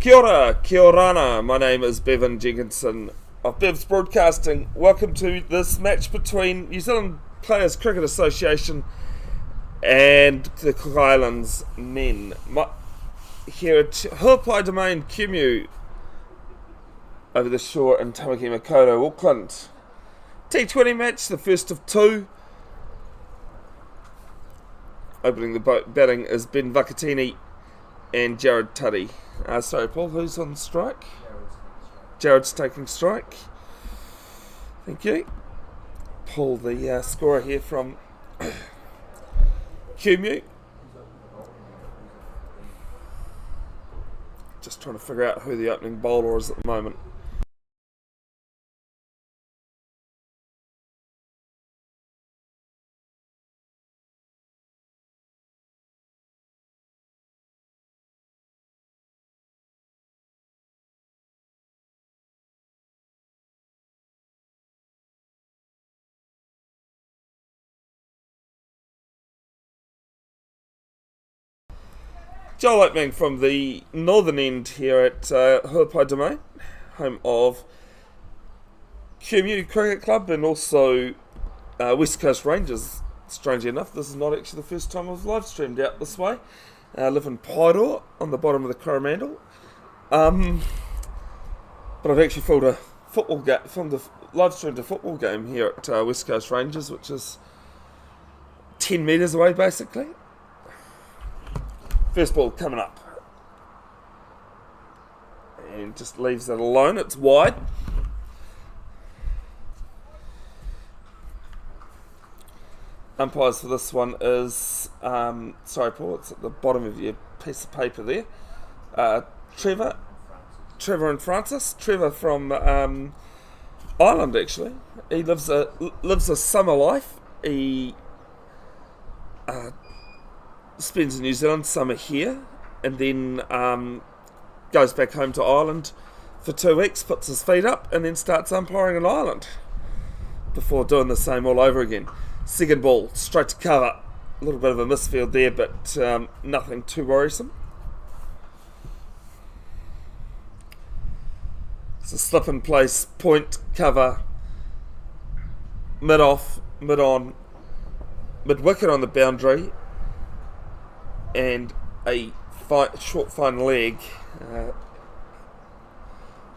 Kia ora, kia orana. My name is Bevan Jenkinson of Bev's Broadcasting. Welcome to this match between New Zealand Players Cricket Association and the Cook Islands men. Here at Huapai Domain, Kumeu, over the shore in Tamaki Makaurau, Auckland. T20 match, the first of two. Opening the batting is Ben Vakatini and Jared Tuddy. Sorry, Paul, who's on strike? Jared's taking strike. Thank you. Paul, the scorer here from Kumeu. Just trying to figure out who the opening bowler is at the moment. Joel opening from the northern end here at Huapai Domain, home of Kumeu Cricket Club and also West Coast Rangers. Strangely enough, this is not actually the first time I've live streamed out this way. I live in Paeroa on the bottom of the Coromandel. But I've actually filmed a live streamed a football game here at West Coast Rangers, which is 10 metres away basically. First ball coming up. And just leaves it alone. It's wide. Umpires for this one is... sorry, Paul, it's at the bottom of your piece of paper there. Trevor and Francis. Trevor from Ireland, actually. He lives a summer life. He... spends in New Zealand, summer here, and then goes back home to Ireland for 2 weeks, puts his feet up, and then starts umpiring in Ireland before doing the same all over again. Second ball, straight to cover. A little bit of a misfield there, but nothing too worrisome. It's a slip in place, point, cover, mid-off, mid-on, mid-wicket on the boundary, and a short fine leg,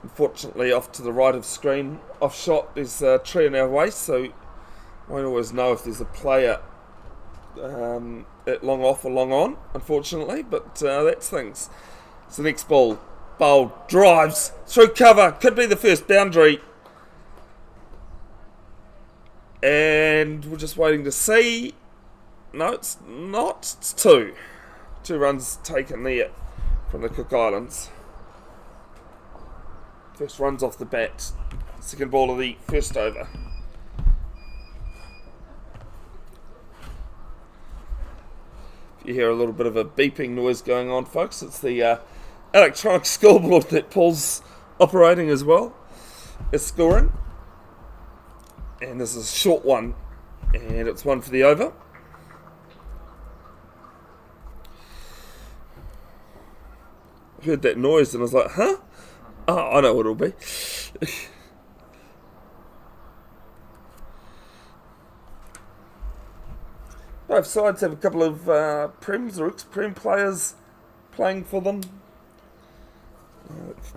unfortunately off to the right of screen, off shot. There's a tree in our way, so won't always know if there's a player at long off or long on, unfortunately, but that's things. So next ball, bowled, drives through cover, could be the first boundary, and we're just waiting to see. No, it's not. It's two. 2 runs taken there from the Cook Islands. First runs off the bat. Second ball of the first over. If you hear a little bit of a beeping noise going on, folks, it's the electronic scoreboard that Paul's operating as well. It's scoring. And this is a short one. And it's one for the over. Heard that noise and I was like, huh? Oh, I know what it'll be. Both sides have a couple of Prems or ex-Prem players playing for them.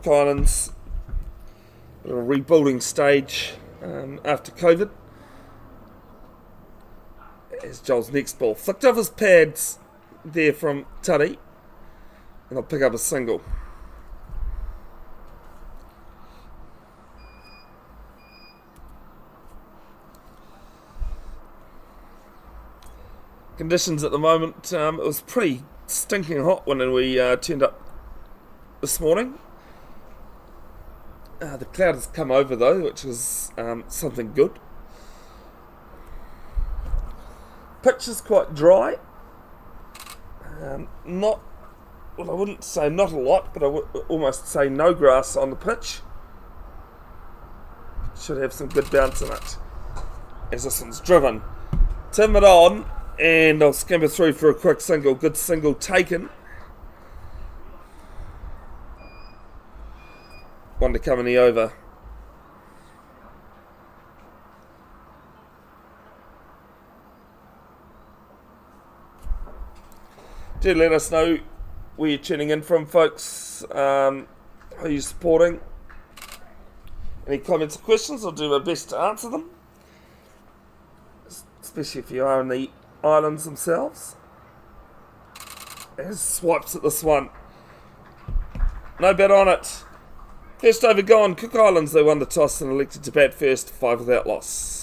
Islands, a rebuilding stage after COVID. As Joel's next ball flicked off his pads there from Tuddy. And I'll pick up a single. Conditions at the moment, it was pretty stinking hot when we turned up this morning. The cloud has come over though, which is something good. Pitch is quite dry. Well, I wouldn't say not a lot, but I would almost say no grass on the pitch. Should have some good bounce in it. As this one's driven. Tim it on, and I'll skimmer through for a quick single. Good single taken. one to come in the over. Do let us know where you're tuning in from, folks. Who are you supporting? Any comments or questions? I'll do my best to answer them, especially if you are in the islands themselves. There's swipes at this one. No bet on it. First over gone. Cook Islands, they won the toss and elected to bat first, 5 without loss.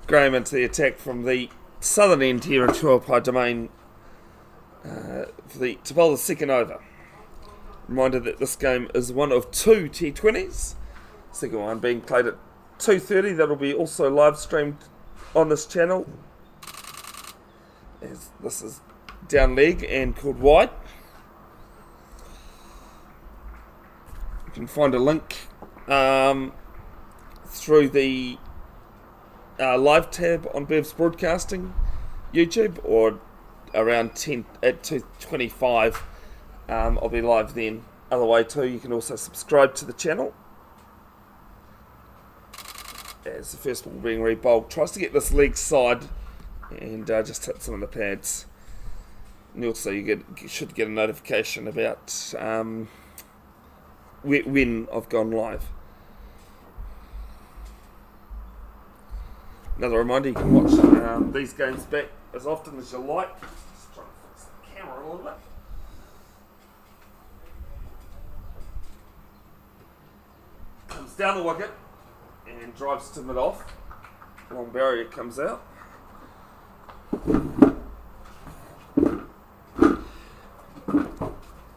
Graham into the attack from the southern end here at Huapai domain to bowl the second over. Reminder that this game is one of 2 T20s. Second one being played at 2:30. That'll be also live streamed on this channel. As this is down leg and called wide. You can find a link through the live tab on Bev's Broadcasting YouTube, or around 10 at 2:25. I'll be live then. Other way too, you can also subscribe to the channel. As the first ball being re-bowled, tries to get this leg side and just hit some of the pads. And also you should get a notification about when I've gone live. Another reminder, you can watch these games back as often as you like. Just trying to fix the camera a little bit. Comes down the wicket and drives to mid-off. Long barrier comes out.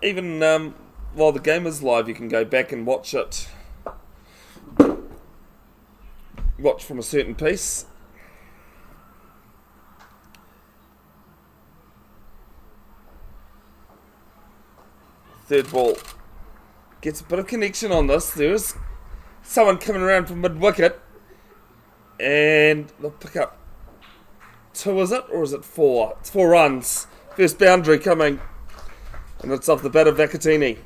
Even while the game is live, you can go back and watch it. Watch from a certain piece. Third ball gets a bit of connection on this. There's someone coming around from mid-wicket, and they'll pick up 2, is it? Or is it 4? It's 4 runs. First boundary coming, and it's off the bat of Vakatini.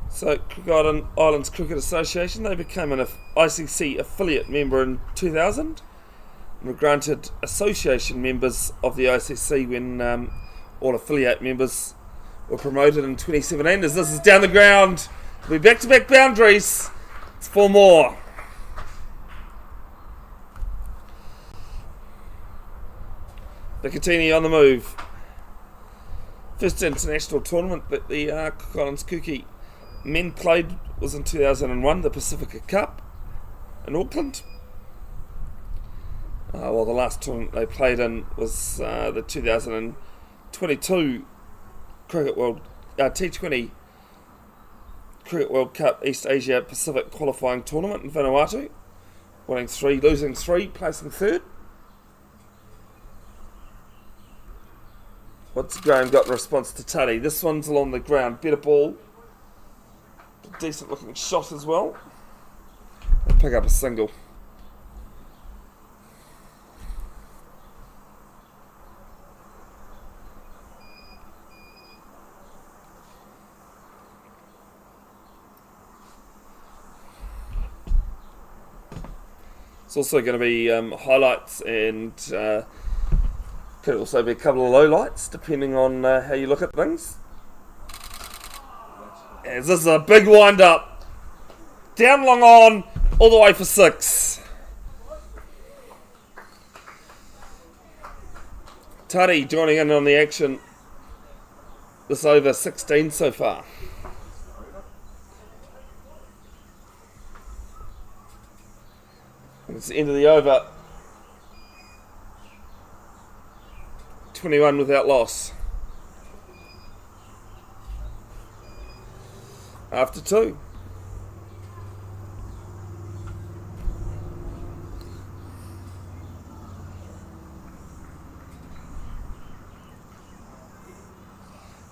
So, Cook Islands Cricket Association, they became an ICC affiliate member in 2000. And were granted association members of the ICC when all affiliate members were promoted in 2017. As this is down the ground, it'll be back-to-back boundaries. It's 4 more. Vicatini on the move. First international tournament that the Cook Islands Kuki men played was in 2001, the Pacifica Cup in Auckland. While the last tournament they played in was the 2022 T20 Cricket World Cup East Asia Pacific qualifying tournament in Vanuatu. Winning 3, losing 3, placing 3rd. What's Graham got in response to Tuddy? This one's along the ground. Better ball. Decent looking shot as well. They'll pick up a single. It's also going to be highlights, and could also be a couple of lowlights depending on how you look at things. As this is a big wind up, down long on, all the way for 6. Tari joining in on the action. This over 16 so far. And it's the end of the over. 21 without loss. After 2.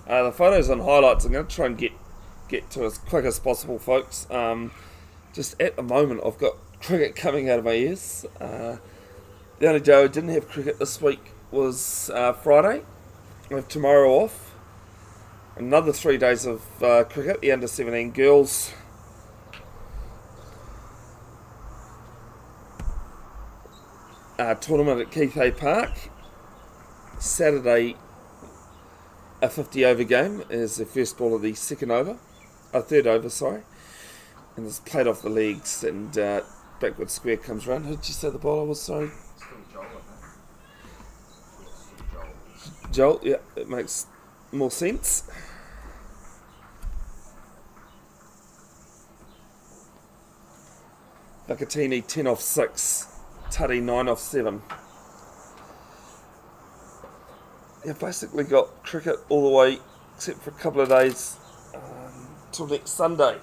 The photos and highlights I'm going to try and get to as quick as possible, folks. Just at the moment I've got cricket coming out of my ears. The only day I didn't have cricket this week was Friday. I have tomorrow off. Another 3 days of cricket, the under-17 girls. Tournament at Keith Park. Saturday, a 50 over game is the first ball of the third over, sorry. And it's played off the legs and backward square comes round. Who did you say the bowler was, sorry? Joel, yeah, it makes more sense. Vakatini 10 off 6, Tari 9 off 7. You've basically got cricket all the way, except for a couple of days, till next Sunday.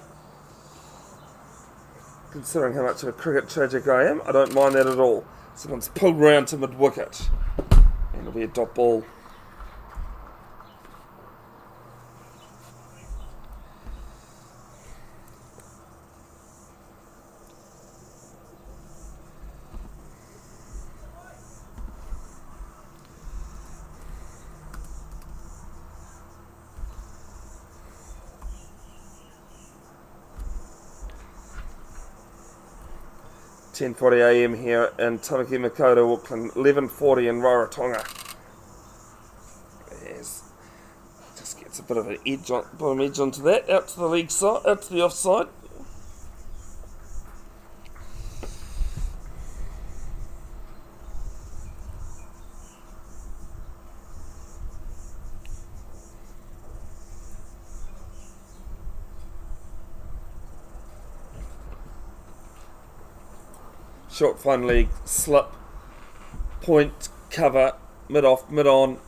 Considering how much of a cricket tragic I am, I don't mind that at all. Someone's pulled round to mid-wicket, and it'll be a dot ball. $10:40am here in Tamaki Makaurau, Auckland, 11:40 in Rarotonga. Yes. Just gets a bit of an edge on, bottom edge onto that, out to the leg side, out to the offside. Short fine leg, slip, point, cover, mid-off, mid-on,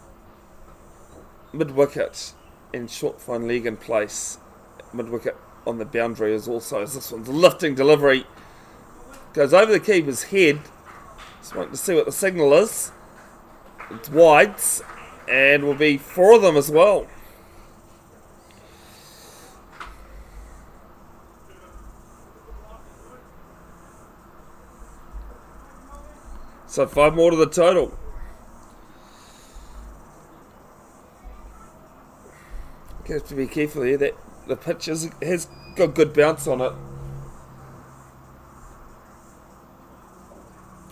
mid-wicket, and short fine leg in place. Mid-wicket on the boundary is also, as this one's a lifting delivery. Goes over the keeper's head. Just waiting to see what the signal is. It's wides, and will be 4 of them as well. So 5 more to the total. You have to be careful here that the pitch has got good bounce on it.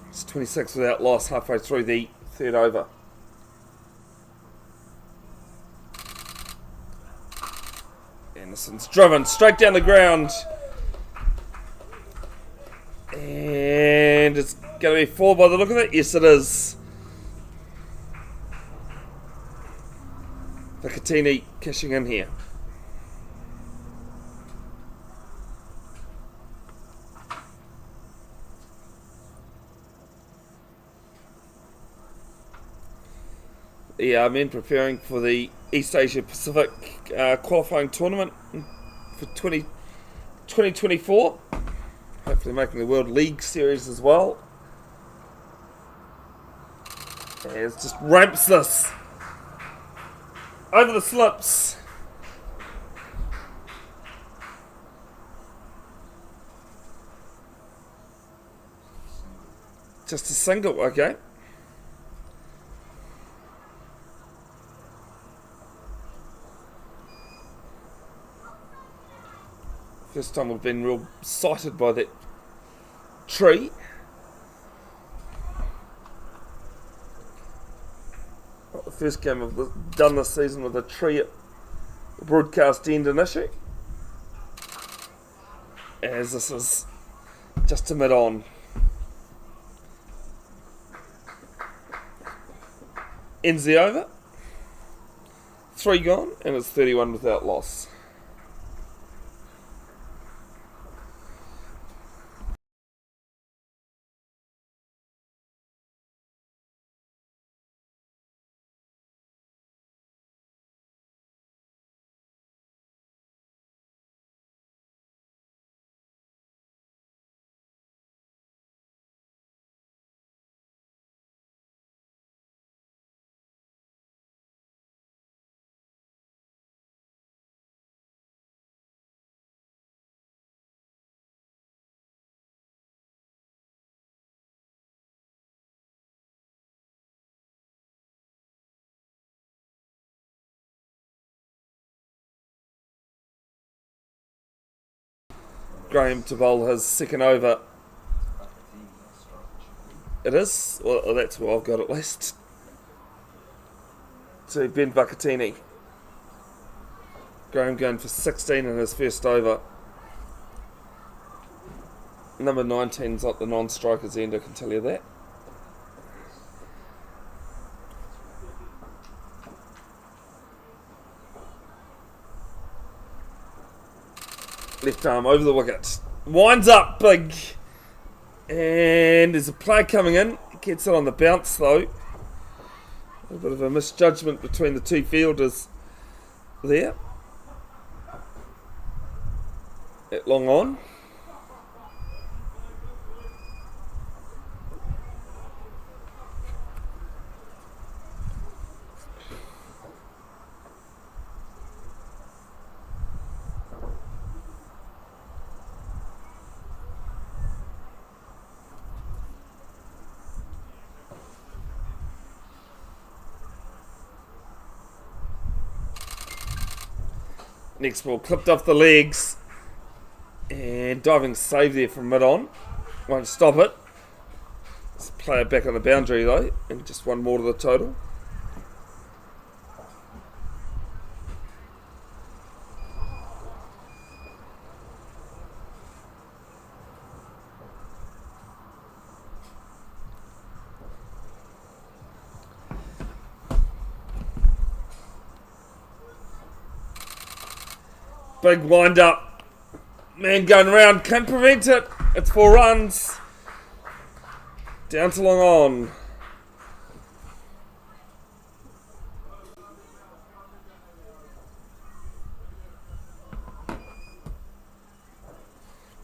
It's 26 without loss halfway through the third over. And this one's driven straight down the ground. And it's going to be 4 by the look of it. Yes, it is. Vakatini cashing in here. The men preparing for the East Asia Pacific qualifying tournament for 2024. Hopefully making the World League Series as well. And it just ramps this over the slips. Just a single, okay. First time we've been real sighted by that tree. Not the first game I've done this season with a tree at the broadcast end an issue. As this is just a mid-on. ends the over. 3 gone, and it's 31 without loss. Graham to bowl his second over. It is? Well, that's what I've got at least. To Ben Bucatini. Graham going for 16 in his first over. Number 19's at the non-striker's end, I can tell you that. Left arm over the wicket. Winds up big. And there's a play coming in. Gets it on the bounce though. A bit of a misjudgment between the two fielders there. At long on. Next ball clipped off the legs. And diving save there from mid-on. Won't stop it. Let's play it back on the boundary though. And just one more to the total. Big wind up. Man going around. Can't prevent it. It's 4 runs. Down to long on.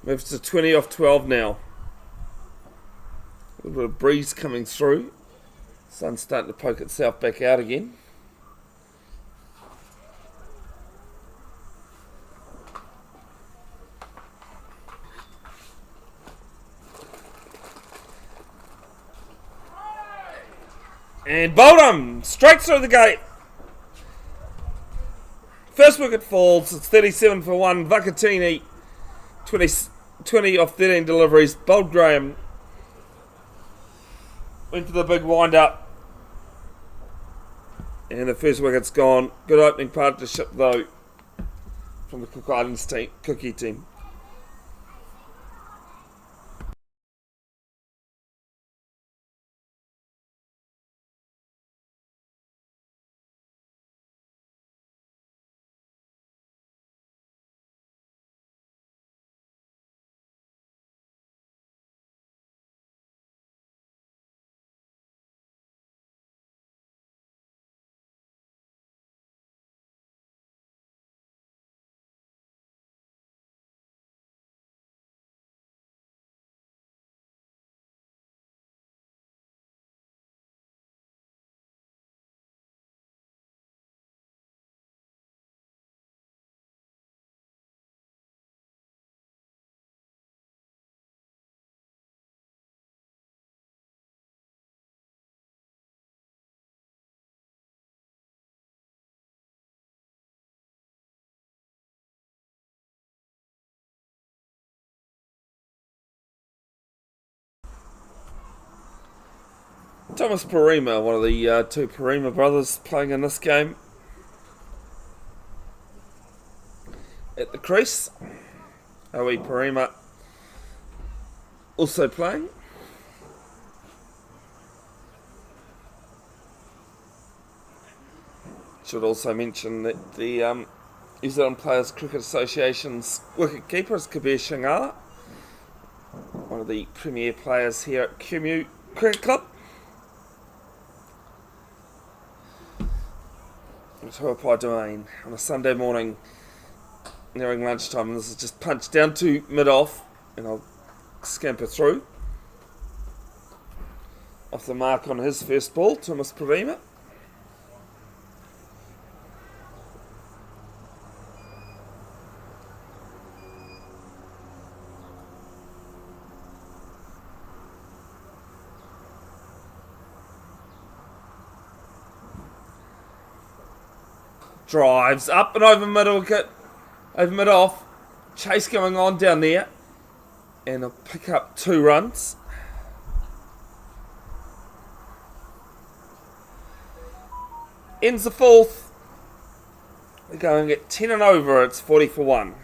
Moves to 20 off 12 now. A little bit of breeze coming through. Sun's starting to poke itself back out again. And Boldham straight through the gate. First wicket falls. It's 37 for 1. Vakatini 20 off 13 deliveries. Bold Graham went for the big wind up. And the first wicket's gone. Good opening partnership though from the Cook Islands team, Cookie team. Thomas Parima, one of the two Parima brothers playing in this game. At the crease. Oe Parima also playing. Should also mention that the New Zealand Players Cricket Association's wicketkeeper is Kabir Shangala, one of the premier players here at Kumeu Cricket Club. At Huapai Domain on a Sunday morning nearing lunchtime, and this is just punched down to mid-off, and I'll scamper through. Off the mark on his first ball, Thomas Parima. Drives up and over middle wicket, over mid off. Chase going on down there, and I'll pick up 2 runs. Ends the 4th. We're going at 10 and over. It's 40 for 1.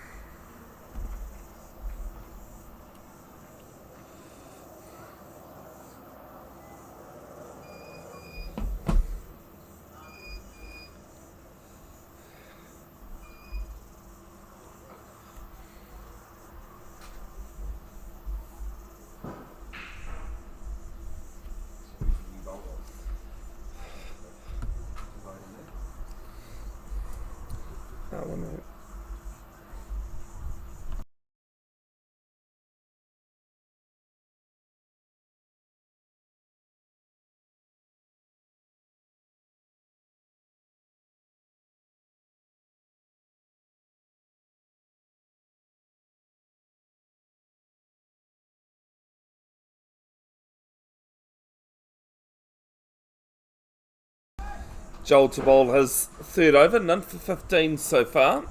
Joel to bowl his 3rd over, none for 15 so far.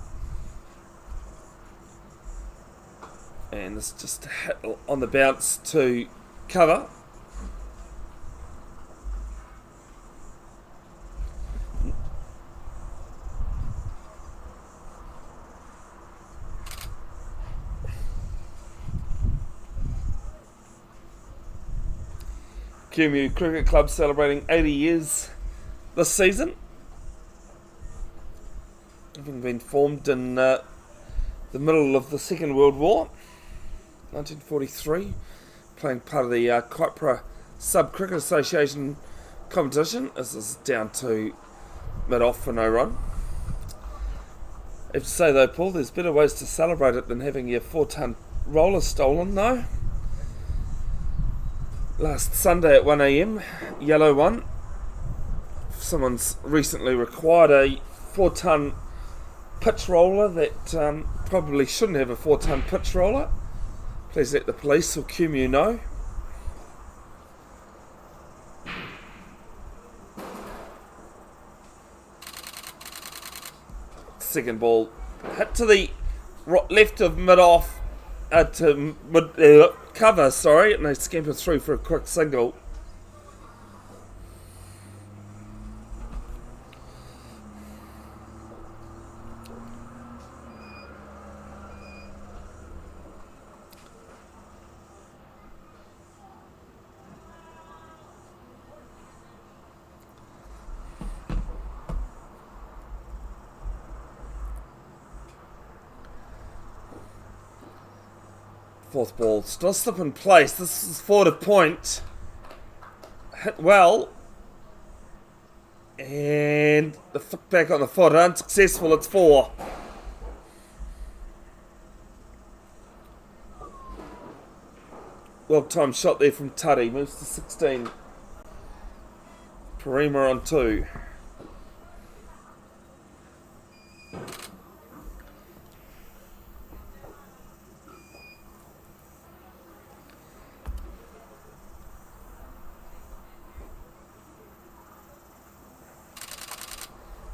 And it's just a hit on the bounce to cover. Kumeu Cricket Club celebrating 80 years this season, having been formed in the middle of the Second World War, 1943, playing part of the Kaipara Sub-Cricket Association competition. This is down to mid-off for no run. I have to say though, Paul, there's better ways to celebrate it than having your 4-ton roller stolen, though. Last Sunday at 1 AM, yellow one. Someone's recently required a 4-ton pitch roller that probably shouldn't have a 4-ton pitch roller. Please let the police or Kumeu know. Second ball hit to the left of mid-off, to mid cover, sorry, and they scamper through for a quick single. Fourth ball, still slip in place. This is forward of point. Hit well. And the flick back on the foot. Unsuccessful, it's 4. Well timed shot there from Tuddy. Moves to 16. Parima on 2.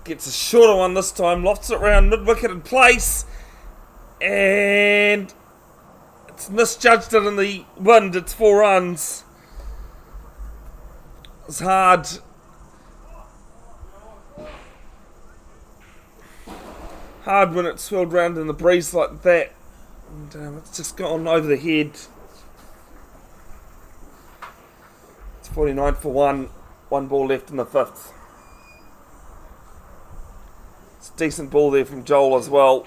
Gets a shorter one this time, lofts it round mid-wicket in place, and it's misjudged it in the wind. It's 4 runs. It's hard. Hard when it's swirled round in the breeze like that. And it's just gone over the head. It's 49 for 1. 1 ball left in the 5th. It's a decent ball there from Joel as well.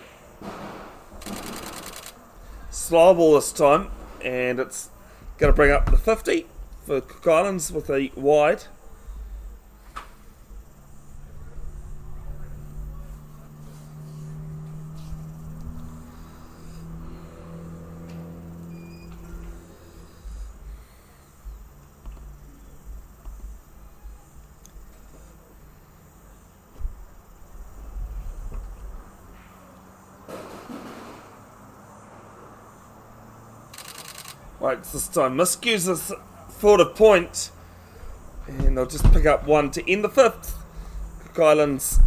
Slow ball this time, and it's going to bring up the 50 for Cook Islands with a wide. Right, this time miscues us forward a point, and they'll just pick up one to end the fifth. Cook Islands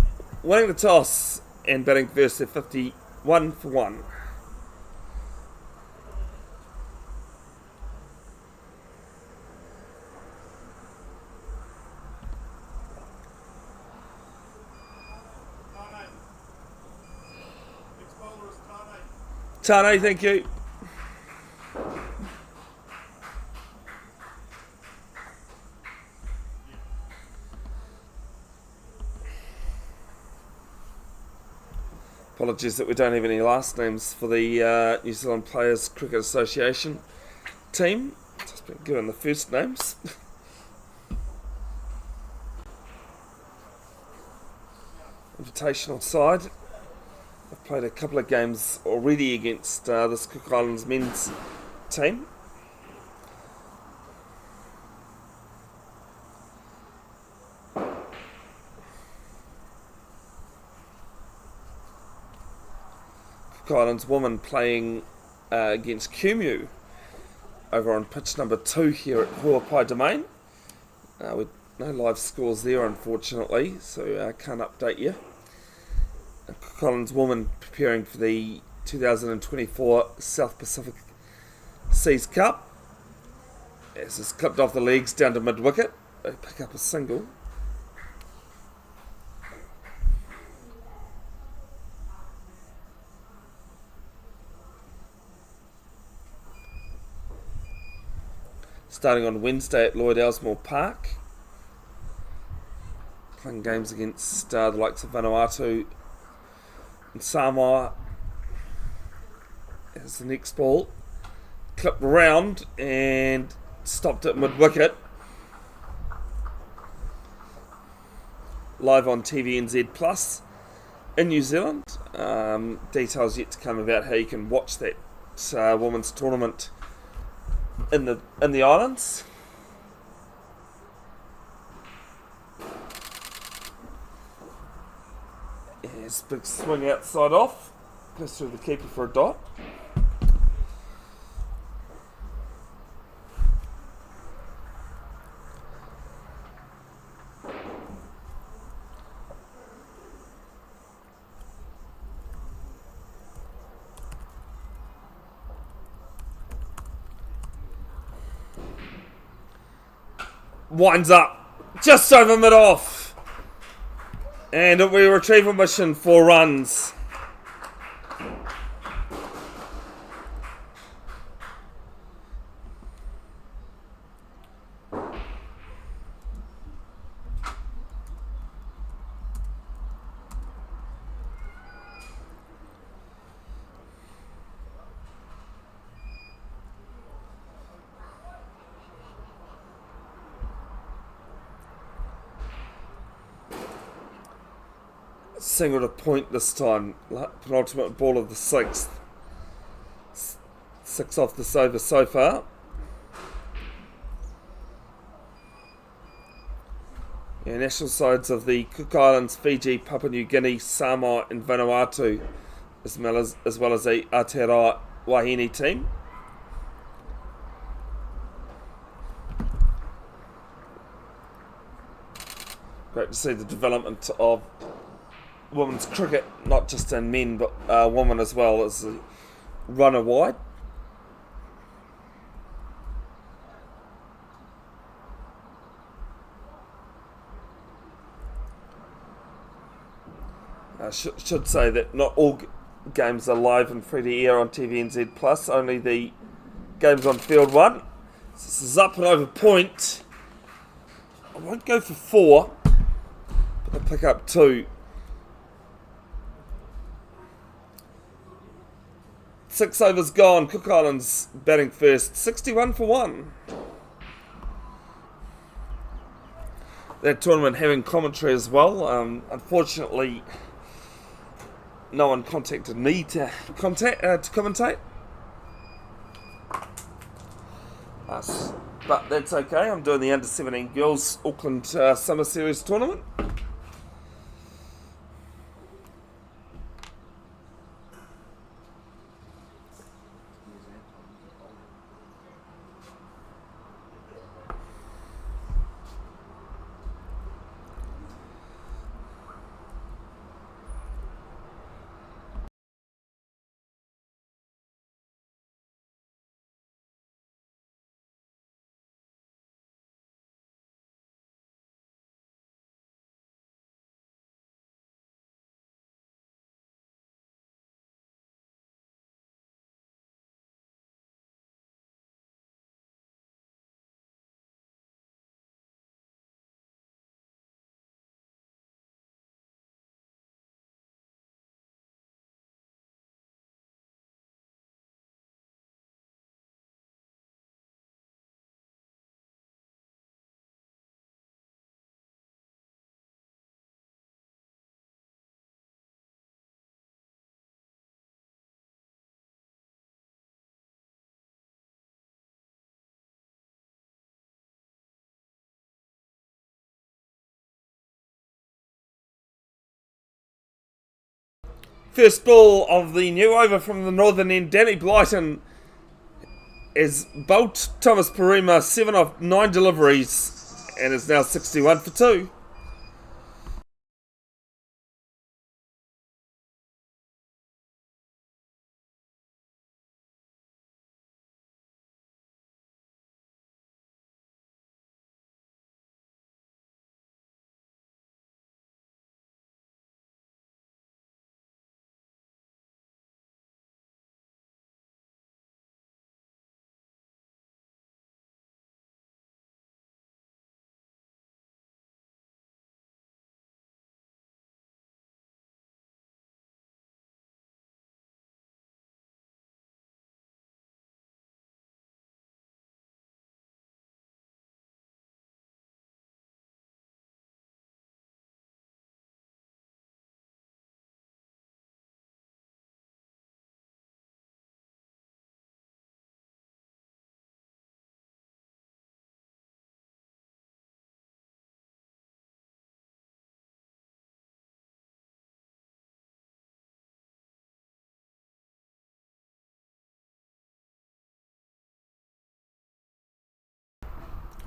winning the toss and batting first at 51 for 1. Tane, thank you. Apologies that we don't have any last names for the New Zealand Players Cricket Association team. Just been given the first names. Invitational side. I've played a couple of games already against this Cook Islands men's team. Islands woman playing against Kumeu over on pitch number 2 here at Huapai Domain. With no live scores there, unfortunately, so I can't update you. Cook Islands woman preparing for the 2024 South Pacific Seas Cup. As it's clipped off the legs down to mid-wicket. They pick up a single. Starting on Wednesday at Lloyd Elsmore Park. Playing games against the likes of Vanuatu and Samoa. As the next ball clipped round and stopped at mid-wicket. Live on TVNZ Plus in New Zealand. Details yet to come about how you can watch that women's tournament in the islands. Yes, big swing outside off. Goes through the keeper for a dot. Winds up just over mid-off, and it'll be a retrieval mission for runs. Single to point this time. Penultimate ball of the 6th. 6 off this over so far. National sides of the Cook Islands, Fiji, Papua New Guinea, Samoa and Vanuatu, as well as the Aotearoa Wahine team. Great to see the development of women's cricket, not just in men but women as well, as the runner wide. Should say that not all games are live and free to air on TVNZ Plus, only the games on Field 1. So this is up and over point. I won't go for 4, but I'll pick up 2. 6 overs gone. Cook Islands batting first. 61 for 1. That tournament having commentary as well. Unfortunately, no one contacted me to commentate. But that's okay. I'm doing the under 17 girls Auckland Summer Series tournament. First ball of the new over from the northern end. Danny Blyton has bowled Thomas Parima 7 of 9 deliveries and is now 61 for 2.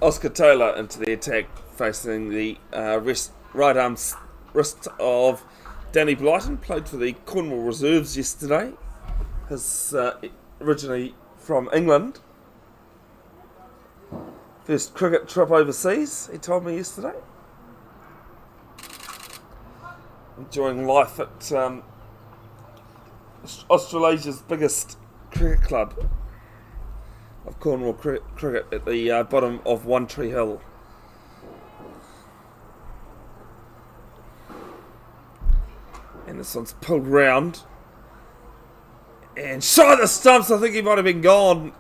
Oscar Taylor into the attack, facing the right arm wrist of Danny Blyton. Played for the Cornwall Reserves yesterday. He's originally from England. First cricket trip overseas, he told me yesterday. Enjoying life at Australia's biggest cricket club of Cornwall cricket at the bottom of One Tree Hill. And this one's pulled round and shot the stumps. I think he might have been gone.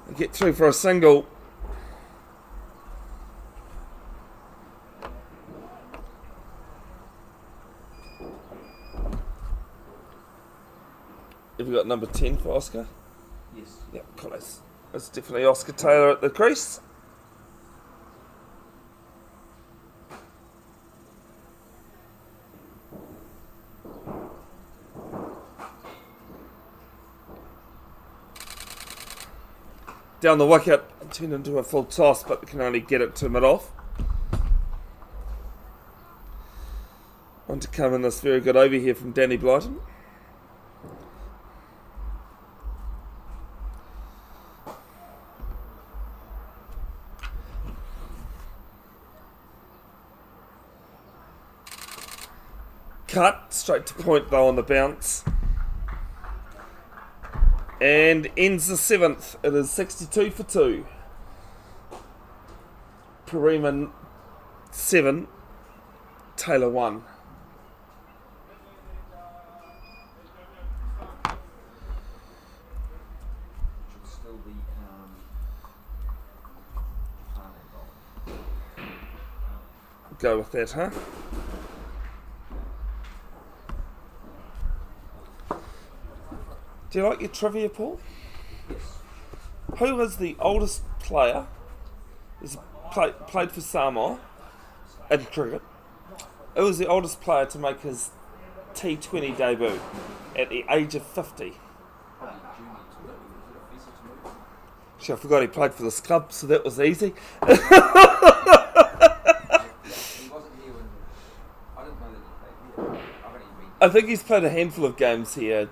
They get through for a single. Have you got number 10 for Oscar? Yes. Yeah, close. That's definitely Oscar Taylor at the crease. Down the wicket, turned into a full toss, but can only get it to mid-off. On to come in this very good over here from Danny Blyton. Cut, straight to point though on the bounce. And ends the 7th. It is 62 for 2. Parima 7, Taylor 1. go with that, huh? Do you like your trivia, Paul? Yes. Who is the oldest player who's played for Samoa in cricket? Who was the oldest player to make his T20 debut at the age of 50? Probably junior to it. Was it a visa to move? Actually, I forgot he played for this club, so that was easy. He wasn't here when. I didn't know that he played here. I've only been. I think he's played a handful of games here.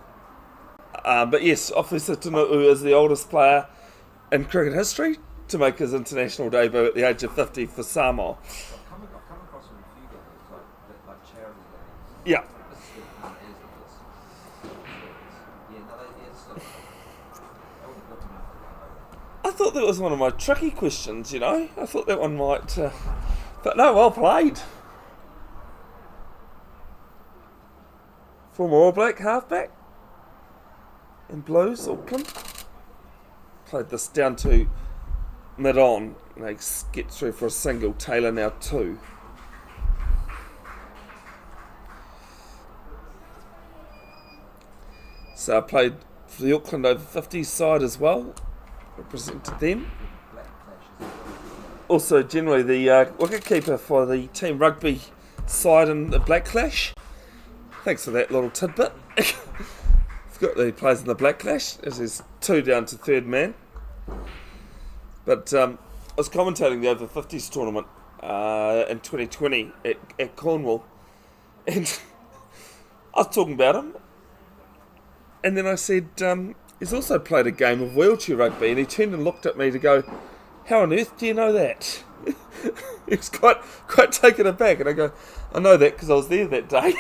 But yes, Officer Tunu'u is the oldest player in cricket history to make his international debut at the age of 50 for Samoa. I've come across him in a few games, like charity games. Yeah. This is the years of this. Yeah, no, it's still. I wouldn't look him up. I thought that was one of my tricky questions, you know. I thought that one might... but no, well played. Former All Black halfback. In Blues, Auckland. Played this down to mid-on. They get through for a single. Taylor now 2. So I played for the Auckland over 50s side as well. Represented them. Also generally the wicketkeeper for the team rugby side in the Black Clash. Thanks for that little tidbit. Got the players in the Black Clash as there's 2 down to third man. But I was commentating the over 50s tournament in 2020 at Cornwall, and I was talking about him, and then I said he's also played a game of wheelchair rugby, and he turned and looked at me to go, "How on earth do you know that?" He was quite taken aback, and I go, "I know that because I was there that day."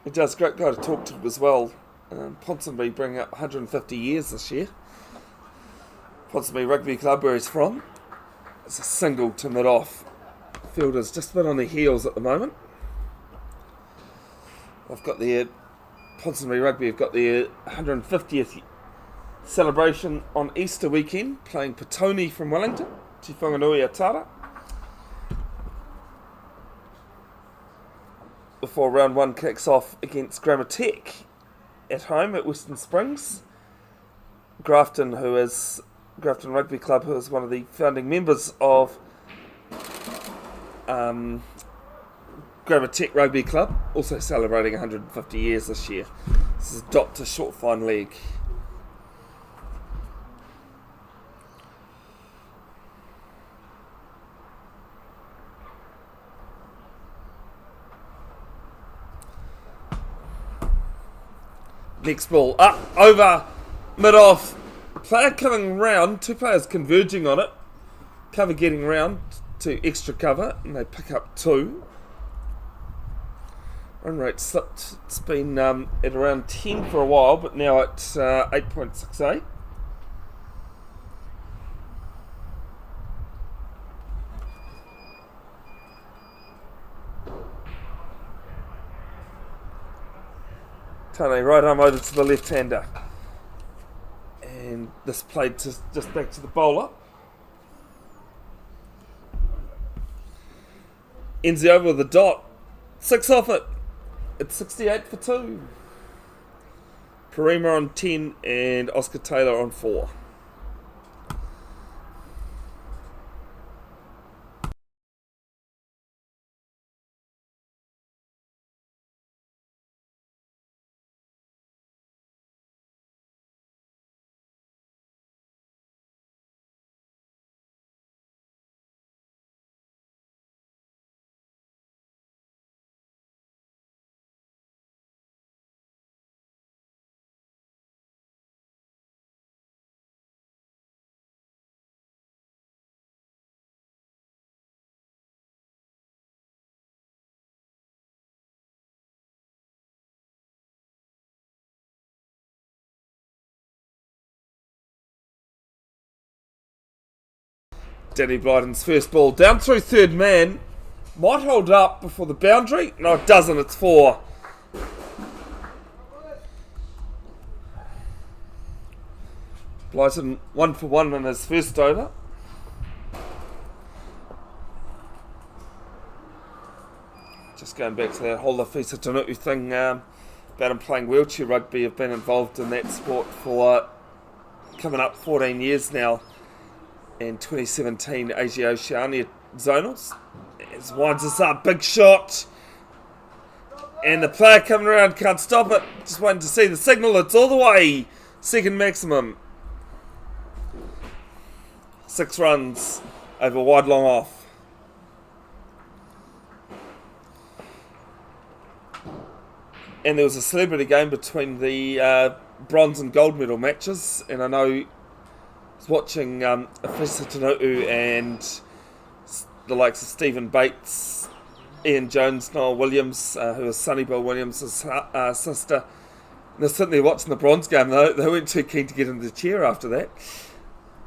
He does, great guy to talk to as well. Ponsonby bringing up 150 years this year. Ponsonby Rugby Club, where he's from. It's a single to mid-off. Fielders just a bit on their heels at the moment. I've got the Ponsonby Rugby have got their 150th celebration on Easter weekend, playing Petone from Wellington, Te Whanganui Atara. Before round 1 kicks off against Grammar Tech at home at Western Springs. Grafton Rugby Club, who is one of the founding members of Grammar Tech Rugby Club, also celebrating 150 years this year. This is a dot to short fine leg. Next ball, up, over, mid-off, player coming round, 2 players converging on it, cover getting round to extra cover, and they pick up 2. Run rate slipped, it's been at around 10 for a while, but now at 8.68. Tane, right arm over to the left-hander. And this played just back to the bowler. Enzi over with the dot. 6 off it. It's 68 for 2. Parima on 10 and Oscar Taylor on 4. Danny Blyden's first ball down through third man. Might hold up before the boundary. No, it doesn't. It's 4. Blyden 1 for 1 in his first over. just going back to that whole Lafisa Tanutu thing about him playing wheelchair rugby. I've been involved in that sport for coming up 14 years now. In 2017 Asia Oceania Zonals. As winds us up, big shot. And the player coming around can't stop it. Just waiting to see the signal. It's all the way. Second maximum. 6 runs over wide long off. And there was a celebrity game between the bronze and gold medal matches. And I know I was watching Afisa Tanutu and the likes of Stephen Bates, Ian Jones, Noel Williams, who was Sonny Bill Williams' sister. And they're sitting there watching the bronze game. They weren't too keen to get in the chair after that.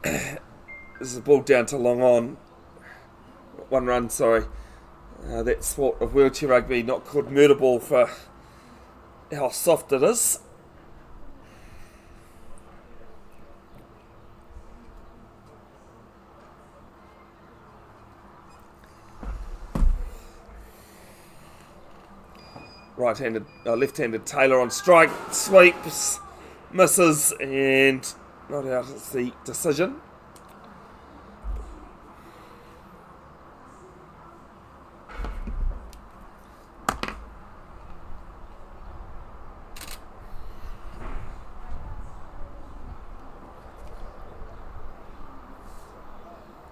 This is a ball down to long on. 1 run, sorry. That sport of wheelchair rugby not called murder ball for how soft it is. Left-handed Taylor on strike, sweeps, misses, and not out. It's the decision.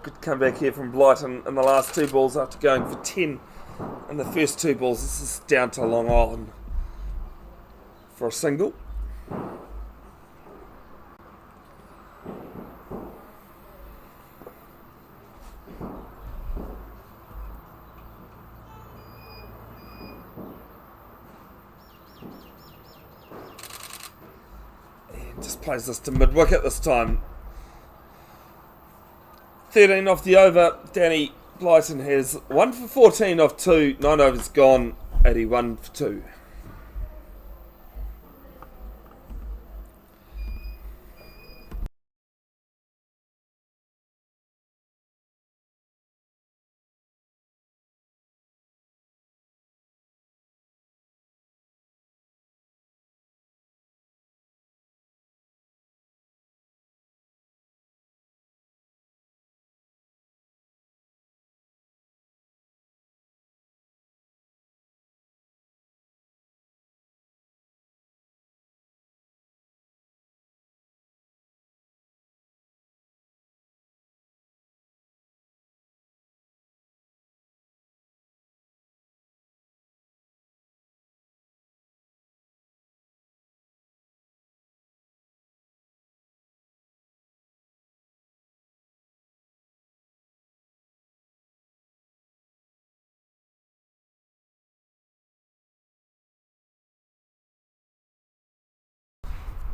Good comeback here from Blighton in the last 2 balls after going for 10. And the first 2 balls, this is down to long on for a single. And just plays this to mid-wicket this time. 13 off the over. Danny Blighton has 1 for 14 off 2, 9 overs gone, 81 for 2.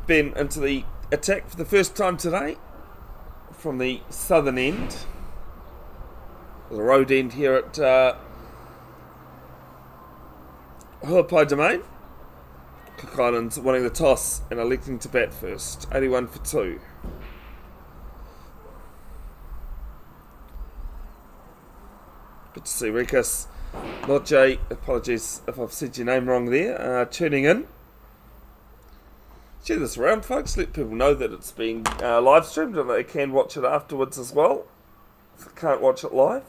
Ben into the attack for the first time today from the southern end. The road end here at Huapai Domain. Cook Islands winning the toss and electing to bat first. 81 for 2. Good to see Rekas. Not Jay, apologies if I've said your name wrong there. Tuning in. Share this around, folks. Let people know that it's being live streamed and they can watch it afterwards as well if they can't watch it live.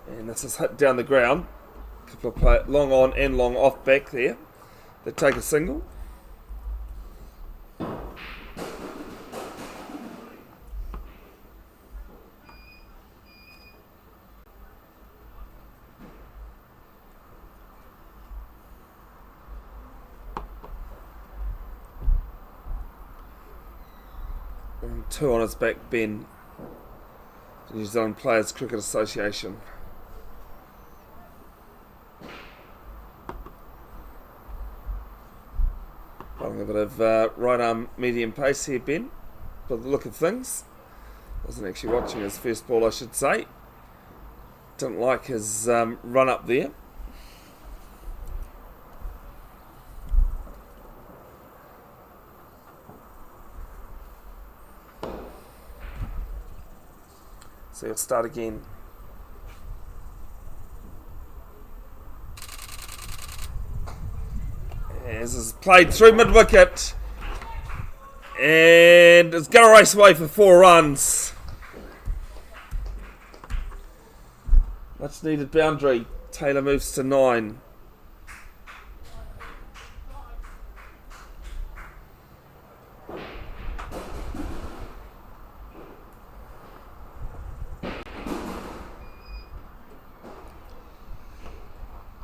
And this is hit down the ground. A couple of play long on and long off back there. They take a single. And 2 on his back, Ben. The New Zealand Players Cricket Association. Running a bit of right arm medium pace here, Ben. By the look of things. Wasn't actually watching his first ball, I should say. Didn't like his run up there. So he'll start again. As is played through mid-wicket. And it's going to race away for 4 runs. Much needed boundary. Taylor moves to 9.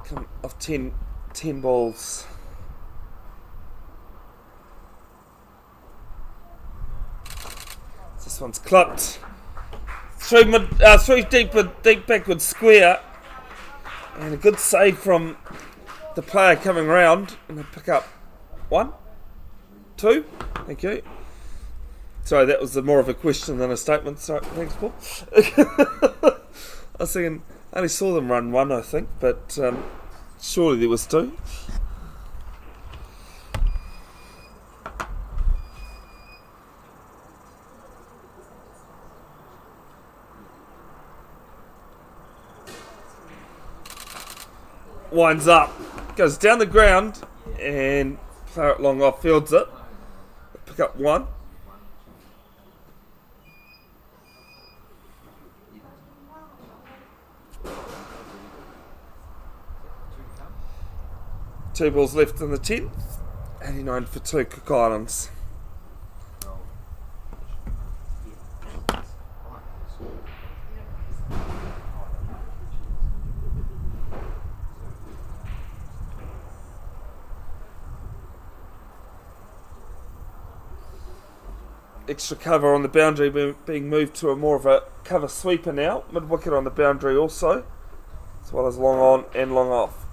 Come off 10 balls. This one's clipped. Through deep backward square. And a good save from the player coming round. And they pick up 1, 2. Thank you. Sorry, that was more of a question than a statement. Sorry, thanks, Paul. I was thinking, I only saw them run 1, I think, but surely there was 2. Winds up, goes down the ground, and player it long off, fields it. Pick up 1. Two balls left in the 10th. 89 for 2, Cook Islands. Extra cover on the boundary being moved to a more of a cover sweeper now. Mid wicket on the boundary also, as well as long on and long off.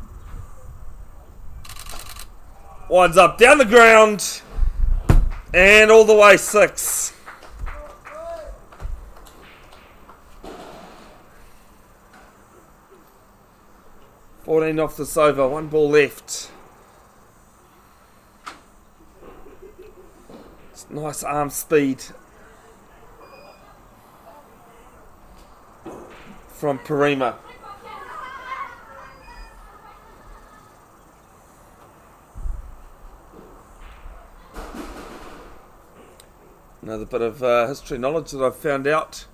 Winds up down the ground and all the way 6. $14 off this over, 1 ball left. Nice arm speed from Parima. Another bit of history knowledge that I've found out.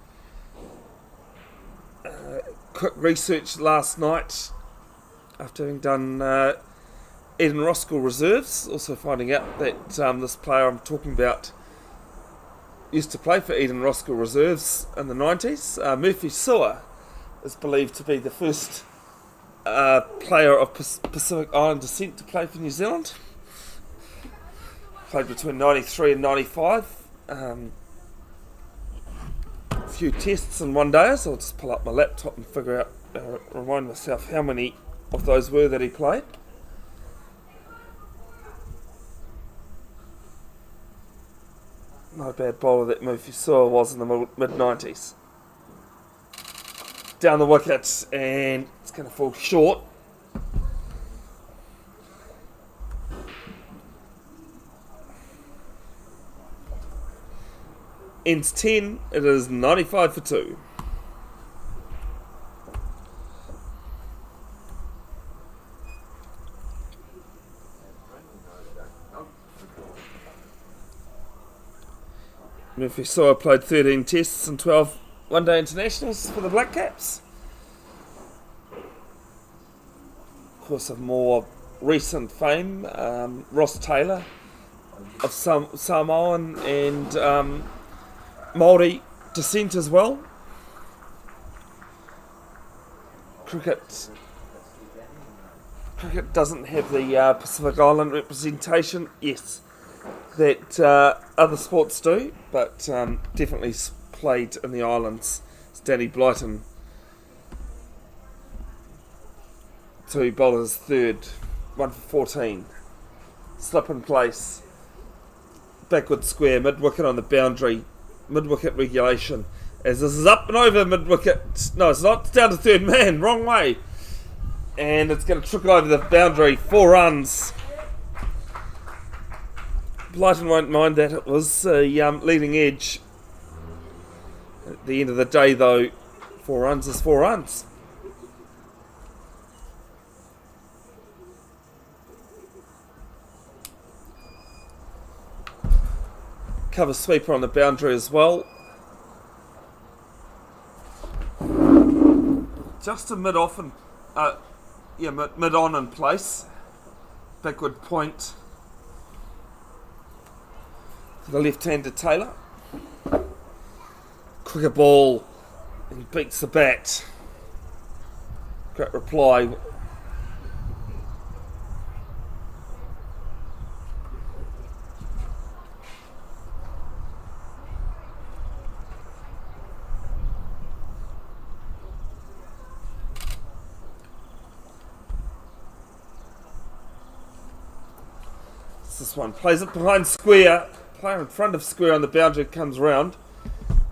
Quick research last night after having done Eden Roskill reserves, also finding out that this player I'm talking about used to play for Eden Roskill reserves in the 90s. Murphy Sewer is believed to be the first player of Pacific Island descent to play for New Zealand. Played between 93 and 95. A few tests and one days. I'll just pull up my laptop and figure out, remind myself how many of those were that he played. Not a bad bowler that Murphy Sewer was in the mid-90s. Down the wicket, and it's going to fall short. Ends 10, it is 95 for 2. Murphy Sewer played 13 tests and 12 one-day internationals for the Black Caps. Of course, of more recent fame, Ross Taylor of Samoan and Māori descent as well. Cricket doesn't have the Pacific Island representation, yes, that other sports do, but definitely played in the islands. It's Danny Blyton. 2 bowlers third, 1 for 14. Slip in place. Backward square, mid-wicket on the boundary. Mid-wicket regulation. As this is up and over mid-wicket. No, it's not. It's down to third man. Wrong way. And it's going to trickle over the boundary. 4 runs. Blyton won't mind that. It was a leading edge. At the end of the day, though, 4 runs is 4 runs. Cover sweeper on the boundary as well. Just a mid off and mid on in place. Backward point for the left-hander Taylor. Quicker ball and beats the bat. Great reply. This one plays it behind square. Player in front of square on the boundary comes round.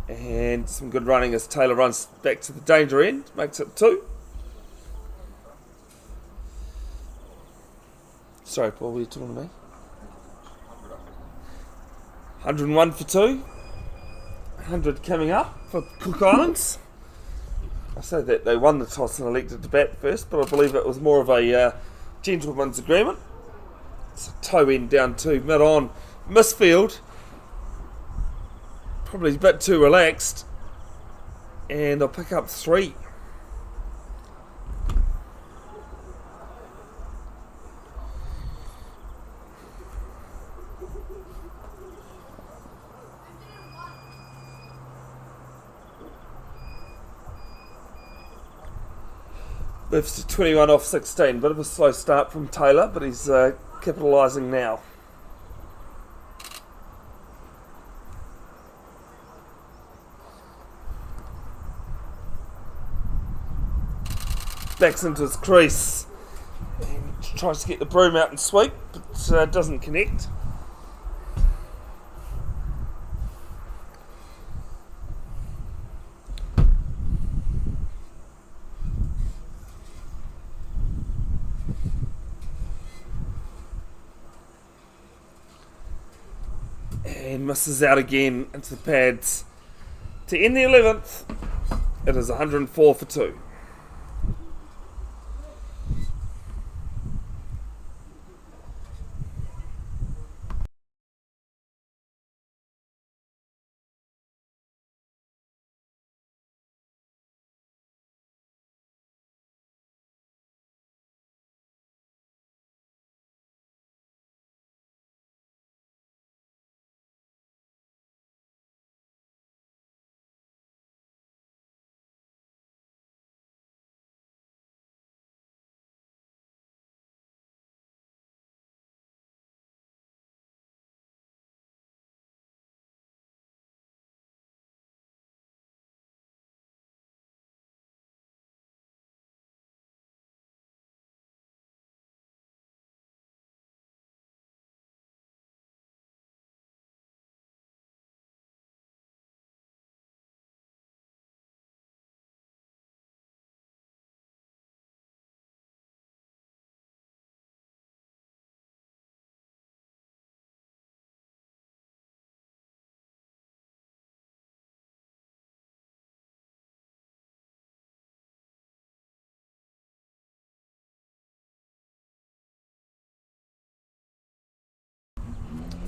And some good running as Taylor runs back to the danger end. Makes it 2. Sorry, Paul, were you talking to me? 101 for 2. 100 coming up for Cook Islands. I say that they won the toss and elected to bat first, but I believe it was more of a gentleman's agreement. It's a toe end down 2, mid on. Misfield. Probably a bit too relaxed. And I'll pick up 3. Moves to 21 off 16. Bit of a slow start from Taylor, but he's capitalising now. Backs into his crease and tries to get the broom out and sweep, but doesn't connect. And misses out again into the pads. To end the 11th, it is 104 for 2.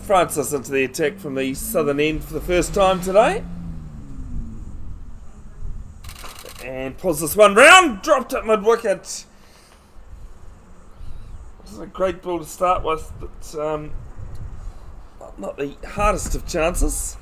Francis into the attack from the southern end for the first time today. And pulls this one round. Dropped it mid-wicket. Wasn't a great ball to start with, but not the hardest of chances.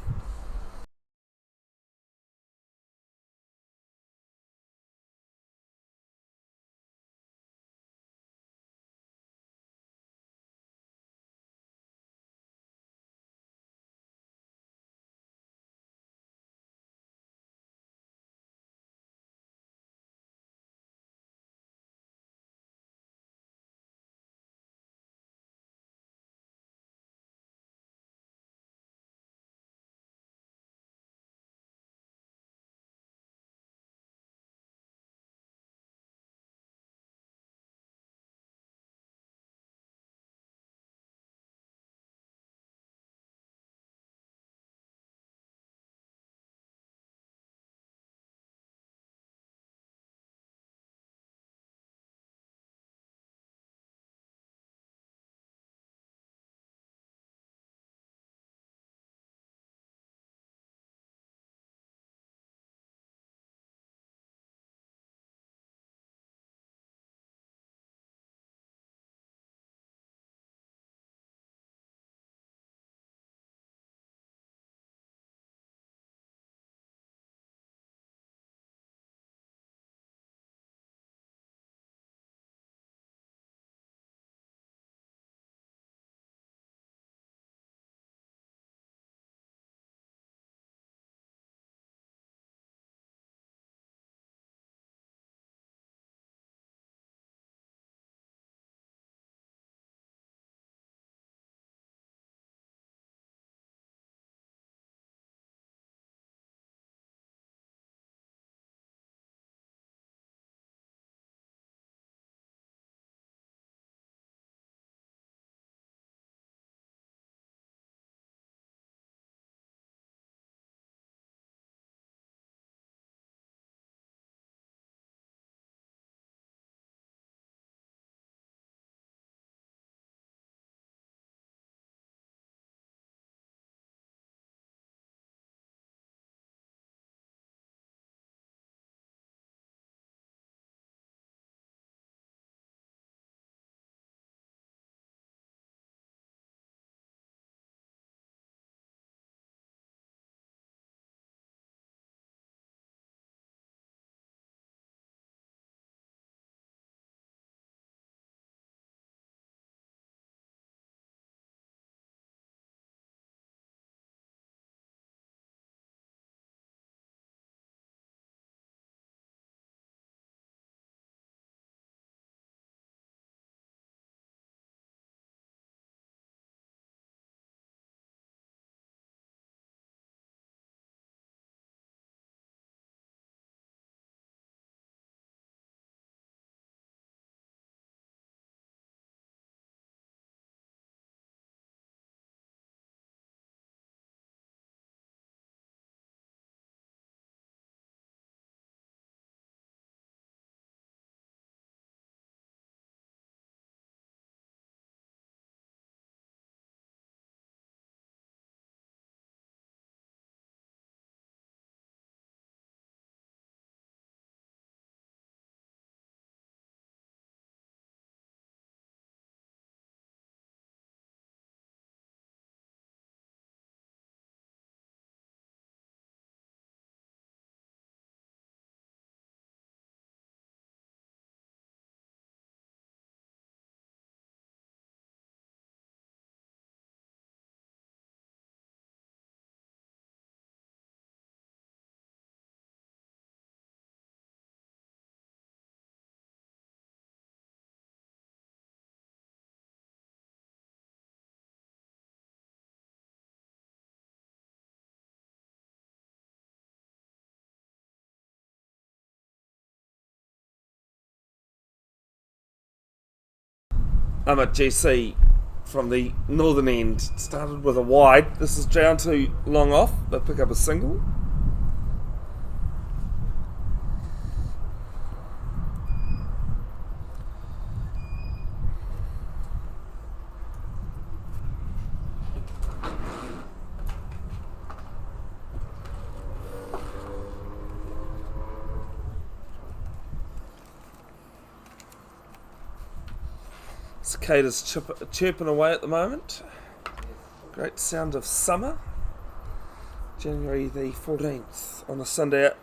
I'm at GC from the northern end. Started with a wide. This is down to long off. They pick up a single. Cicadas chirping away at the moment. Great sound of summer. January the 14th on a Sunday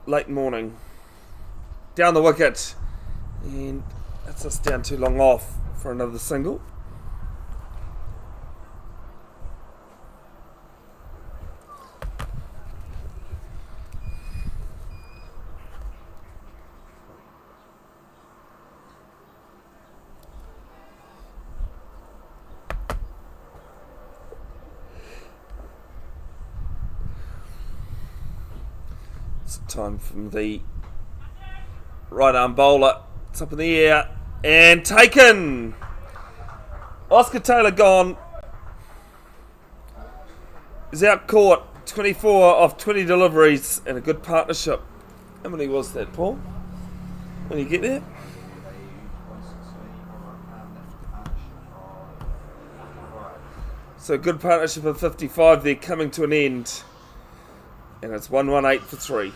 late morning. Down the wicket, and that's us down too long off for another single. Time from the right arm bowler. It's up in the air and taken. Oscar Taylor gone. Is out caught. 24 of 20 deliveries and a good partnership. How many was that, Paul? When you get there? So good partnership of 55 there coming to an end. And it's 118 for 3.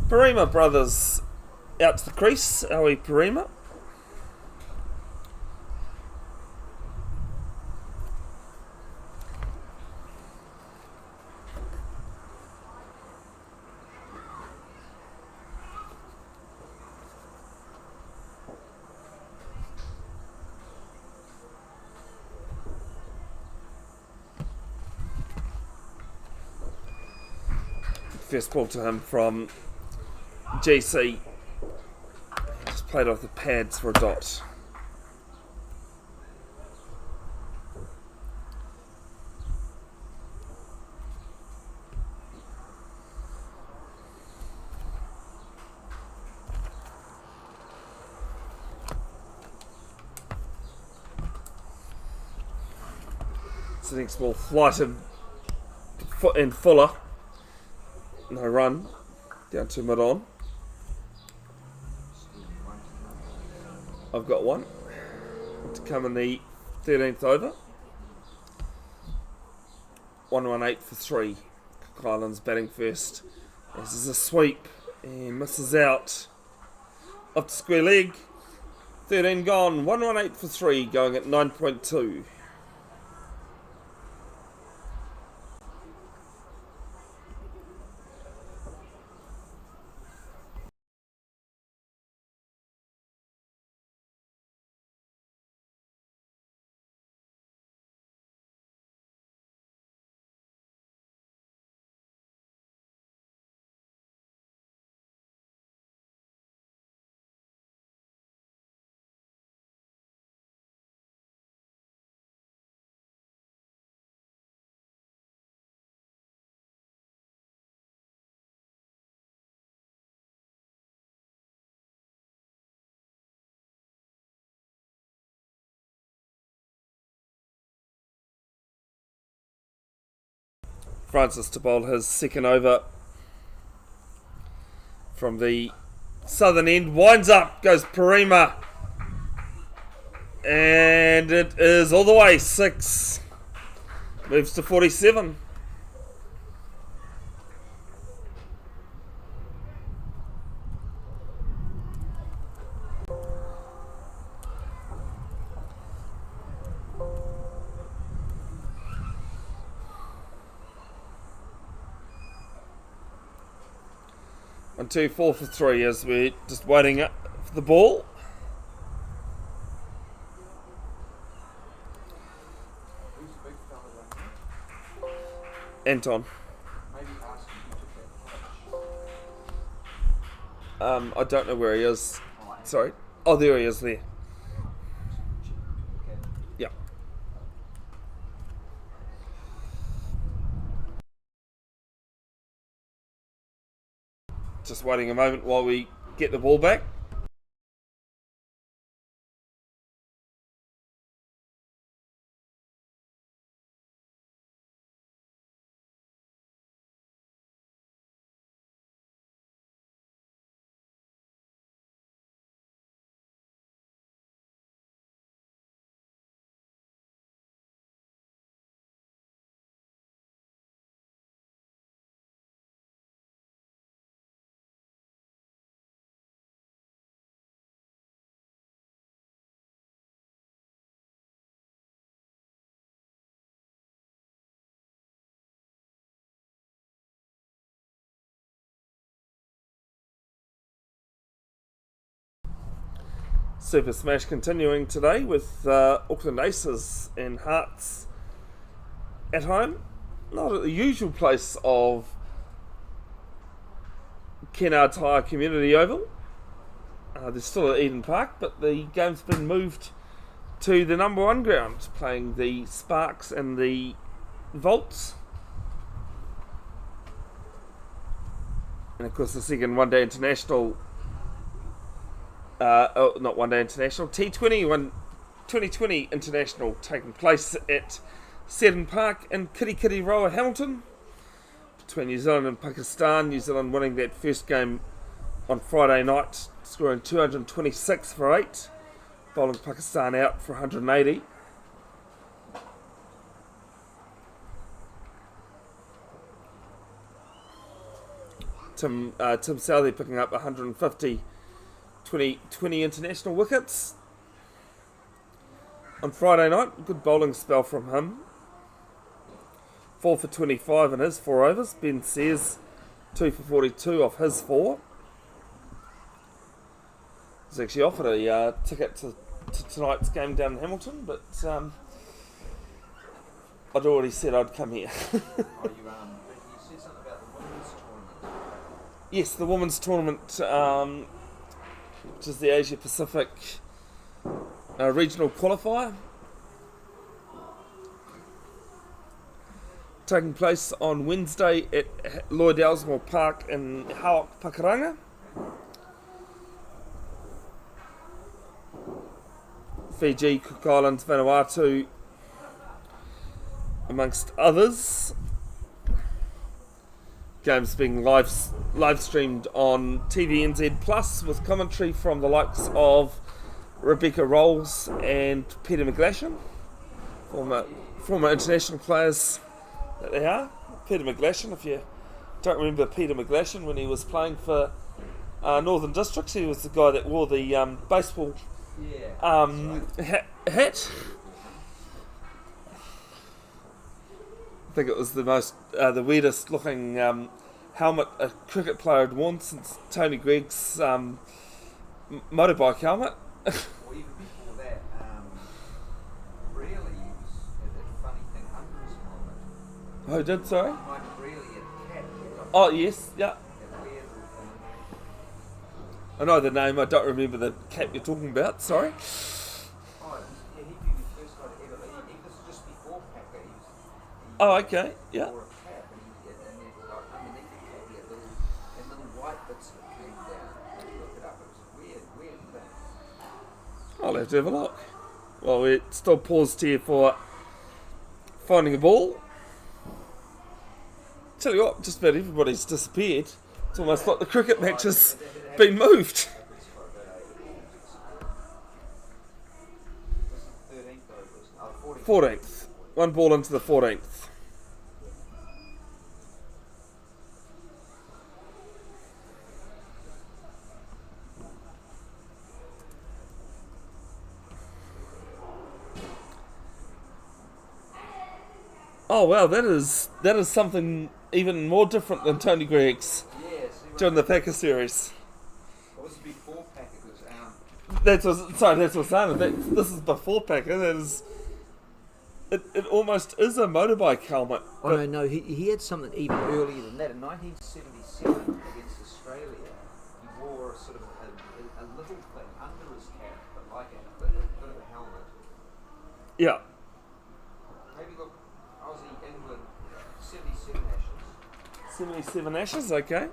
Parima brothers out to the crease. Aoi Parima. First ball to him from GC. Just played off the pads for a dot. So the next ball flighted in Fuller. No run. Down to mid on. I've got one to come in the 13th over. 118 for 3. Cook Island's batting first. This is a sweep and misses out. Off the square leg. 13 gone. 118 for 3 going at 9.2. Francis to bowl his second over from the southern end. Winds up, goes Parima. And it is all the way, 6. Moves to 47. 1, 2, 4 for 3 as we're just waiting up for the ball. Who's the big fella down there? Anton. Maybe ask him who took that coach. I don't know where he is. Oh, Sorry. Oh, there he is there. okay. Yeah. Just waiting a moment while we get the ball back. Super Smash continuing today with Auckland Aces and Hearts at home. Not at the usual place of Kennard's Higher Community Oval. They're still at Eden Park, but the game's been moved to the number 1 ground, playing the Sparks and the Volts. And of course the second one-day international, not one-day international, T20 2020 international taking place at Seddon Park in Kirikiriroa, Hamilton, between New Zealand and Pakistan. New Zealand winning that first game on Friday night, scoring 226 for 8, bowling Pakistan out for 180. Tim Southey picking up 150 20 international wickets on Friday night. Good bowling spell from him. 4 for 25 in his 4 overs. Ben Sears 2 for 42 off his 4. He's actually offered a ticket to tonight's game down in Hamilton, but I'd already said I'd come here. Oh, you said something about the women's tournament. Yes, the women's tournament, which is the Asia Pacific regional qualifier, taking place on Wednesday at Lloyd Elsmore Park in Hawaii, Pakuranga. Fiji, Cook Islands, Vanuatu, amongst others. Games being live streamed on TVNZ Plus with commentary from the likes of Rebecca Rolls and Peter McGlashan, former international players that they are. Peter McGlashan, if you don't remember Peter McGlashan, when he was playing for Northern Districts, he was the guy that wore the baseball hat. I think it was the weirdest looking helmet a cricket player had worn since Tony Gregg's motorbike helmet. Or even before that, really had that funny thing under his helmet. Who did, sorry? Mike really had cat. Oh, yes, yeah. That weird little thing. I know the name, I don't remember the cap you're talking about, sorry. Oh, yeah, he'd be the first guy to ever. This is just before Packer. He Oh, okay, yeah. wore a cap, and then like underneath the cap, he had little white bits that came down. And you look it up, it was a weird thing. I'll have to have a look. Well, we're still paused here for finding a ball. Tell you what, just about everybody's disappeared. It's almost like the cricket match has been moved. 13th though, 14th. 14th. One ball into the 14th. Yeah, Oh wow, that is something even more different than Tony Gregg's. see during the Packer series. What was it before Pack? It was That's what I'm saying. This is before Packer. That is, it almost is a motorbike helmet. Oh no, he had something even earlier than that. In 1977 against Australia, he wore sort of a little thing under his cap, but like a bit of a helmet. Yeah. Maybe look, Aussie England 77 Ashes. 77 Ashes, okay.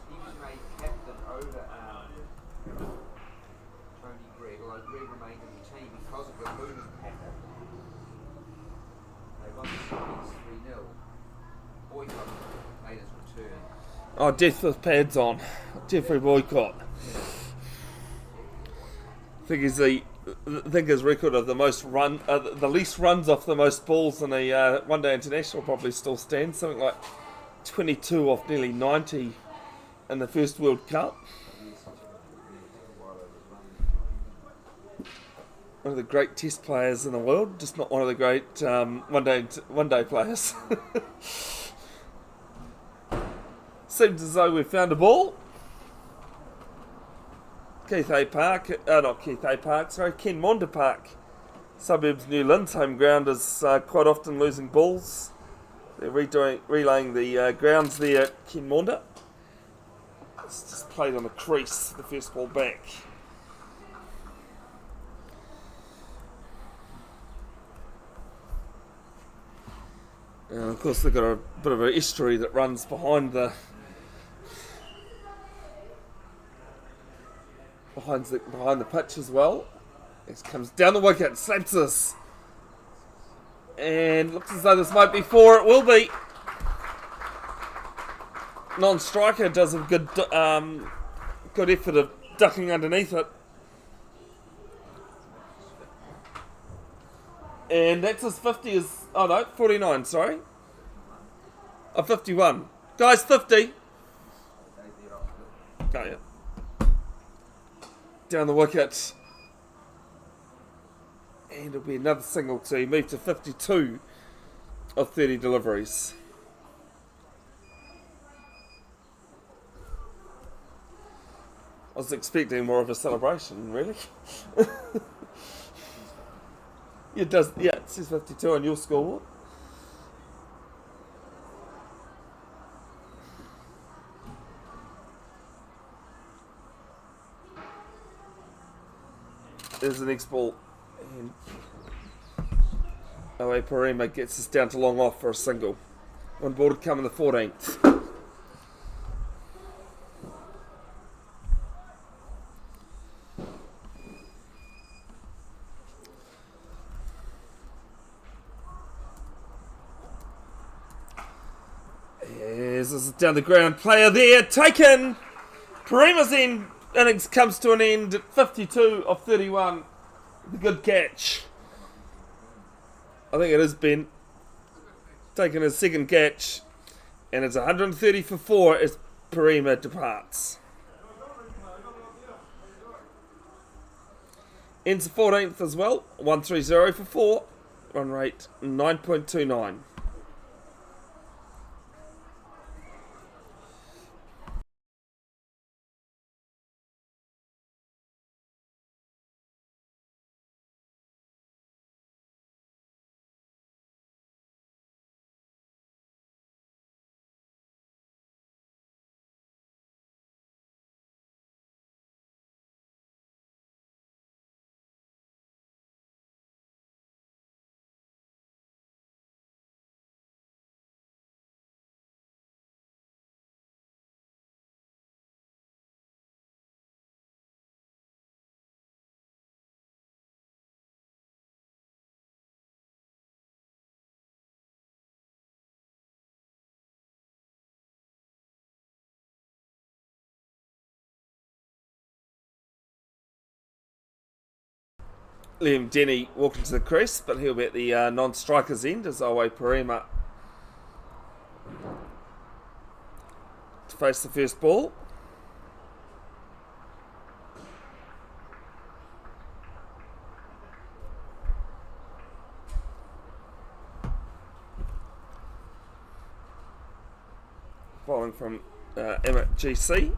He was made captain over Tony Gregg, although Gregg remained in the team because of the moving pattern. They won the series 3-0. Boycott made his return. Oh, death with pads on. Jeffrey Boycott. I think his record of the most the least runs off the most balls in a one-day international probably still stands. Something like 22 off nearly 90 in the first World Cup. One of the great Test players in the world, just not one of the great one-day players. Seems as though we've found a ball. Ken Monda Park, suburbs New Lynn's home ground is quite often losing balls. They're relaying the grounds there at Ken Monda. It's just played on the crease, the first ball back. And of course they've got a bit of an estuary that runs behind the pitch as well. It comes down the wicket, slaps us. And looks as though this might be four. It will be. Non-striker does a good effort of ducking underneath it. And that's his 50 49, sorry. 51. Guys, 50. Oh, yeah. Down the wicket. And it'll be another single to move to 52 of 30 deliveries. I was expecting more of a celebration, really. It does, yeah, it says 52 on your scoreboard. There's the next ball. And Auckland Parema gets us down to long off for a single. One ball to come in the 14th. Yes, this is down the ground. Player there, taken. Parema's innings comes to an end at 52 of 31. The good catch. I think it is Ben. Taking his second catch. And it's 130 for 4 as Parema departs. Ends the 14th as well. 130 for 4. Run rate 9.29. Liam Denny walking to the crease, but he'll be at the non-striker's end as Auckland Parema to face the first ball. Bowling from Emmett GC.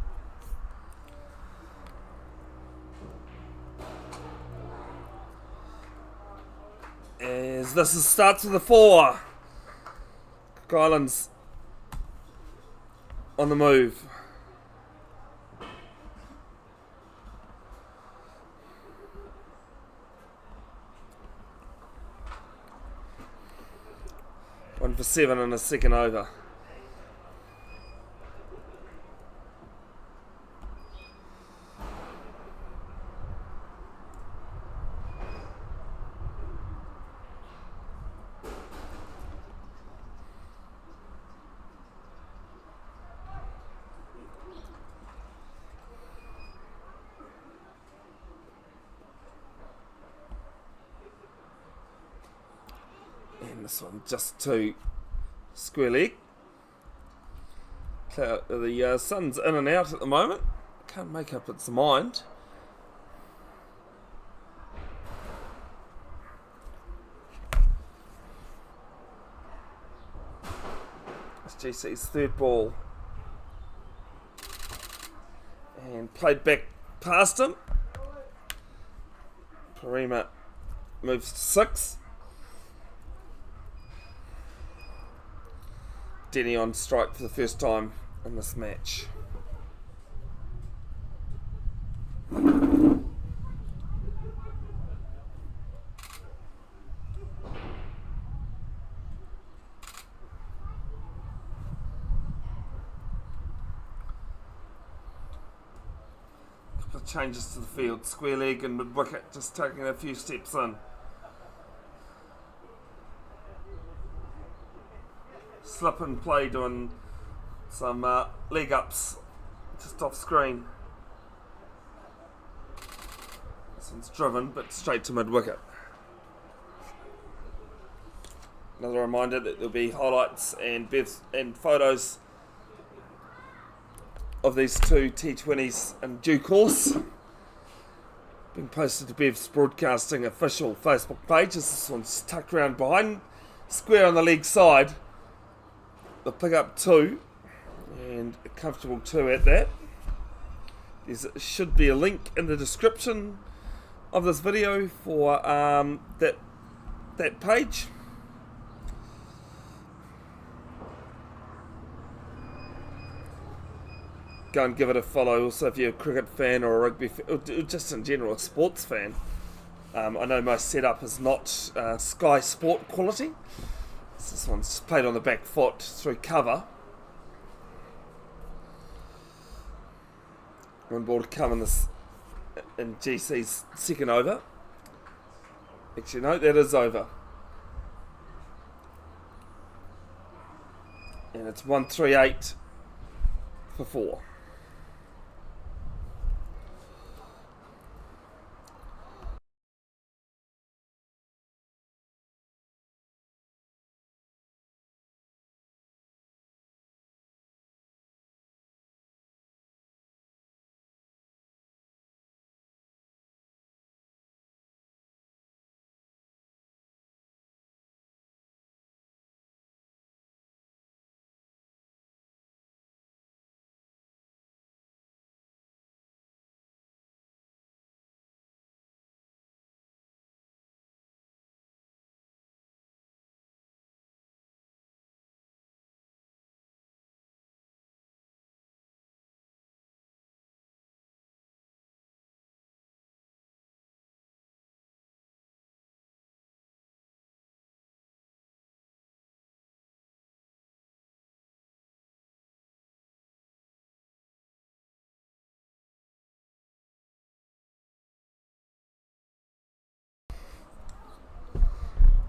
As this is starts with the 4. Cook Islands on the move. One for 7 in the second over. And this one just to square leg. The sun's in and out at the moment. Can't make up its mind. It's GC's third ball. And played back past him. Parima moves to 6. Denny on strike for the first time in this match. Couple of changes to the field. Square leg and mid wicket just taking a few steps in. Slip and play doing some leg ups just off screen. This one's driven but straight to mid wicket. Another reminder that there'll be highlights and photos of these two T20s in due course. Being posted to Bev's Broadcasting official Facebook page. This one's tucked around behind, square on the leg side. They'll pick up 2, and a comfortable 2 at that. There should be a link in the description of this video for that page. Go and give it a follow. Also, if you're a cricket fan or a rugby fan, or just in general a sports fan. I know my setup is not Sky Sport quality. This one's played on the back foot through cover. One ball to come in GC's second over. Actually, no, that is over. And it's 138 for 4.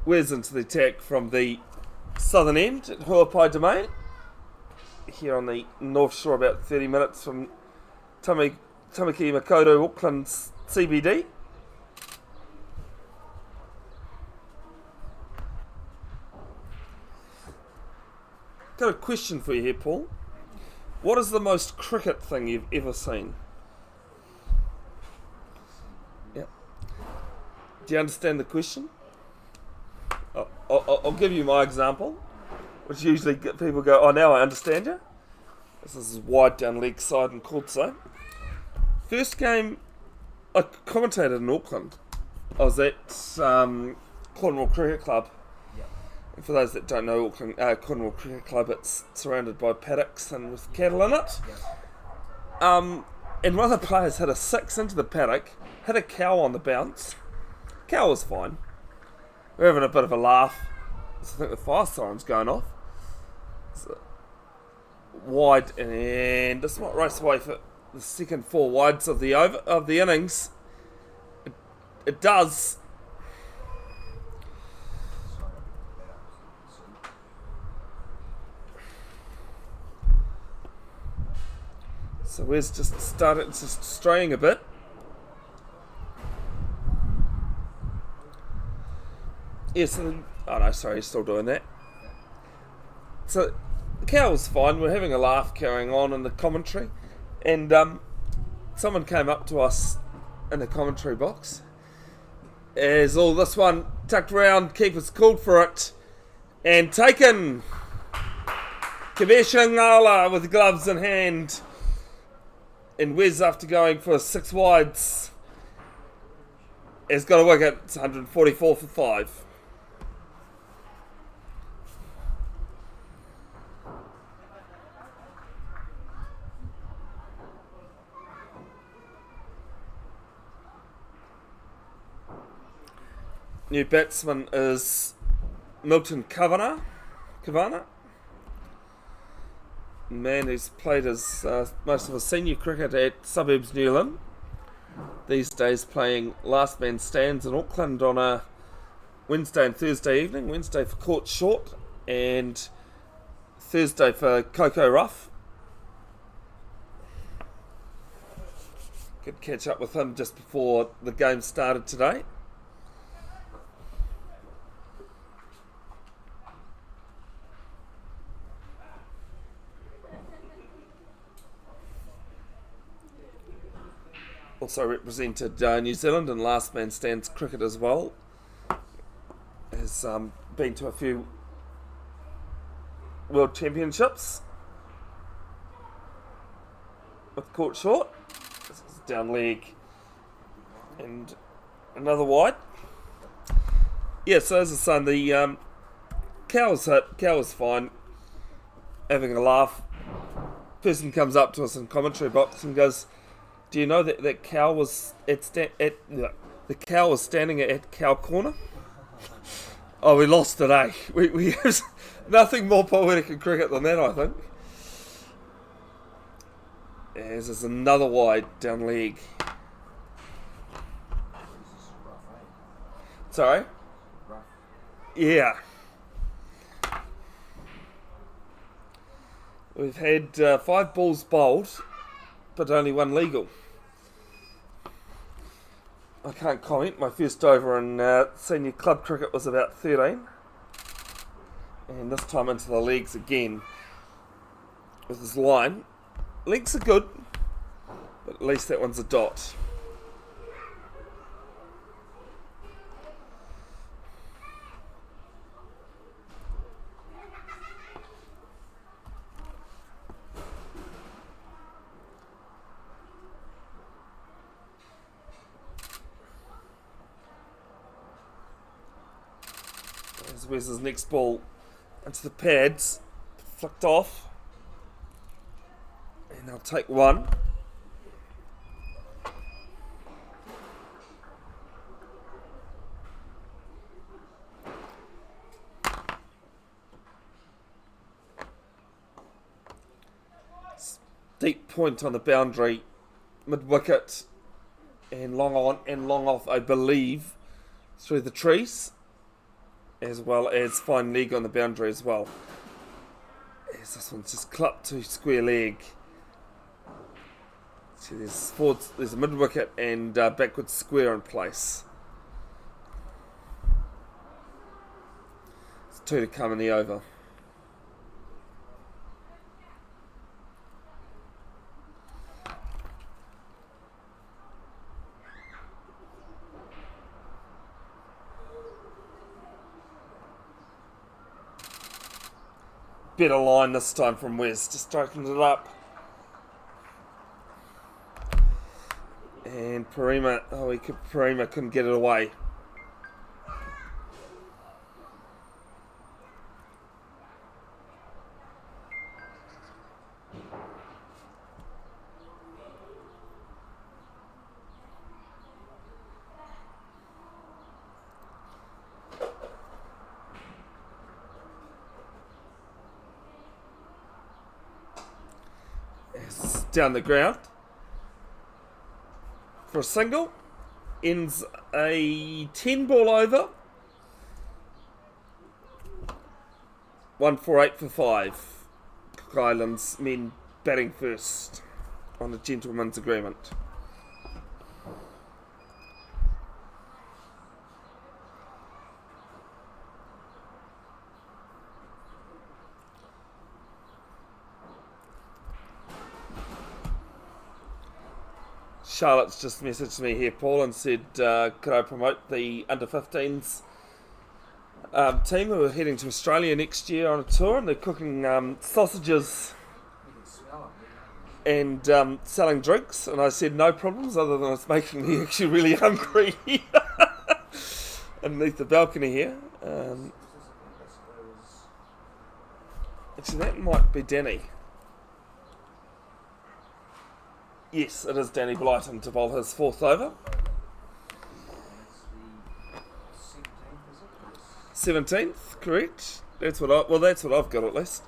Where's into the attack from the southern end at Huapai Domain. Here on the North Shore, about 30 minutes from Tamaki Makaurau, Auckland's CBD. Got a question for you here, Paul. What is the most cricket thing you've ever seen? Yeah. Do you understand the question? I'll give you my example, which usually people go, oh, now I understand you. This is wide down leg side and court side. First game, I commentated in Auckland. I was at Cornwall Cricket Club. Yep. And for those that don't know, Cornwall Cricket Club, it's surrounded by paddocks and with cattle in it. Yep. And one of the players hit a 6 into the paddock, hit a cow on the bounce. Cow was fine. We're having a bit of a laugh. So I think the fire siren's going off. So, wide, and this might race away for the second 4 wides of the innings. It does. So Wes just straying a bit. Yes, oh no, sorry, he's still doing that. So the cow was fine. We're having a laugh, carrying on in the commentary, and someone came up to us in the commentary box. As all this one tucked round, keepers called for it, and taken. Kabeshangala with gloves in hand. And Wes, after going for 6 wides, has got a wicket. It's 144 for 5. New batsman is Milton Kavanagh. Man who's played his most of his senior cricket at Suburbs Newland. These days playing last man stands in Auckland on a Wednesday and Thursday evening. Wednesday for Court Short and Thursday for Coco Rough. Could catch up with him just before the game started today. Also represented New Zealand in last man stands cricket as well. Has been to a few World Championships with Court Short. This is down leg and another wide. Yeah, so as I said, the cow was hit. Cow was fine. Having a laugh. Person comes up to us in commentary box and goes, "Do you know that that cow was the cow was standing at cow corner?" Oh, we lost today. We have nothing more poetic in cricket than that, I think. As there's another wide down leg. Sorry? Yeah. We've had 5 balls bowled, but only 1 legal. I can't comment. My first over in senior club cricket was about 13. And this time into the legs again with his line. Legs are good, but at least that one's a dot. Where's his next ball into the pads, flicked off, and I'll take 1. Deep point on the boundary, mid wicket, and long on and long off, I believe, through the trees. As well as fine leg on the boundary as well. As this one's just clipped to square leg. See, there's a mid wicket and backward square in place. It's 2 to come in the over. better line this time from Wes, just opened it up. And Parima couldn't get it away. It's down the ground for a single. Ends a 10 ball over. 148 for 5. Cook Islands men batting first on a gentleman's agreement. Charlotte's just messaged me here, Paul, and said, could I promote the under-15s team who are heading to Australia next year on a tour, and they're cooking sausages and selling drinks. And I said, no problems, other than it's making me actually really hungry underneath the balcony here. Actually, that might be Danny. Yes, it is Danny Blyton to bowl his fourth over. 17th, correct. That's what I've got at least.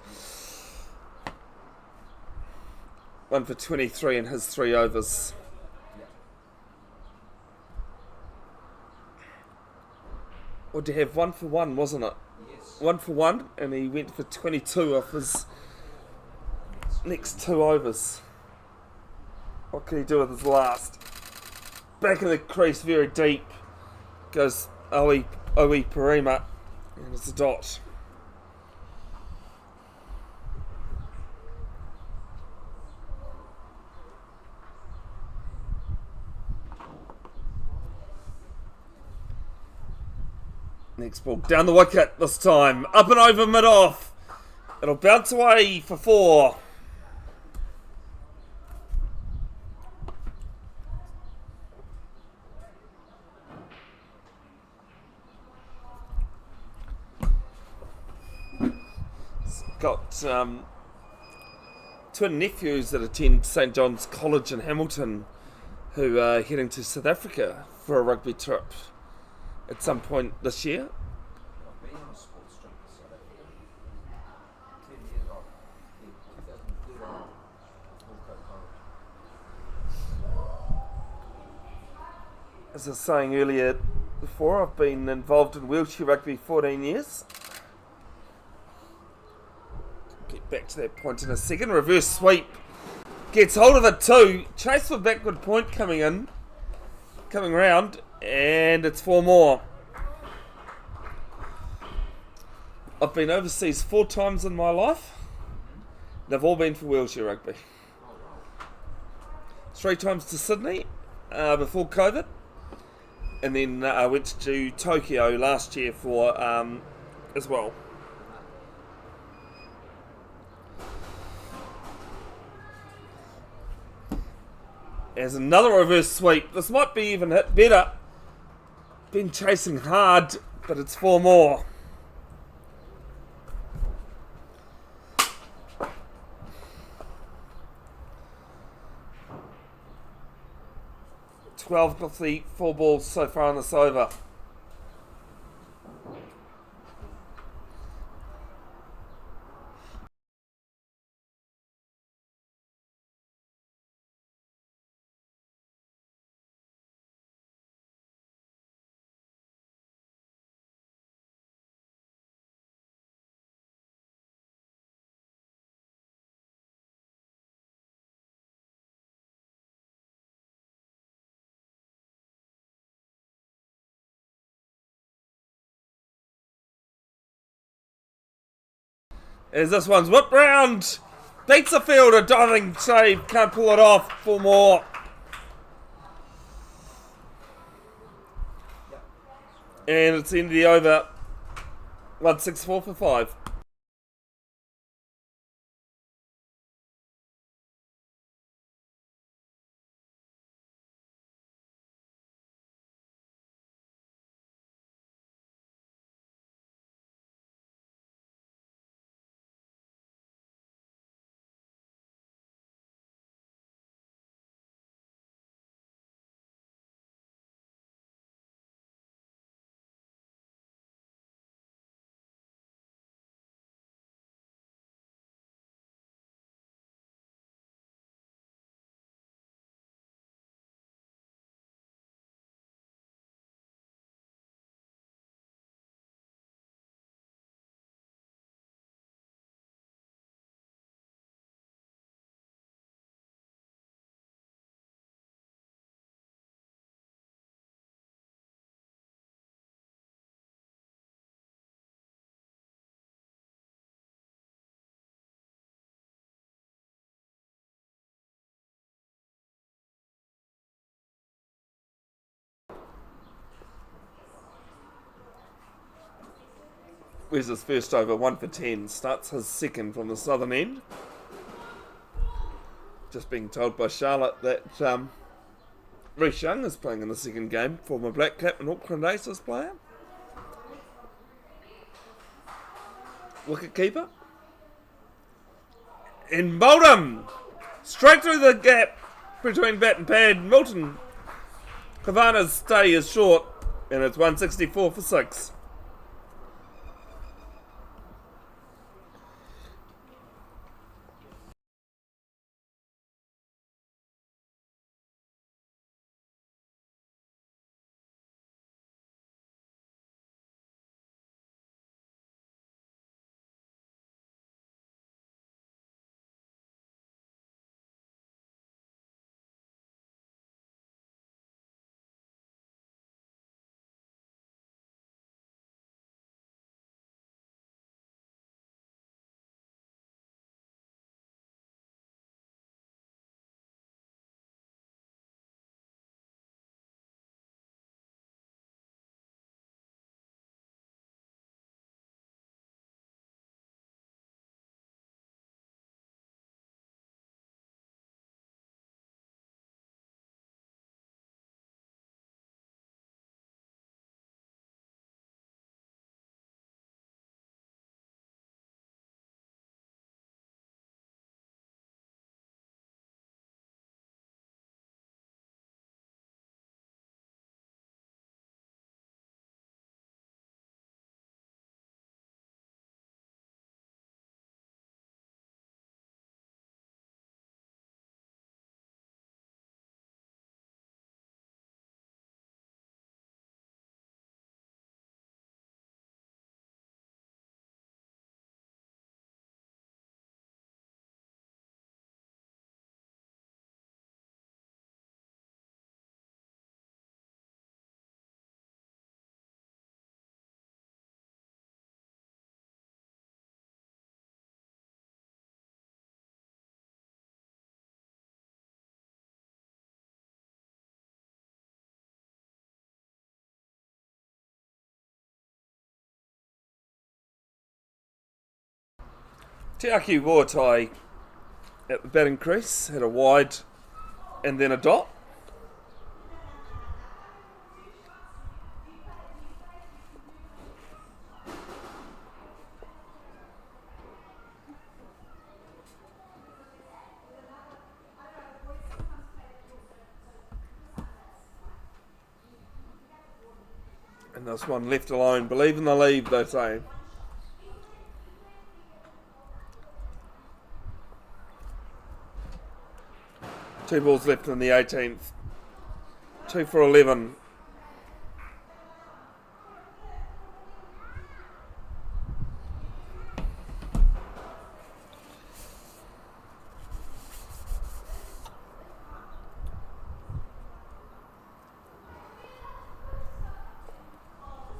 1 for 23 in his 3 overs. Or did he have 1 for 1, wasn't it? Yes. 1 for 1, and he went for 22 off his next 2 overs. What can he do with his last? Back in the crease, very deep, goes Oe Parima, and it's a dot. Next ball down the wicket this time, up and over mid-off. It'll bounce away for 4. Got twin nephews that attend St John's College in Hamilton who are heading to South Africa for a rugby trip at some point this year. I've been on a sports trip to South Africa. 10 years old. In 2013, As I was saying earlier before, I've been involved in wheelchair rugby 14 years. Get back to that point in a second. Reverse sweep. Gets hold of it too. Chase for backward point coming round, and it's 4 more. I've been overseas 4 times in my life. They've all been for wheelchair rugby. 3 times to Sydney before COVID, and then I went to Tokyo last year for as well. There's another reverse sweep. This might be even hit better. Been chasing hard, but it's 4 more. Twelve of the 4 balls so far in this over. As this one's whipped round. Beats the fielder, diving save, can't pull it off. 4 more. And it's the end of the over. 164 for 5. Where's his first over? 1 for 10. Starts his second from the southern end. Just being told by Charlotte that Reece Young is playing in the second game, former Black Cap and Auckland Aces player. Wicket keeper. And Boldham! Straight through the gap between bat and pad. Milton Kavana's stay is short, and it's 164 for 6. Te Aki Huapai at the batting crease had a wide and then a dot. And this one left alone. Believe in the lead, they say. Two balls left in the 18th. 2 for 11.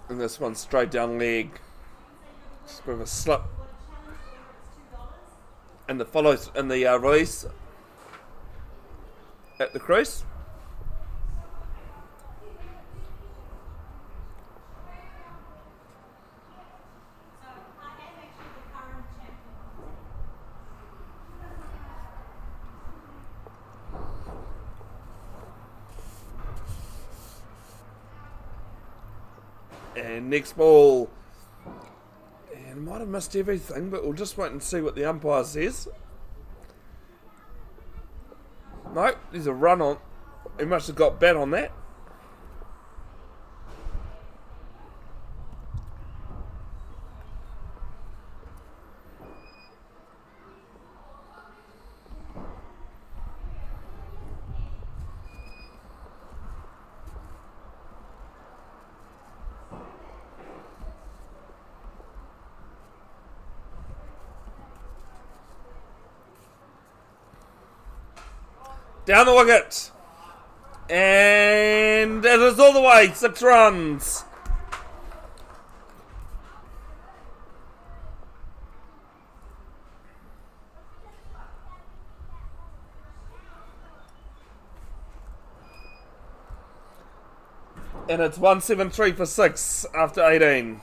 And this one straight down leg. Just a bit of a slip. And the follows in the release at the crease. And next ball. And might have missed everything, but we'll just wait and see what the umpire says. No, there's a run on. He must have got bat on that. Down the wicket. And it is all the way. 6 runs. And it's 173 for 6 after 18.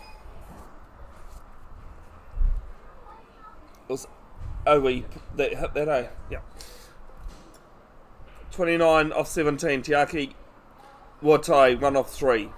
was Owie that hit that, eh? Yeah. 29 off 17, Tiaki. Huapai, 1 off 3.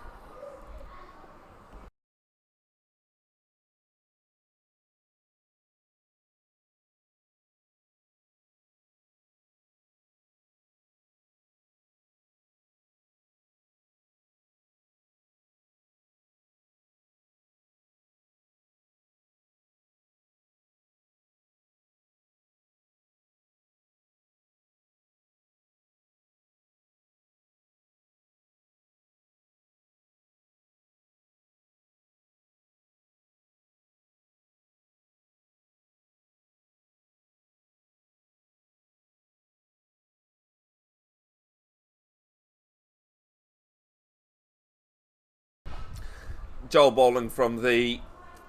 Joel bowling from the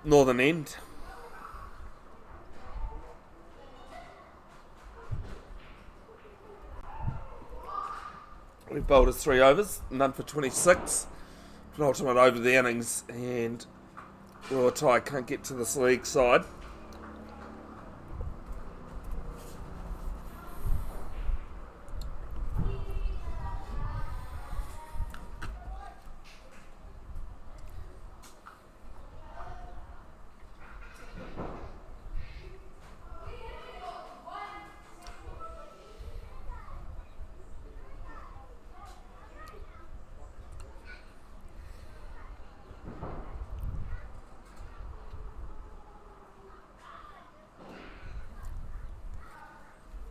northern end. We bowled us 3 overs, none for 26. Penultimate over the innings, and Huapai can't get to this league side.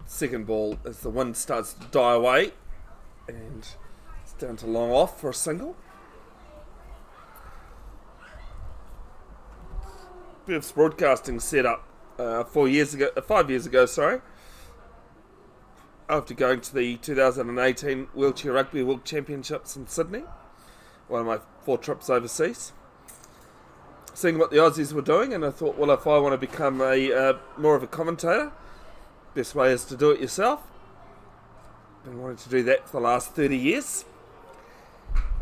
Second ball as the wind starts to die away, and it's down to long off for a single. Perth's broadcasting set up 5 years ago, sorry, after going to the 2018 Wheelchair Rugby World Championships in Sydney, one of my 4 trips overseas. Seeing what the Aussies were doing, and I thought, well, if I want to become a more of a commentator, best way is to do it yourself. Been wanting to do that for the last 30 years.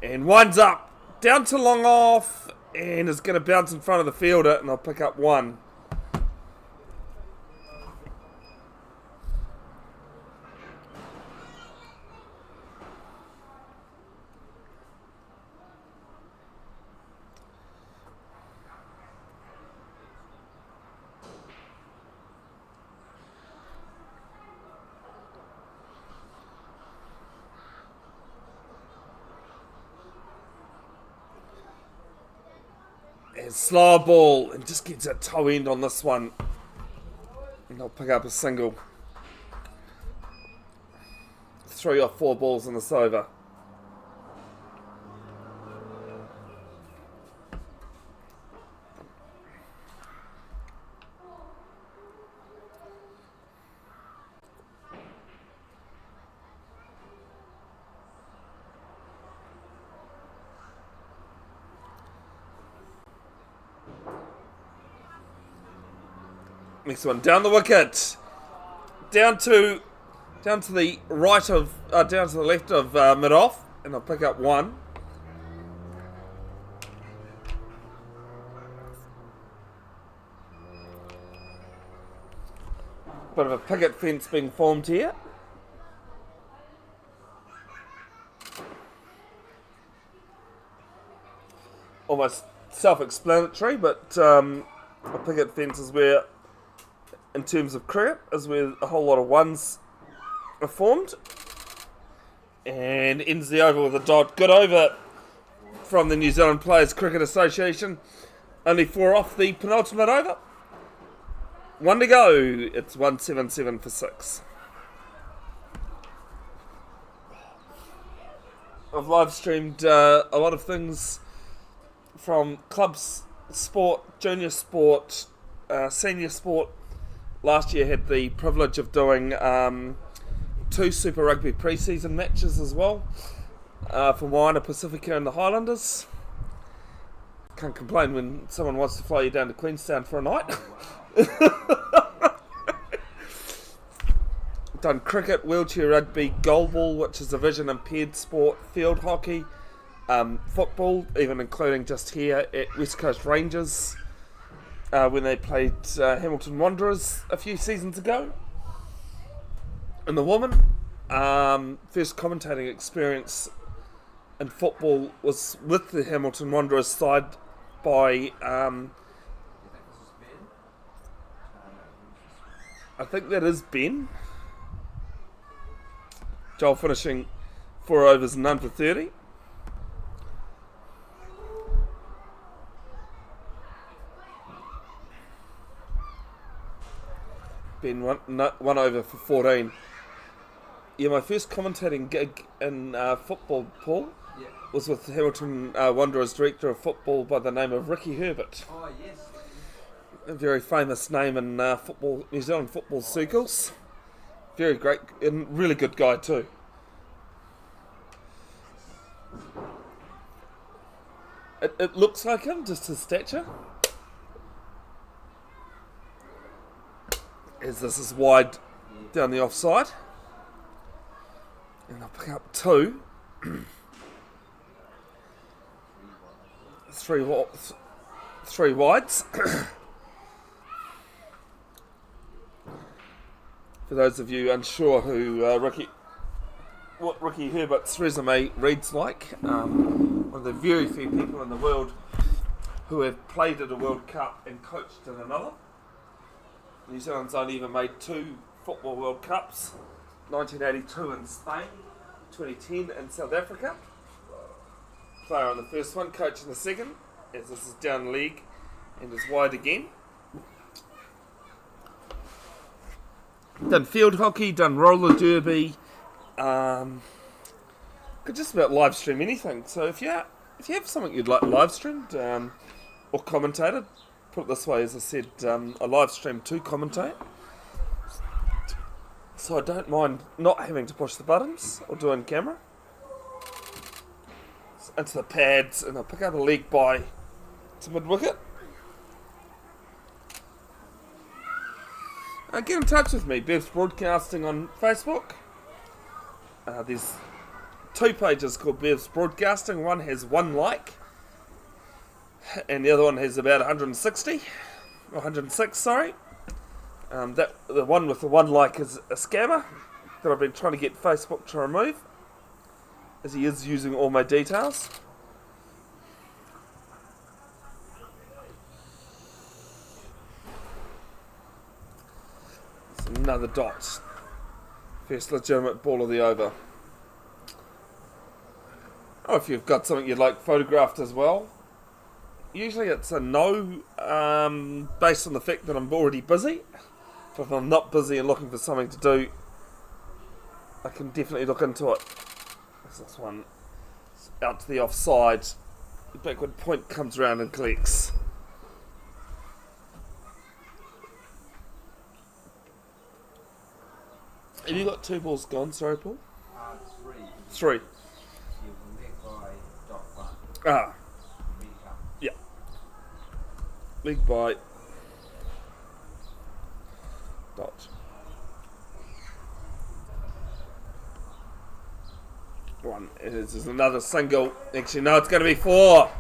And winds up, down to long off, and is going to bounce in front of the fielder, and I'll pick up 1. And slow ball, and just gets a toe end on this one. And I'll pick up a single. 3 off 4 balls in this over. Next one, down the wicket, down to the right of, down to the left of mid off, and I'll pick up 1. Bit of a picket fence being formed here. Almost self-explanatory, but a picket fence is where, in terms of cricket, is where a whole lot of ones are formed. And ends the over with a dot. Good over from the New Zealand Players Cricket Association. Only 4 off the penultimate over. 1 to go. It's 177 for 6. I've live streamed a lot of things from clubs, sport, junior sport, senior sport. Last year had the privilege of doing 2 Super Rugby pre-season matches as well for Moana Pacifica and the Highlanders. Can't complain when someone wants to fly you down to Queenstown for a night. Done cricket, wheelchair rugby, goalball, which is a vision impaired sport, field hockey, football, even including just here at West Coast Rangers. when they played Hamilton Wanderers a few seasons ago. And the woman, first commentating experience in football was with the Hamilton Wanderers side by, I think that is Ben. Joel finishing 4 overs and none for 30. Ben one over for 14. Yeah, my first commentating gig in football, Paul, was with the Hamilton Wanderers director of football by the name of Ricky Herbert. Oh, yes. A very famous name in football, New Zealand football circles. Very great and really good guy too. It looks like him, just his stature. As this is wide down the offside. And I'll pick up 2. 3 wides. For those of you unsure who what Ricky Herbert's resume reads like, one of the very few people in the world who have played at a World Cup and coached in another. New Zealand's only ever made 2 Football World Cups, 1982 in Spain, 2010 in South Africa. Player on the first one, coach in the second, as this is down league and is wide again. Done field hockey, done roller derby, could just about live stream anything. So if you have something you'd like live streamed or commentated, put it this way, as I said, I live stream to commentate. So I don't mind not having to push the buttons or do in camera. Into the pads, and I'll pick up a leg by to mid wicket. Get in touch with me, Bev's Broadcasting on Facebook. There's 2 pages called Bev's Broadcasting. One has 1 like, and the other one has about 160, or 106, sorry. The one with the 1 like is a scammer that I've been trying to get Facebook to remove, as he is using all my details. It's another dot. First legitimate ball of the over. Oh, if you've got something you'd like photographed as well. Usually it's a no, based on the fact that I'm already busy. But if I'm not busy and looking for something to do, I can definitely look into it. This one is out to the offside. The backward point comes around and collects. Have you got 2 balls gone? Sorry, Paul. 3. You're led by dot 1. Ah. Yeah. League by dot 1. This is another single. Actually, no, it's going to be 4.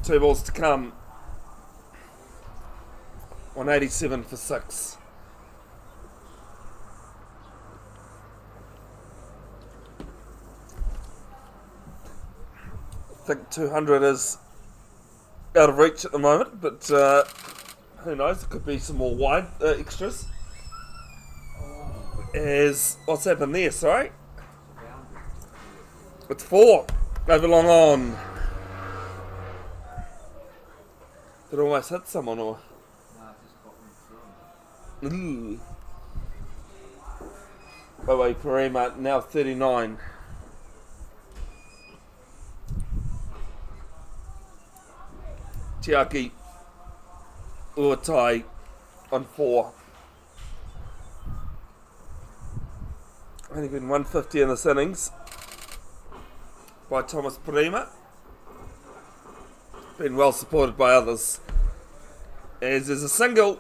Two balls to come. 187 for 6. I think 200 is out of reach at the moment, but who knows? It could be some more wide extras. What's happened there? Sorry, it's 4 over long on. Did it almost hit someone or? No, it just got me through. Ooh. Huapai Parema now 39. Tiaki Uatai on 4. Only been 150 in this innings by Thomas Parema. been well supported by others. As there's a single,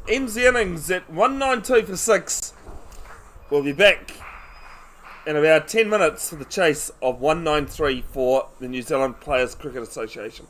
ends the innings at 192 for 6. We'll be back in about 10 minutes for the chase of 193 for the New Zealand Players Cricket Association.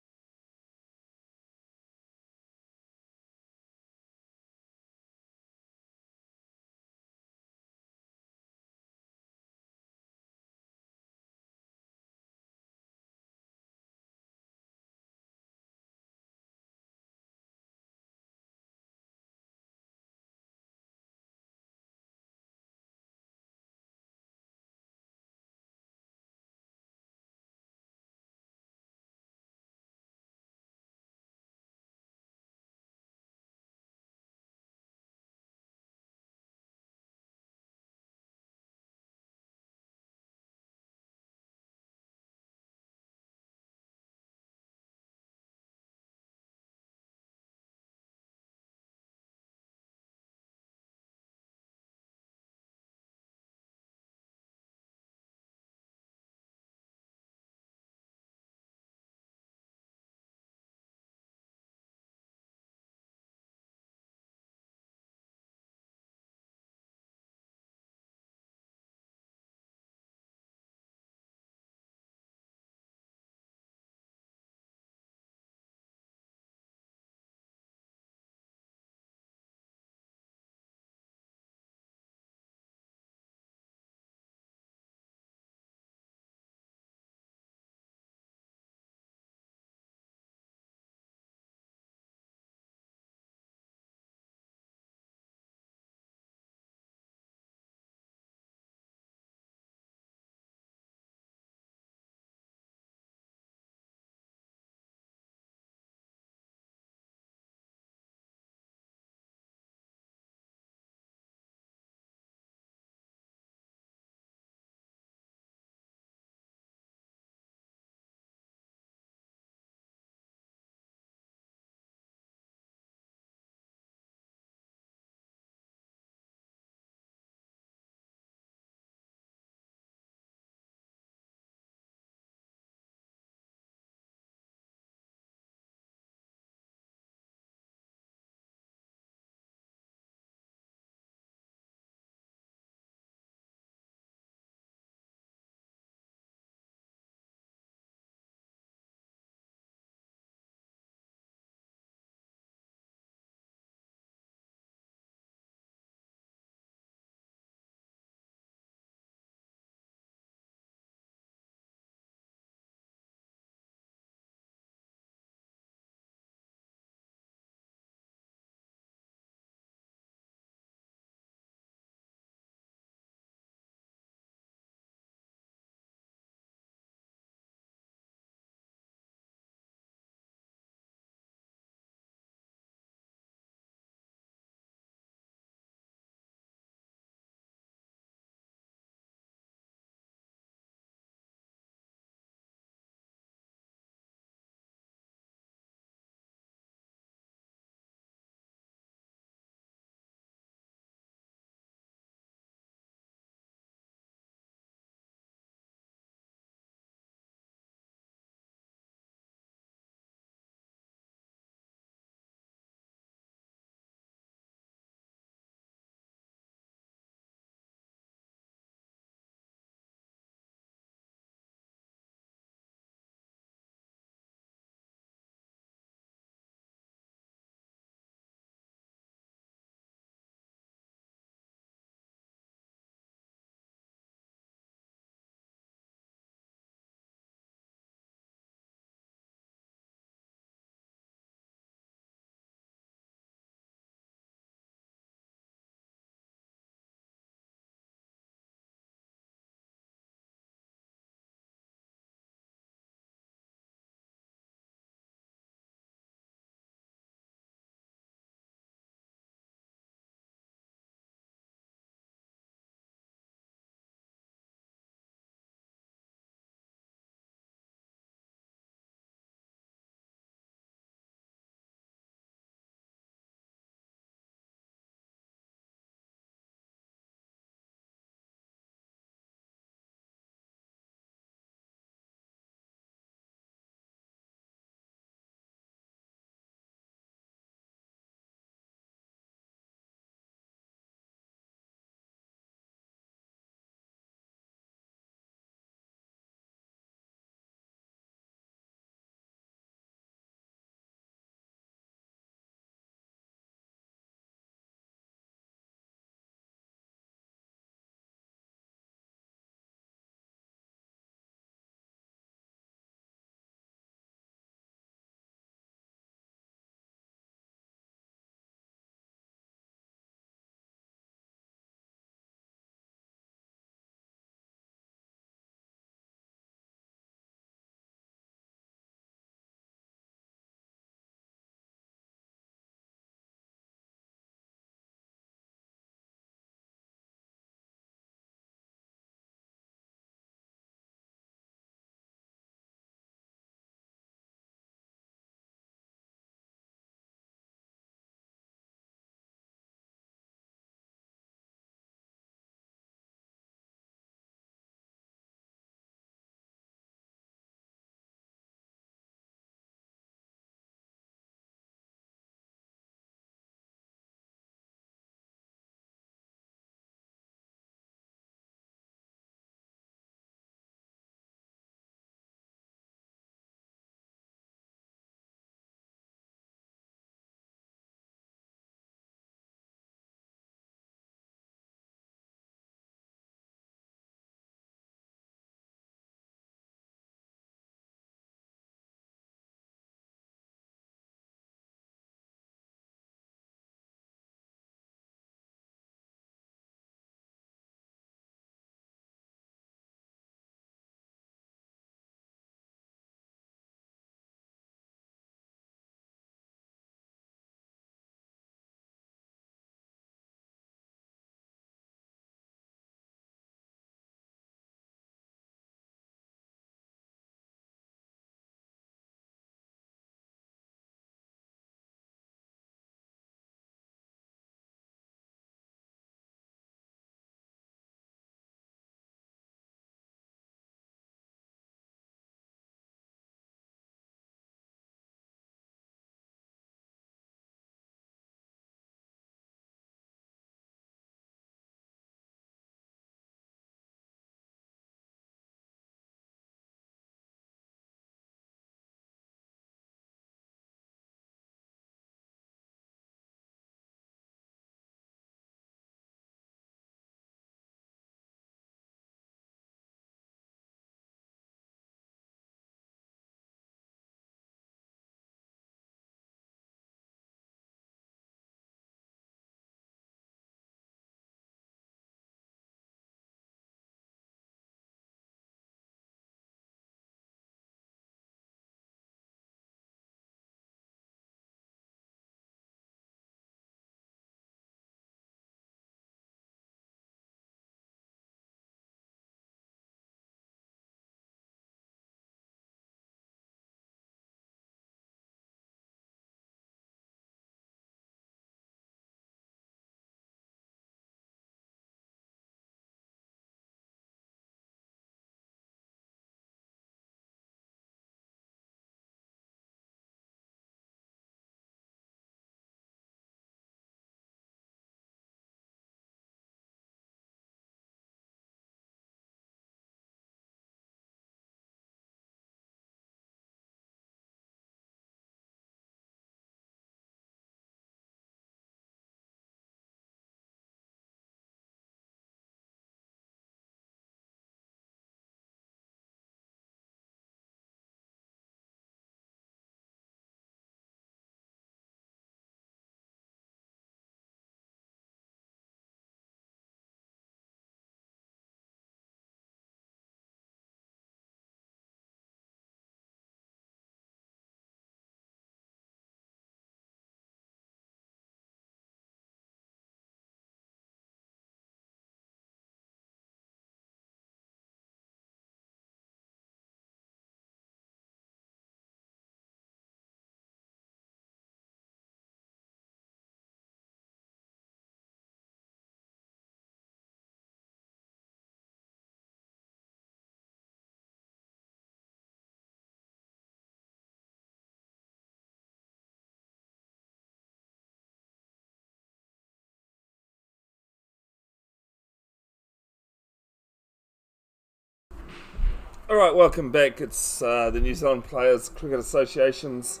Alright, welcome back. It's the New Zealand Players Cricket Association's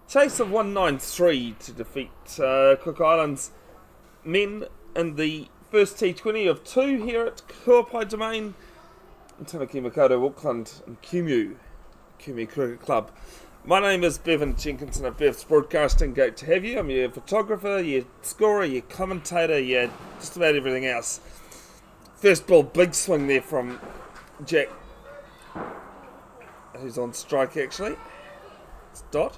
chase of 193 to defeat Cook Islands men in the first T20 of two here at Huapai Domain in Tamaki Makaurau, Auckland, and Kumeu Cricket Club. My name is Bevan Jenkinson of Bev's Broadcasting. Great to have you. I'm your photographer, your scorer, your commentator, your just about everything else. First ball, big swing there from Jack, who's on strike actually. It's Dot.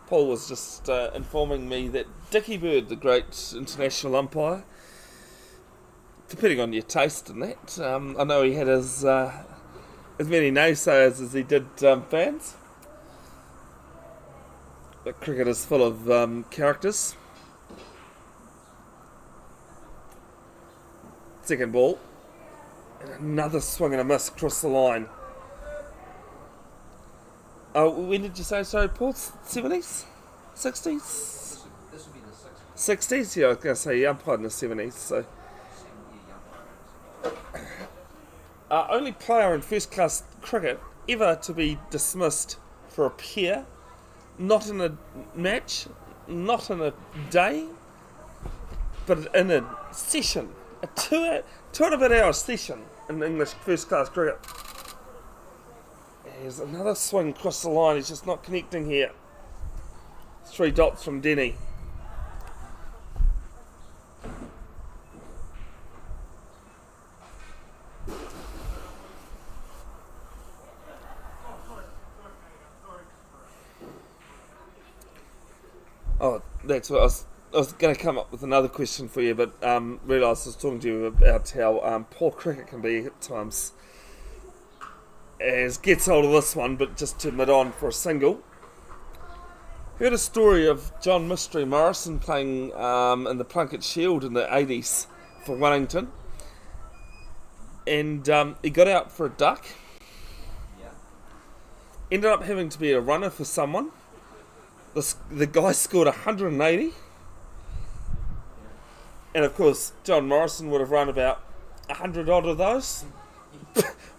Paul was just informing me that Dickie Bird, the great international umpire, depending on your taste in that, I know he had his as many naysayers as he did fans. But cricket is full of characters. Second ball. And another swing and a miss across the line. Oh, when did you say, sorry, Paul? 70s? 60s? This would be the 60s. 60s? Yeah, I was going to say he umpired in the 70s. So, only player in first class cricket ever to be dismissed for a pair, not in a match, not in a day, but in a session, a two and a bit hour session in English first class cricket. There's another swing across the line. He's just not connecting here. 3 dots from Denny. Oh, that's what I was going to come up with another question for you, but realised I was talking to you about how poor cricket can be at times. As gets hold of this one, but just to mid on for a single. Heard a story of John Mystery Morrison playing in the Plunket Shield in the 80s for Wellington, and he got out for a duck. Yeah. Ended up having to be a runner for someone. The guy scored 180, and of course John Morrison would have run about 100 odd of those.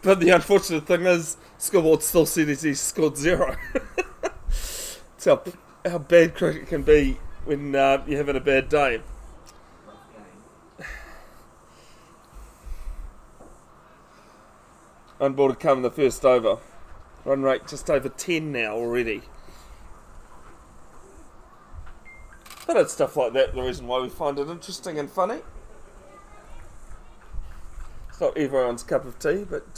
But the unfortunate thing is, scoreboard still said he scored 0. It's how bad cricket can be when you're having a bad day. Rough game. On ball to come in the first over. Run rate just over 10 now already. But it's stuff like that the reason why we find it interesting and funny. It's not everyone's cup of tea, but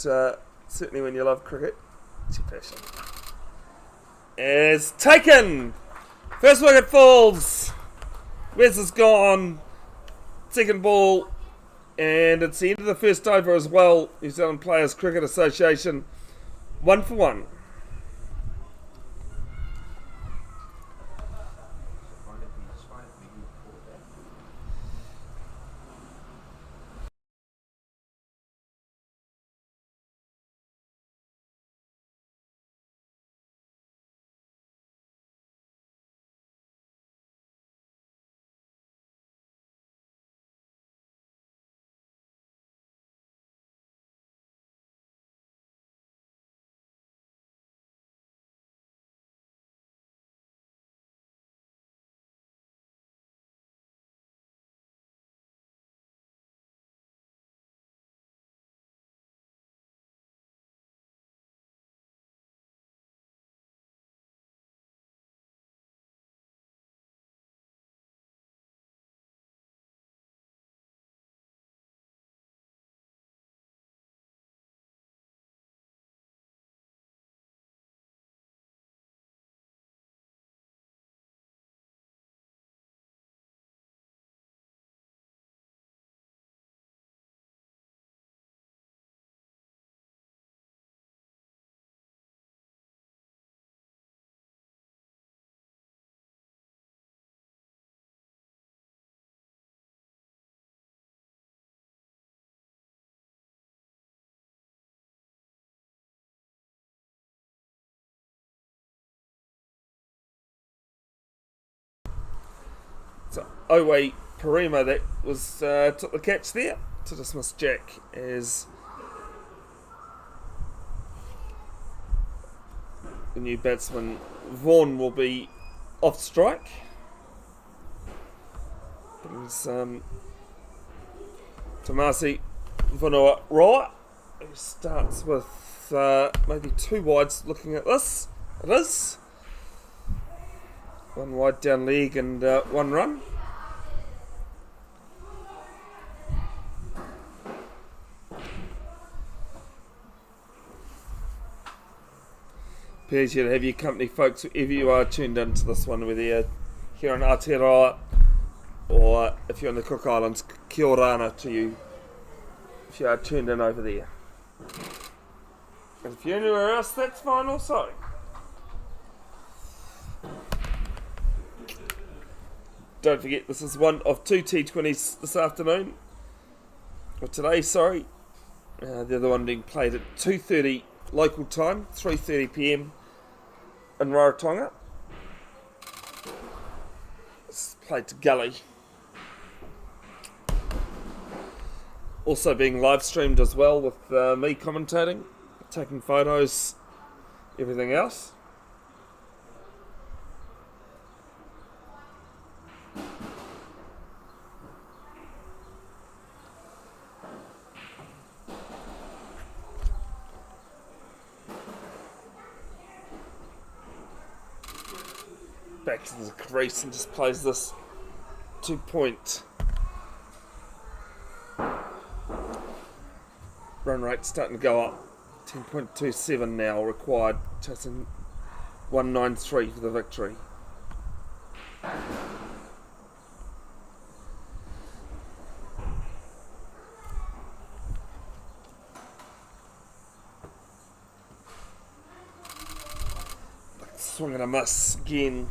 certainly when you love cricket, it's your passion. It's taken! First wicket falls! Wes is gone. Second ball. And it's the end of the first over as well. New Zealand Players Cricket Association. 1 for 1. So Owe Parima that was took the catch there to dismiss Jack as the new batsman Vaughan will be off strike. Brings Tamasi Vanua Roa, who starts with maybe 2 wides looking at this. It is. 1 wide down leg and 1 run. Pleasure to have you company, folks, wherever you are tuned into this one, whether you're here in Aotearoa or if you're in the Cook Islands. Kia ora to you if you are tuned in over there. And if you're anywhere else, that's fine also. Don't forget, this is one of 2 T20s this afternoon. Or today, sorry. The other one being played at 2:30 local time, 3:30 PM in Rarotonga. It's played to Gully. Also being live streamed as well with me commentating, taking photos, everything else. Back to the crease and just plays this 2-point. Run rate starting to go up. 10.27 now required, chasing 193 for the victory. Swing and a miss again.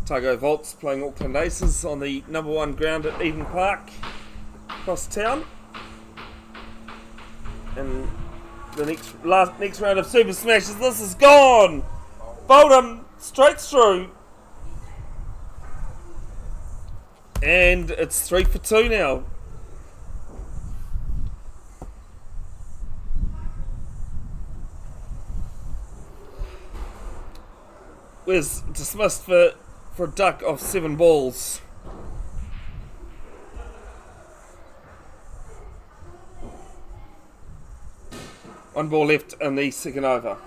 Tago Volts playing Auckland Aces on the number 1 ground at Eden Park, across town. And the next round of Super Smashes, this is gone! Bowled him straight through. And it's 3 for 2 now. Was dismissed for a duck of 7 balls. One ball left in the second over.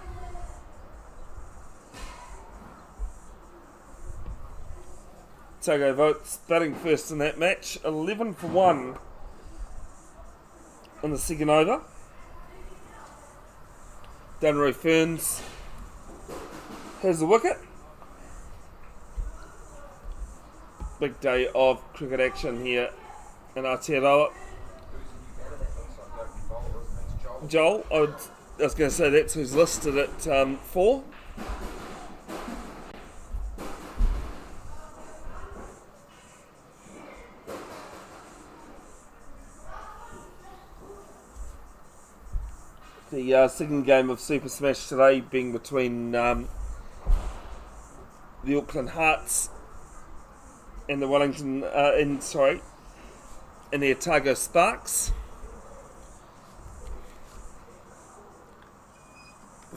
Tago Votes batting first in that match. 11 for 1 in the second over. Dunroy Ferns has the wicket. Big day of cricket action here in Aotearoa. Joel, I was going to say that's who's listed at 4. The second game of Super Smash today being between the Auckland Hearts and the Wellington, and the Otago Sparks.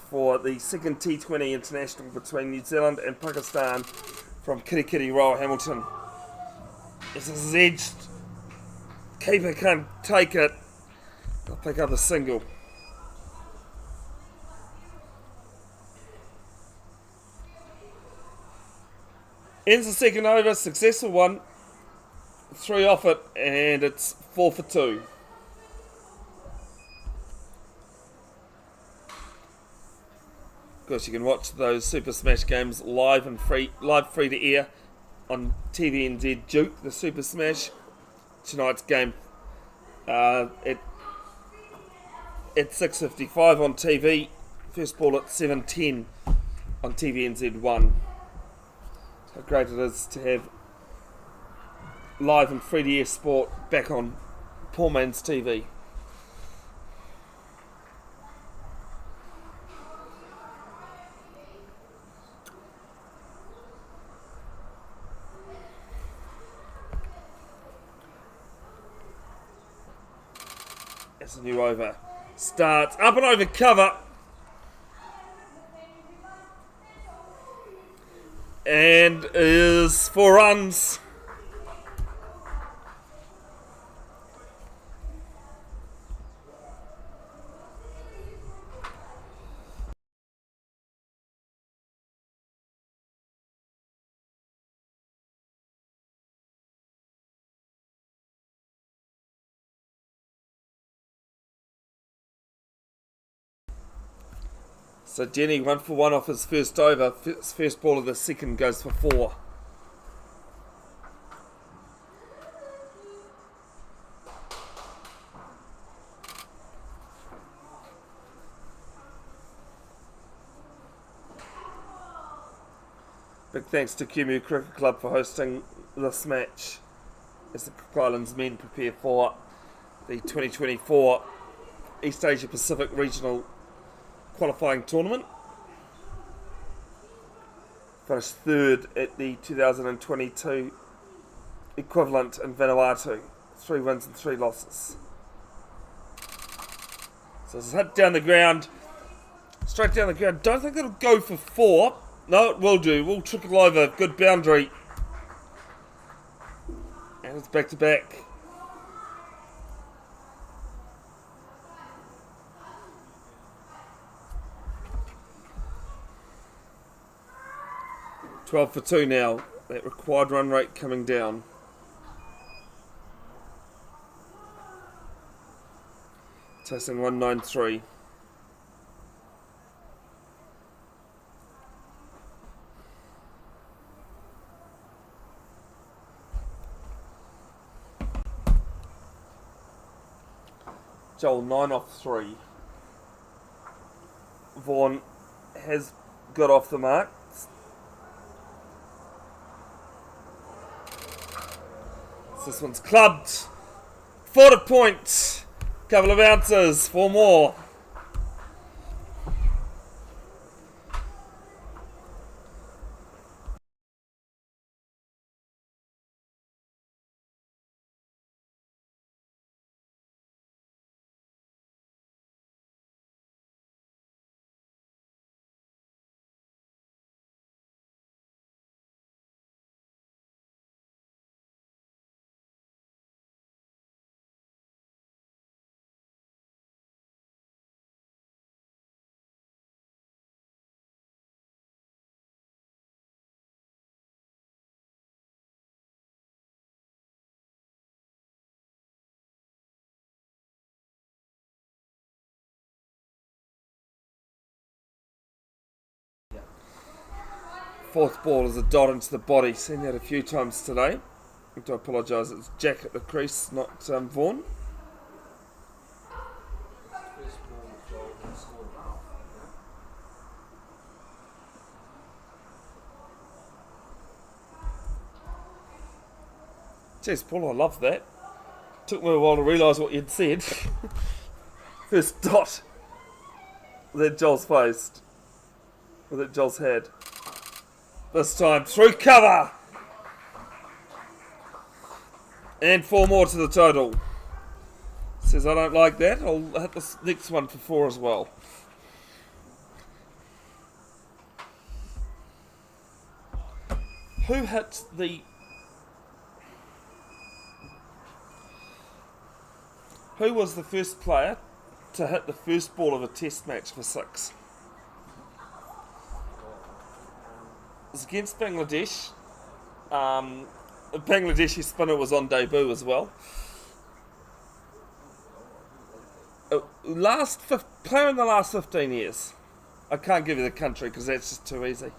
For the second T20 international between New Zealand and Pakistan from Kirikiri Royal Hamilton. This is edged. Keeper can't take it. They'll pick up a single. Ends the second over, successful one. 3 off it, and it's 4 for 2. Of course, you can watch those Super Smash games live free to air on TVNZ Duke, the Super Smash. Tonight's game at 6:55 on TV. First ball at 7:10 on TVNZ 1. How great it is to have live and free to air sport back on poor man's TV. As a new over starts. Up and over cover. And is 4 runs. So Denny 1 for 1 off his first over. His first ball of the second goes for 4. Big thanks to Kumeu Cricket Club for hosting this match as the Cook Islands men prepare for the 2024 East Asia Pacific Regional Qualifying Tournament. Finished third at the 2022 equivalent in Vanuatu. 3 wins and 3 losses. So it's a hit down the ground. Straight down the ground. Don't think it'll go for 4. No, it will do. We'll trickle over. Good boundary. And it's back to back. $12 for 2 now. That required run rate coming down. Testing 193. Joel 9 off 3. Vaughan has got off the mark. This one's clubbed. 4 to point. Couple of ounces. 4 more. Fourth ball is a dot into the body. Seen that a few times today. I do apologise. It's Jack at the crease, not Vaughan. Jeez, Paul, I love that. Took me a while to realise what you'd said. First dot that Joel's faced. Or that Joel's had. This time through cover. And 4 more to the total. Says I don't like that. I'll hit this next one for 4 as well. Who hit the... Who was the first player to hit the first ball of a test match for 6? It was against Bangladesh. A Bangladeshi spinner was on debut as well. Player in the last 15 years. I can't give you the country because that's just too easy.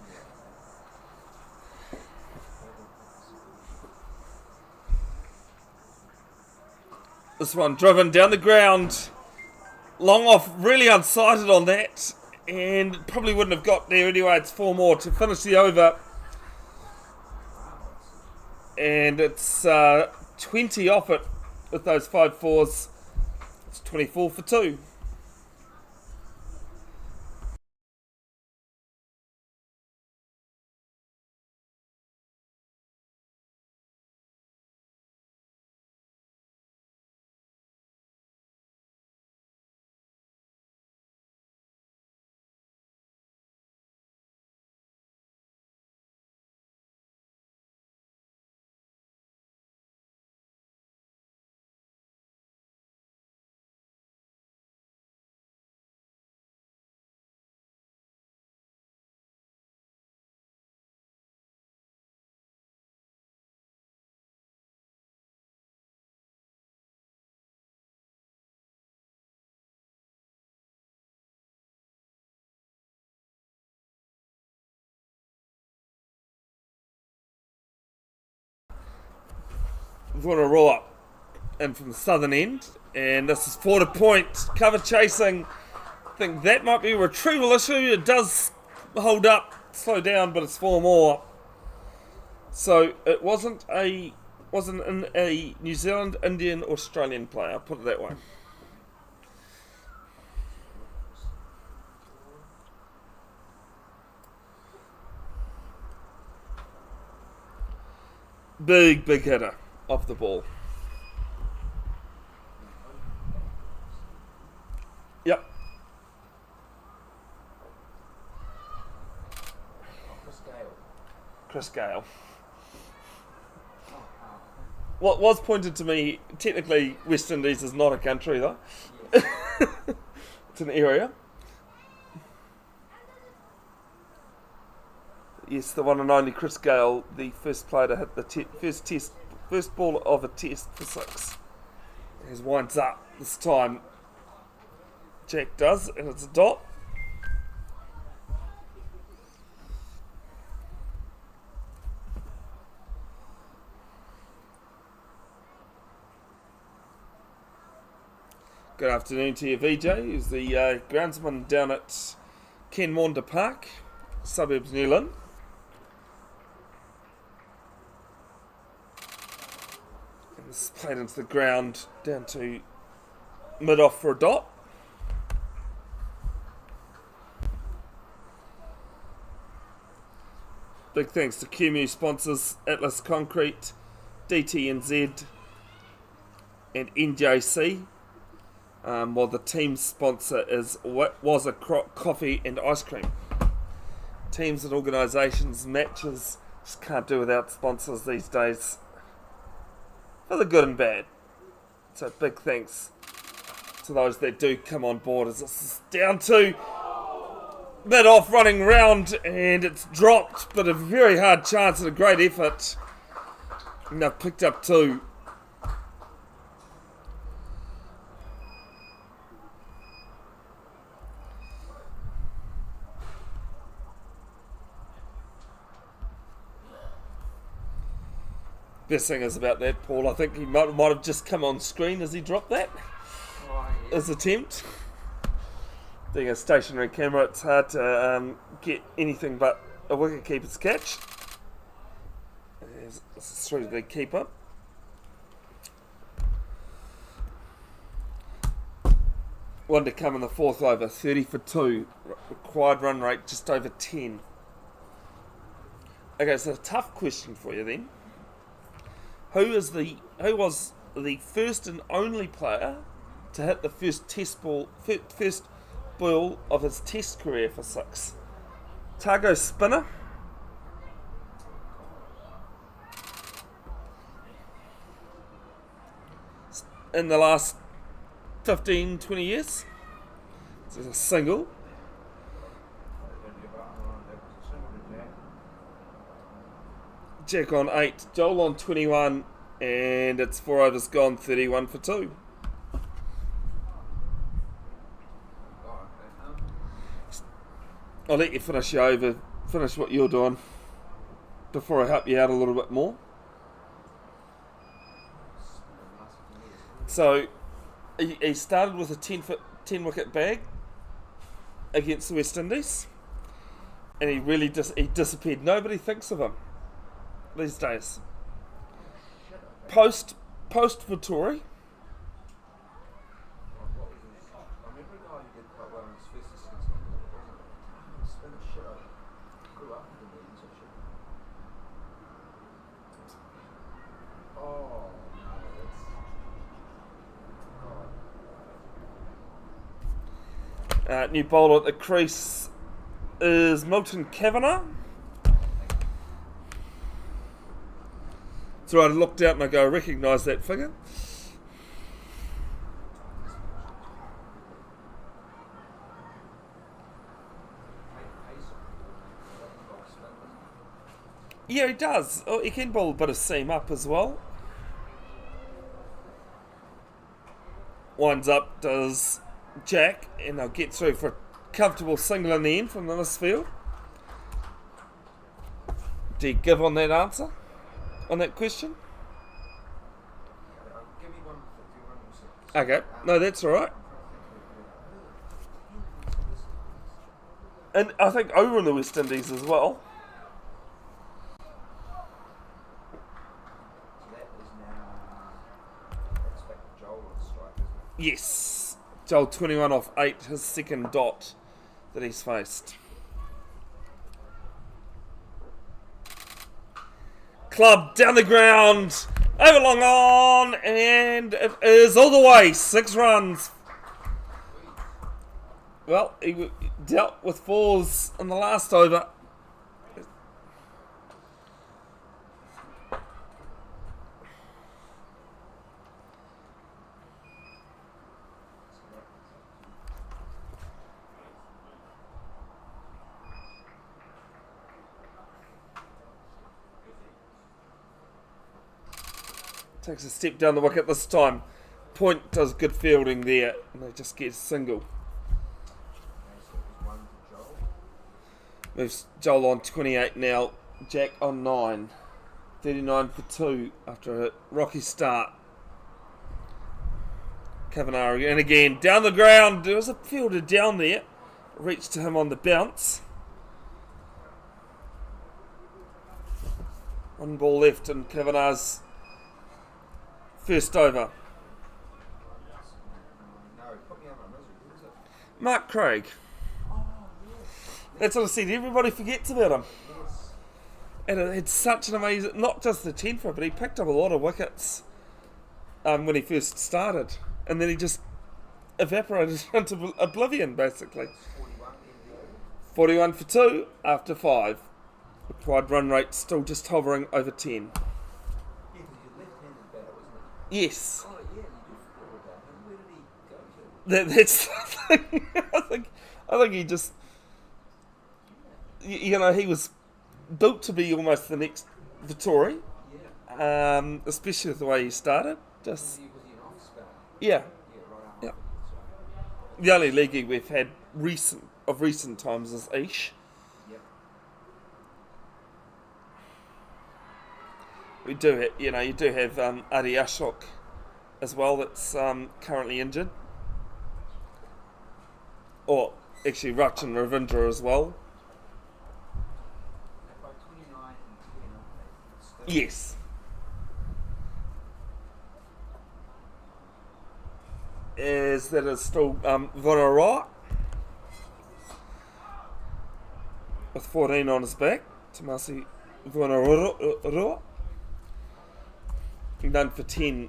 This one driven down the ground. Long off, really unsighted on that. And probably wouldn't have got there anyway. It's 4 more to finish the over. And it's 20 off it with those 5 fours. It's 24 for 2. Vunaroa in from the southern end. And this is 4 to point. Cover chasing. I think that might be a retrieval issue. It does hold up, slow down, but it's 4 more. So it wasn't a New Zealand, Indian, or Australian player. I'll put it that way. Big hitter off the ball. Yep. Chris Gale. What was pointed to me, technically West Indies is not a country though. It's an area. Yes, the one and only Chris Gale, the first player to hit the first ball of a test for 6. His winds up this time. Jack does, and it's a dot. Good afternoon to you, VJ, who's the groundsman down at Kenmonder Park, suburbs Newland. And this is played into the ground down to mid-off for a dot. Big thanks to Kumeu sponsors Atlas Concrete, DTNZ and NJC. While the team sponsor was a coffee and ice cream. Teams and organisations, matches, just can't do without sponsors these days. For the good and bad. So big thanks to those that do come on board as this is down to mid-off running round and it's dropped, but a very hard chance and a great effort. And they've picked up 2. Best thing is about that, Paul, I think he might have just come on screen as he dropped that. His attempt. Being a stationary camera, it's hard to get anything but a wicketkeeper's catch. This is through the keeper. One to come in the 4th over, 30 for 2. Required run rate just over 10. Okay, so a tough question for you then. Who was the first and only player to hit the first ball of his test career for 6? Targo spinner. In the last 15, 20 years. This is a single. Jack on 8, Joel on 21, and it's 4 overs gone, 31 for 2. I'll let you finish what you're doing before I help you out a little bit more. So, he started with a 10 wicket bag against the West Indies, and he really he disappeared. Nobody thinks of him these days. Post Vittori. New bowler at the crease is Milton Kavanagh. So I looked out and I go, I recognise that figure. Yeah, he does. Oh, he can bowl a bit of seam up as well. Winds up, does Jack, and they'll get through for a comfortable single in the end from this field. Do you give on that answer? On that question? Okay, no, that's all right. And I think over in the West Indies as well. So that is now. That's back to Joel on strike, isn't it? Yes, Joel 21 off 8, his second dot that he's faced. Club down the ground, over long on, and it is all the way. 6 runs. Well, he dealt with 4s in the last over. Takes a step down the wicket this time. Point does good fielding there, and they just get a single. Okay, so it was one for Joel. Moves Joel on 28 now. Jack on 9. 39 for 2 after a rocky start. Kavanagh, and again down the ground. There was a fielder down there. Reached to him on the bounce. One ball left, and Kavanagh's first over. No, put me out of my misery. Who is it? Mark Craig. Oh, yes. That's what I said. Everybody forgets about him. Yes. And it had such an amazing, not just the 10 for, but he picked up a lot of wickets when he first started. And then he just evaporated into oblivion, basically. 41 MBO. 41 for 2 after 5. Required run rate still just hovering over 10. Yeah, because you're left-handed batter, wasn't it? Yes. Oh, yeah, you do forget about him. Where did he go to? That's the thing. I think he just, you know, he was built to be almost the next Vittori, Yeah. especially with the way he started. Just Was he an off spell? yeah, Yeah, right after. Yeah. That's right. the only league we've had recent times is Ish. Yep. We do, you do have Adi Ashok as well. That's currently injured, or actually Rachin Ravindra as well. By 29 and 10, aren't they? Yes. Is still Vonara with 14 on his back. Tamasi Vonara. Done for 10.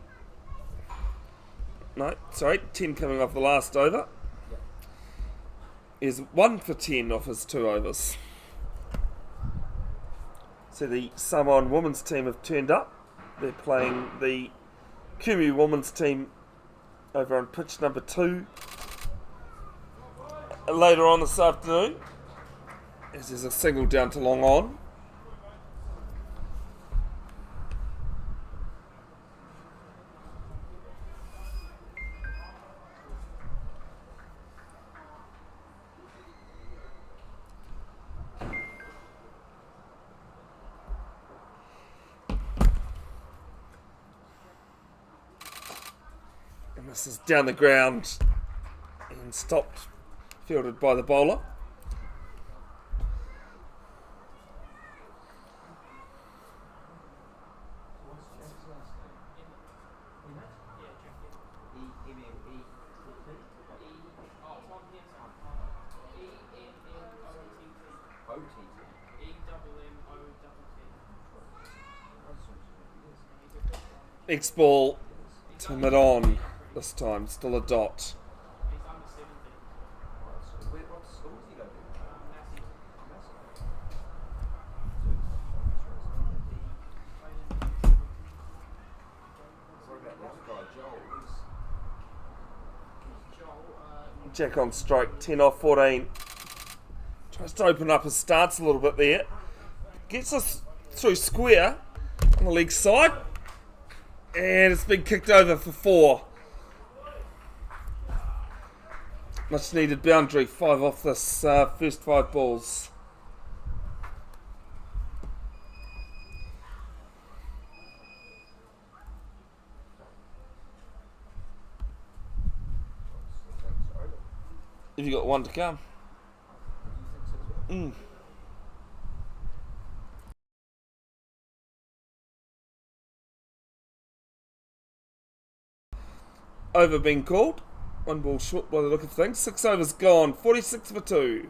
No, sorry, 10 coming off the last over. Yep. Is 1 for 10 off his 2 overs. So the Samoan women's team have turned up. They're playing the Kumeu women's team over on pitch number 2 later on this afternoon, as there's a single down to long on. And this is down the ground and stopped, fielded by the bowler. What's Jack's last name? E-M-M-E. Next ball to mid-on this time, still a dot. What school is he going to? What about this guy, Joel? Jack on strike, 10 off 14. Tries to open up his stance a little bit there. Gets us through square on the leg side. And it's been kicked over for 4. Much needed boundary, 5 off this first 5 balls. Have you got one to come? Mm. Over being called. One ball short by the look of things. 6 overs gone. 46 for 2.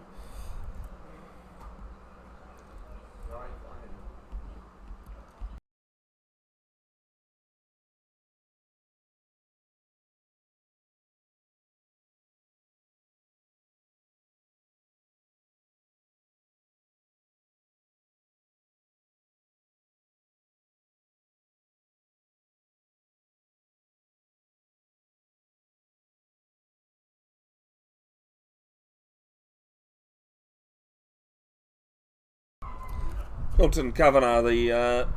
Milton Kavanagh, the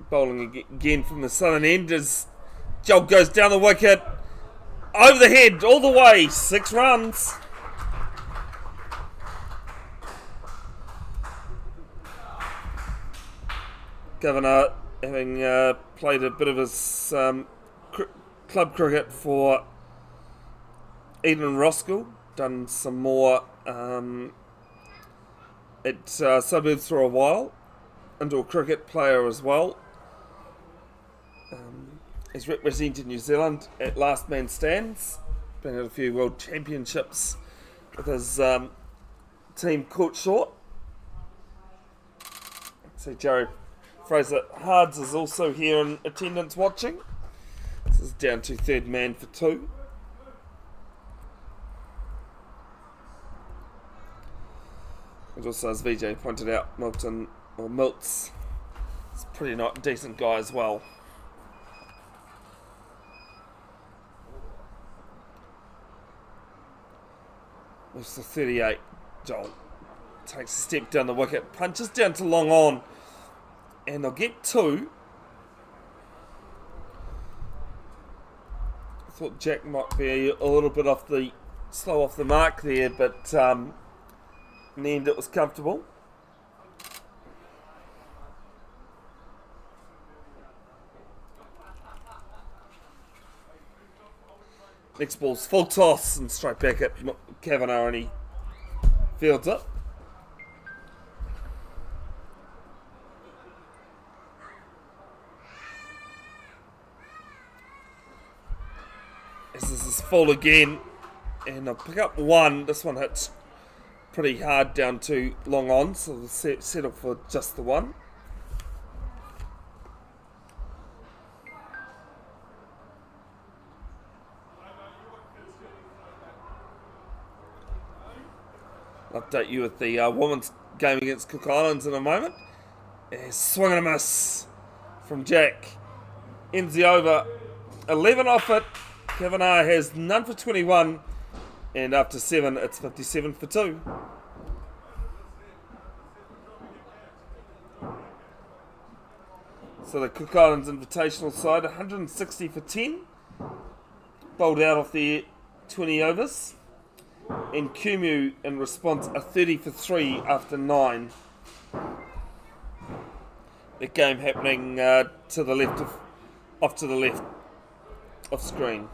bowling again from the southern end as Joel goes down the wicket. Over the head, all the way. 6 runs. Kavanagh having played a bit of his club cricket for Eden and Roskill. Done some more at suburbs for a while. Indoor cricket player as well. He's represented New Zealand at Last Man Stands. Been at a few World Championships with his team caught short. So Jared Fraser Hards is also here in attendance watching. This is down to third man for 2. And also, as VJ pointed out, Milt's is a pretty decent guy as well. It's the 38. Joel takes a step down the wicket, punches down to long on, and they'll get 2. I thought Jack might be a little bit slow off the mark there, but in the end it was comfortable. Next ball's full toss and straight back at Kavanagh, and he fields it. This is full again, and I'll pick up 1. This one hits pretty hard down to long on, so we'll settle for just the 1. I'll update you with the women's game against Cook Islands in a moment. Swing and a miss from Jack. Ends the over. 11 off it. Kavanagh has none for 21. And after 7, it's 57 for 2. So the Cook Islands Invitational side, 160 for 10. Bowled out of their 20 overs. And Kumeu in response are 30 for 3 after 9. The game happening to the left of screen.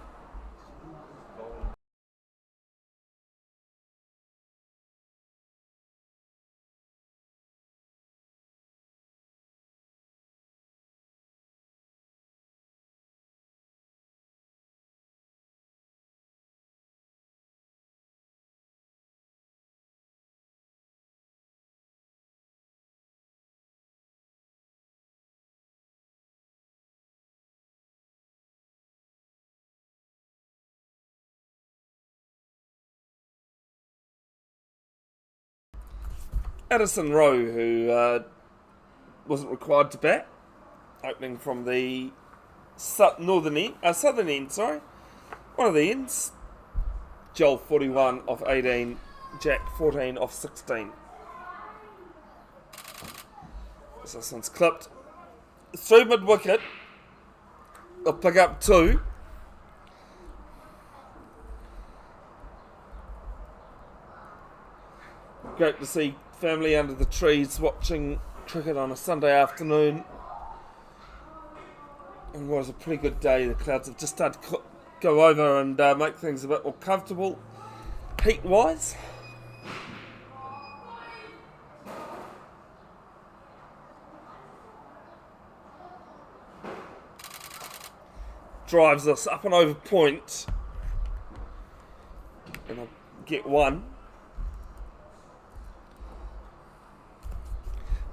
Addison Rowe, who wasn't required to bat, opening from the southern end, one of the ends. Joel 41 off 18, Jack 14 off 16. So this one's clipped through mid wicket. They'll pick up 2. Great to see family under the trees watching cricket on a Sunday afternoon. And what was a pretty good day. The clouds have just started to go over and make things a bit more comfortable heat-wise. Drives us up and over point. And I'll get one.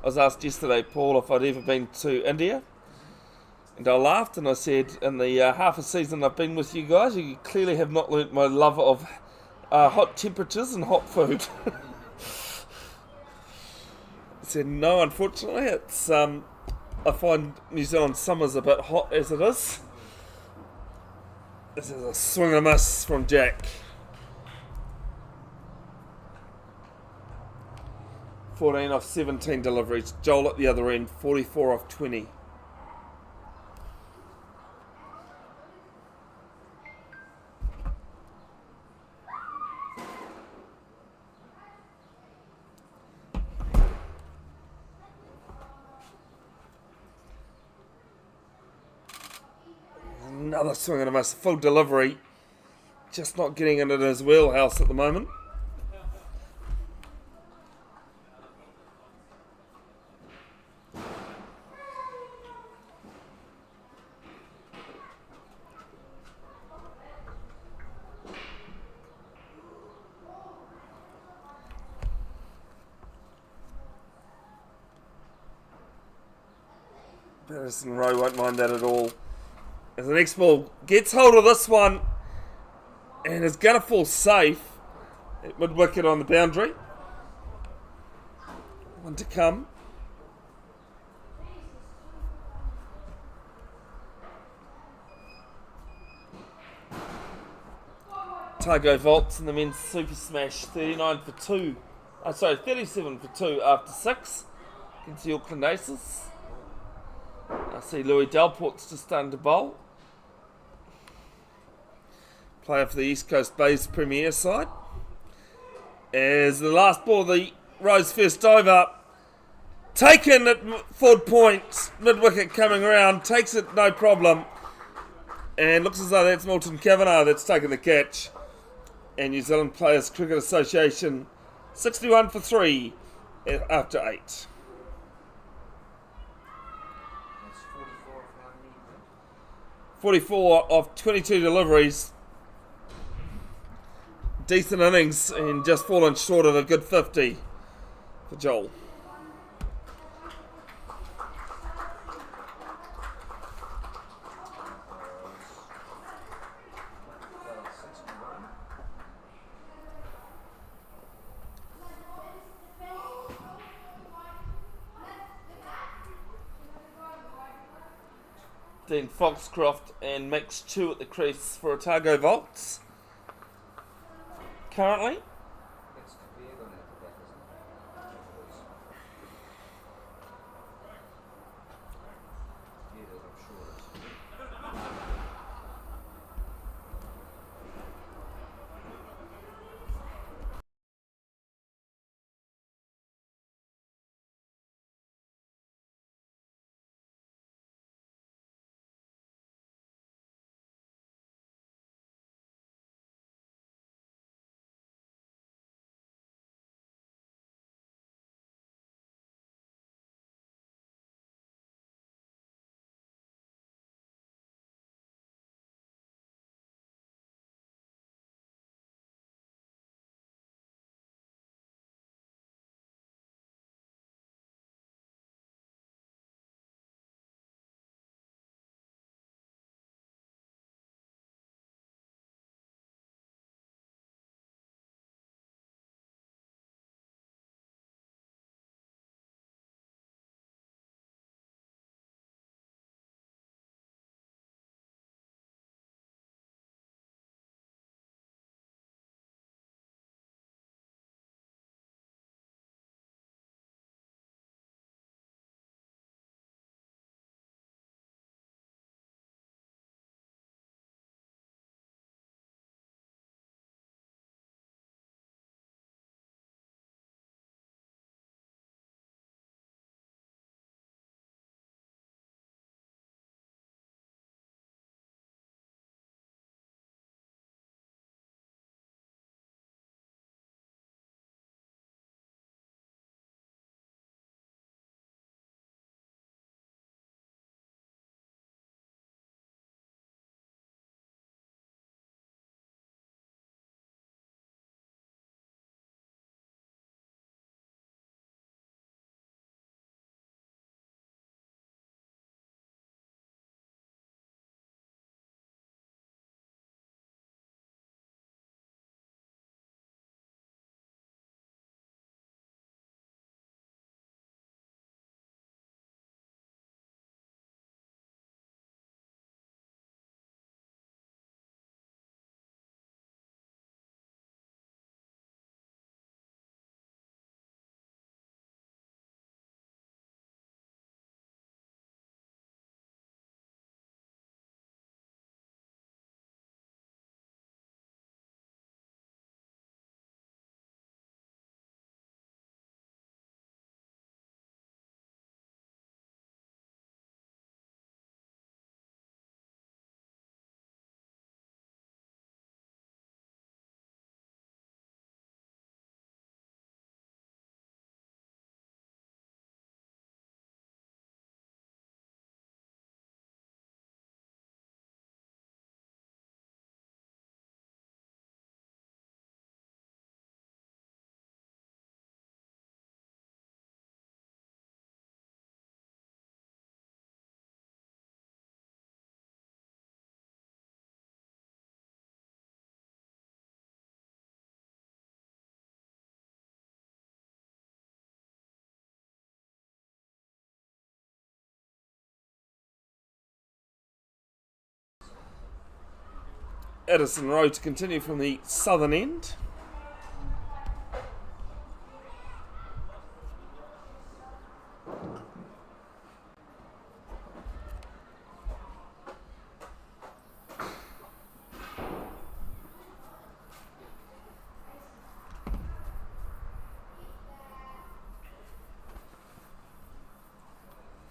I was asked yesterday, Paul, if I'd ever been to India. And I laughed and I said, in the half a season I've been with you guys, you clearly have not learnt my love of hot temperatures and hot food. I said, no, unfortunately. It's I find New Zealand summers a bit hot as it is. This is a swing and a miss from Jack. 14 off 17 deliveries. Joel at the other end, 44 off 20. Another swing and a miss. Full delivery. Just not getting into his wheelhouse at the moment. Patterson Rowe won't mind that at all. As the next ball gets hold of this one and is going to fall safe at mid wicket on the boundary. One to come. Targo vaults in the men's super smash, 39 for 2. 37 for 2 after 6 against the Auckland Aces. I see Louis Delport's just starting to bowl. Player for the East Coast Bays Premier side. As the last ball of the Rose first over, taken at forward point, mid-wicket coming around, takes it no problem. And looks as though that's Milton Kavanagh that's taken the catch. And New Zealand Players Cricket Association, 61 for 3 after 8. That's 44 of how many? 44 of 22 deliveries. Decent innings and just fallen short of a good 50 for Joel. Dean Foxcroft and Max Chu at the crease for Otago Vaults. Currently, That's the beard on it, that isn't it? Yeah, I'm sure it is. Addison Rowe to continue from the southern end.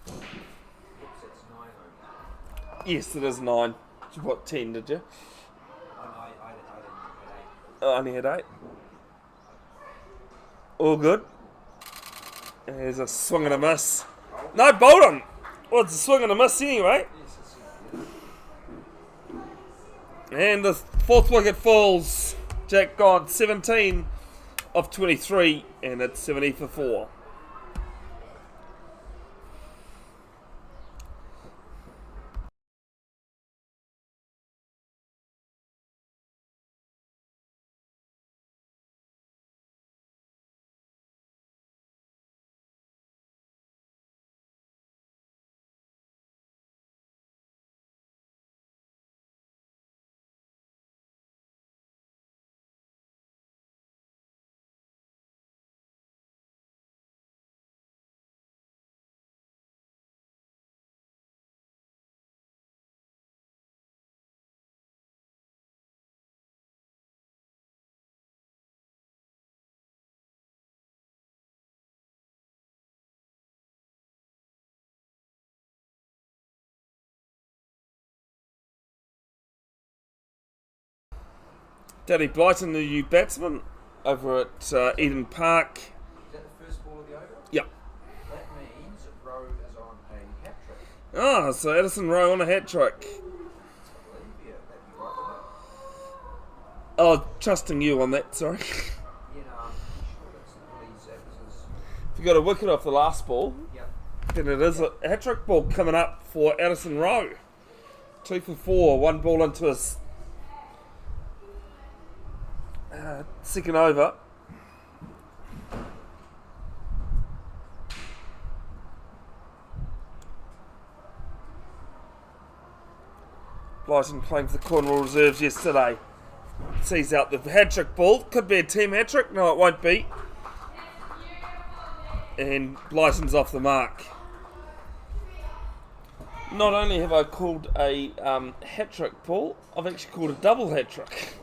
It's 9 over. Yes, it is 9. You put 10, did you? I didn't had 8. I only had 8. All good. There's a swing and a miss. No, Bolton! Well, it's a swing and a miss anyway. Yes, it's And the fourth wicket falls. Jack gone 17 of 23, and it's 70 for 4. Danny Blyton, the new batsman, over at Eden Park. Is that the first ball of the over? Yep. That means Rowe is on a hat trick. Ah, so Addison Rowe on a hat trick. I believe, yeah, that'd be right with it. Oh, trusting you on that, sorry. You know, I'm sure that's the police officers. If you got a wicket off the last ball, Yep. then it is a hat trick ball coming up for Addison Rowe. 2 for 4, 1 ball into his second over. Blyton playing for the Cornwall Reserves yesterday. Sees out the hat-trick ball. Could be a team hat-trick. No, it won't be. And Blyton's off the mark. Not only have I called a hat-trick ball, I've actually called a double hat-trick.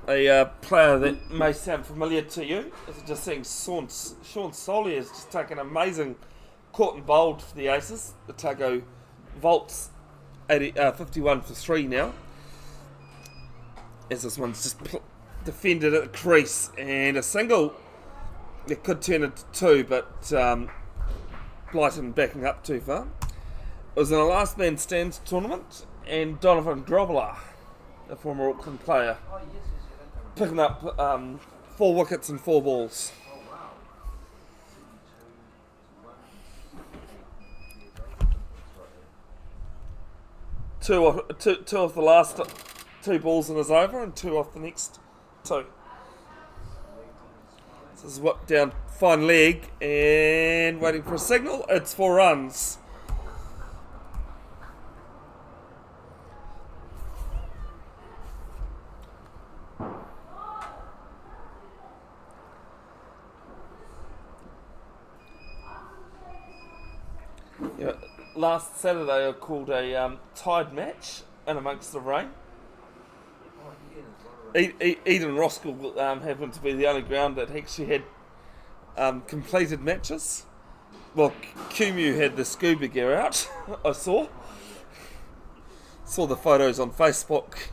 A player that may sound familiar to you. Is just seeing Sean Solly has just taken an amazing caught and bowled for the Aces. The Otago vaults 51 for 3 now. As this one's just defended at the crease, and a single that could turn into 2, but Blyton backing up too far. It was in a last man stands tournament, and Donovan Grobbler, a former Auckland player, Oh, yes, yes, yeah, that picking up 4 wickets and 4 balls. Oh, wow. 2 off the last 2 balls in his over, and 2 off the next 2. So this is whipped down fine leg and waiting for a signal. It's 4 runs. Yeah, last Saturday I called a tide match in amongst the rain. Eden Roskell happened to be the only ground that actually had completed matches. Well, Kumeu had the scuba gear out. I saw the photos on Facebook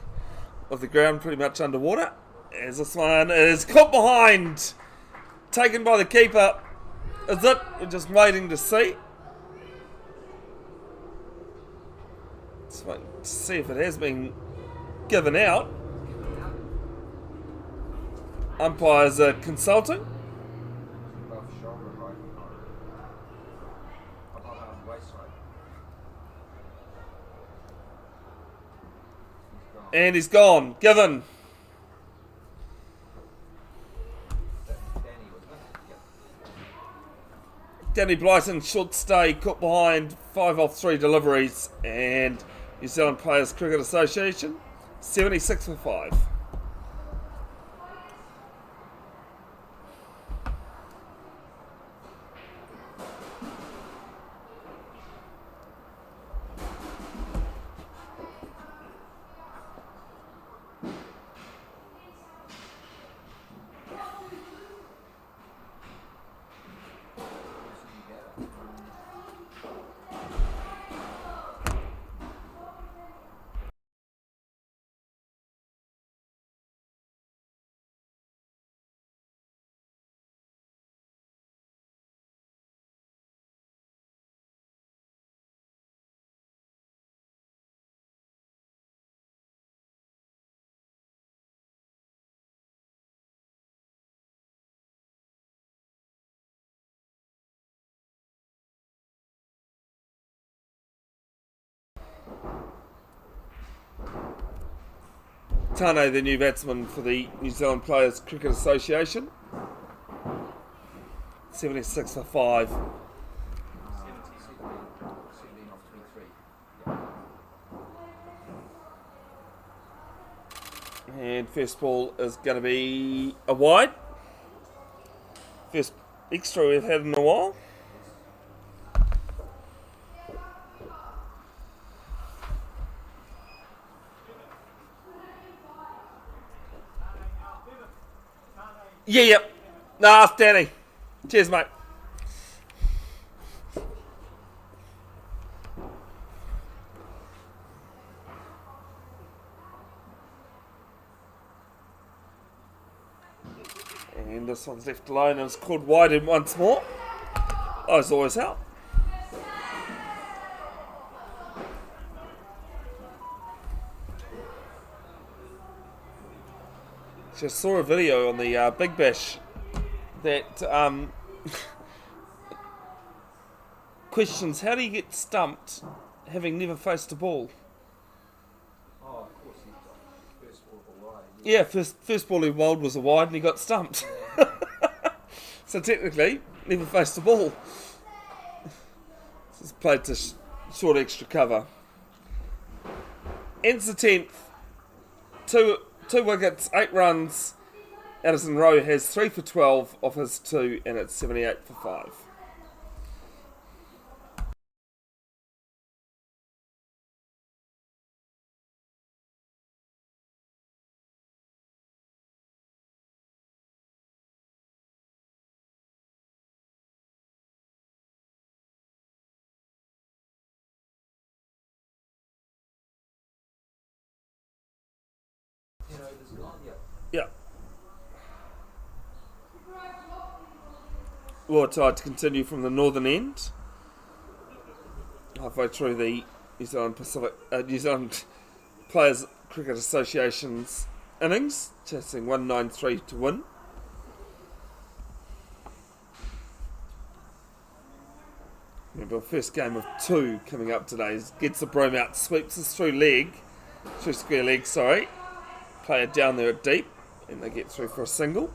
of the ground pretty much underwater. As this one is caught behind, taken by the keeper. Is it? We're just waiting to see. Let's wait to see if it has been given out. Umpires are consulting. Above shoulder, right? Above waistline. And he's gone. Given. That was Danny, wasn't it? Yep. Danny Blyton, short stay, caught behind, 5 off 3 deliveries, and New Zealand Players Cricket Association, 76 for 5. Tane, the new batsman for the New Zealand Players Cricket Association, 76 for 5. 17 off 23. And first ball is going to be a wide. First extra we've had in a while. Yeah. Nah, it's Danny. Cheers, mate. And this one's left alone and it's called wide in once more. Eyes always help. Just saw a video on the Big Bash that questions how do you get stumped having never faced a ball? Oh, of course, he's got first ball of a wide. Yeah, first ball he bowled was a wide and he got stumped. So technically, never faced a ball. This is played to short extra cover. Ends the 10th. Two wickets, 8 runs. Addison Rowe has 3 for 12 off his 2 and it's 78 for 5. You know, there's gone, yeah. Yeah. Well, tied to continue from the northern end. Halfway through the New Zealand Players Cricket Association's innings, chasing 193 to win. Remember, first game of 2 coming up today. Gets the broom out, sweeps us through square leg, sorry. Player down there at deep, and they get through for a single.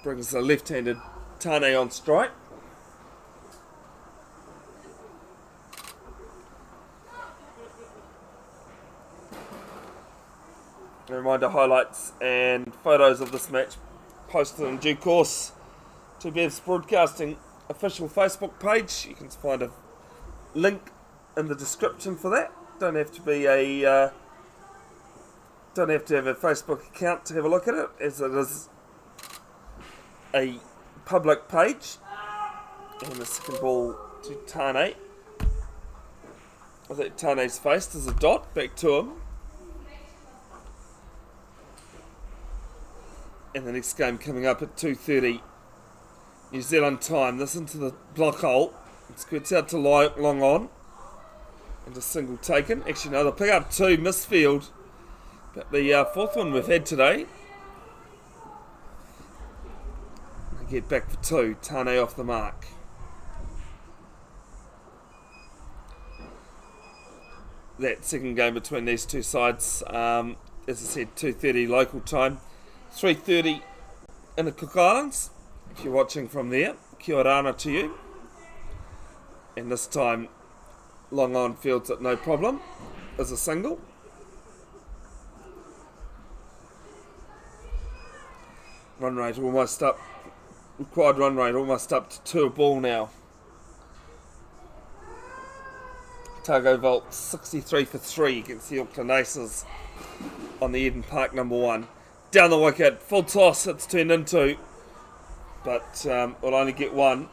Brings the left-handed Tane on strike. A reminder, highlights and photos of this match posted in due course to Bev's Broadcasting official Facebook page. You can find a link in the description for that. Don't have to have a Facebook account to have a look at it, as it is a public page. And the second ball to Tane. I think Tane's faced as a dot back to him. And the next game coming up at 2:30 New Zealand time. This into the block hole. It squirts out to long on. And a single taken. Actually, no, they'll pick up 2, misfield. But the fourth one we've had today. They get back for 2. Tane off the mark. That second game between these two sides, as I said, 2:30 local time. 3:30 in the Cook Islands. if you're watching from there, kia ora to you. And this time, long on fields it no problem as a single. Run rate almost up, required run rate almost up to 2 a ball now. Otago Volt 63 for 3 against the Auckland Aces on the Eden Park number 1. Down the wicket, full toss it's turned into, but will only get 1.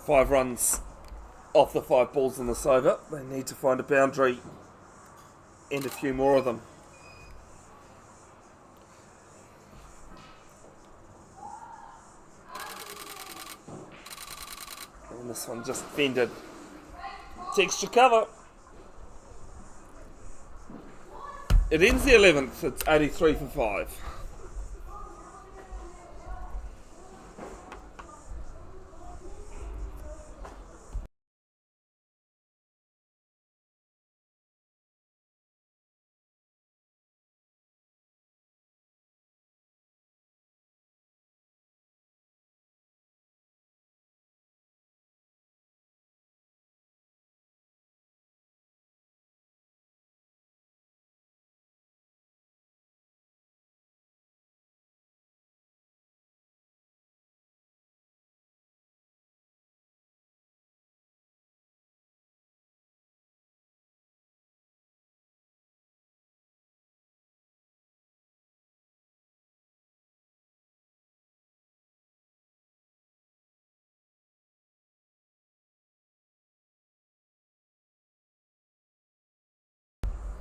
Five runs off the 5 balls in this over. They need to find a boundary and a few more of them. And this one just fended. It's extra cover. It ends the 11th. It's 83 for 5.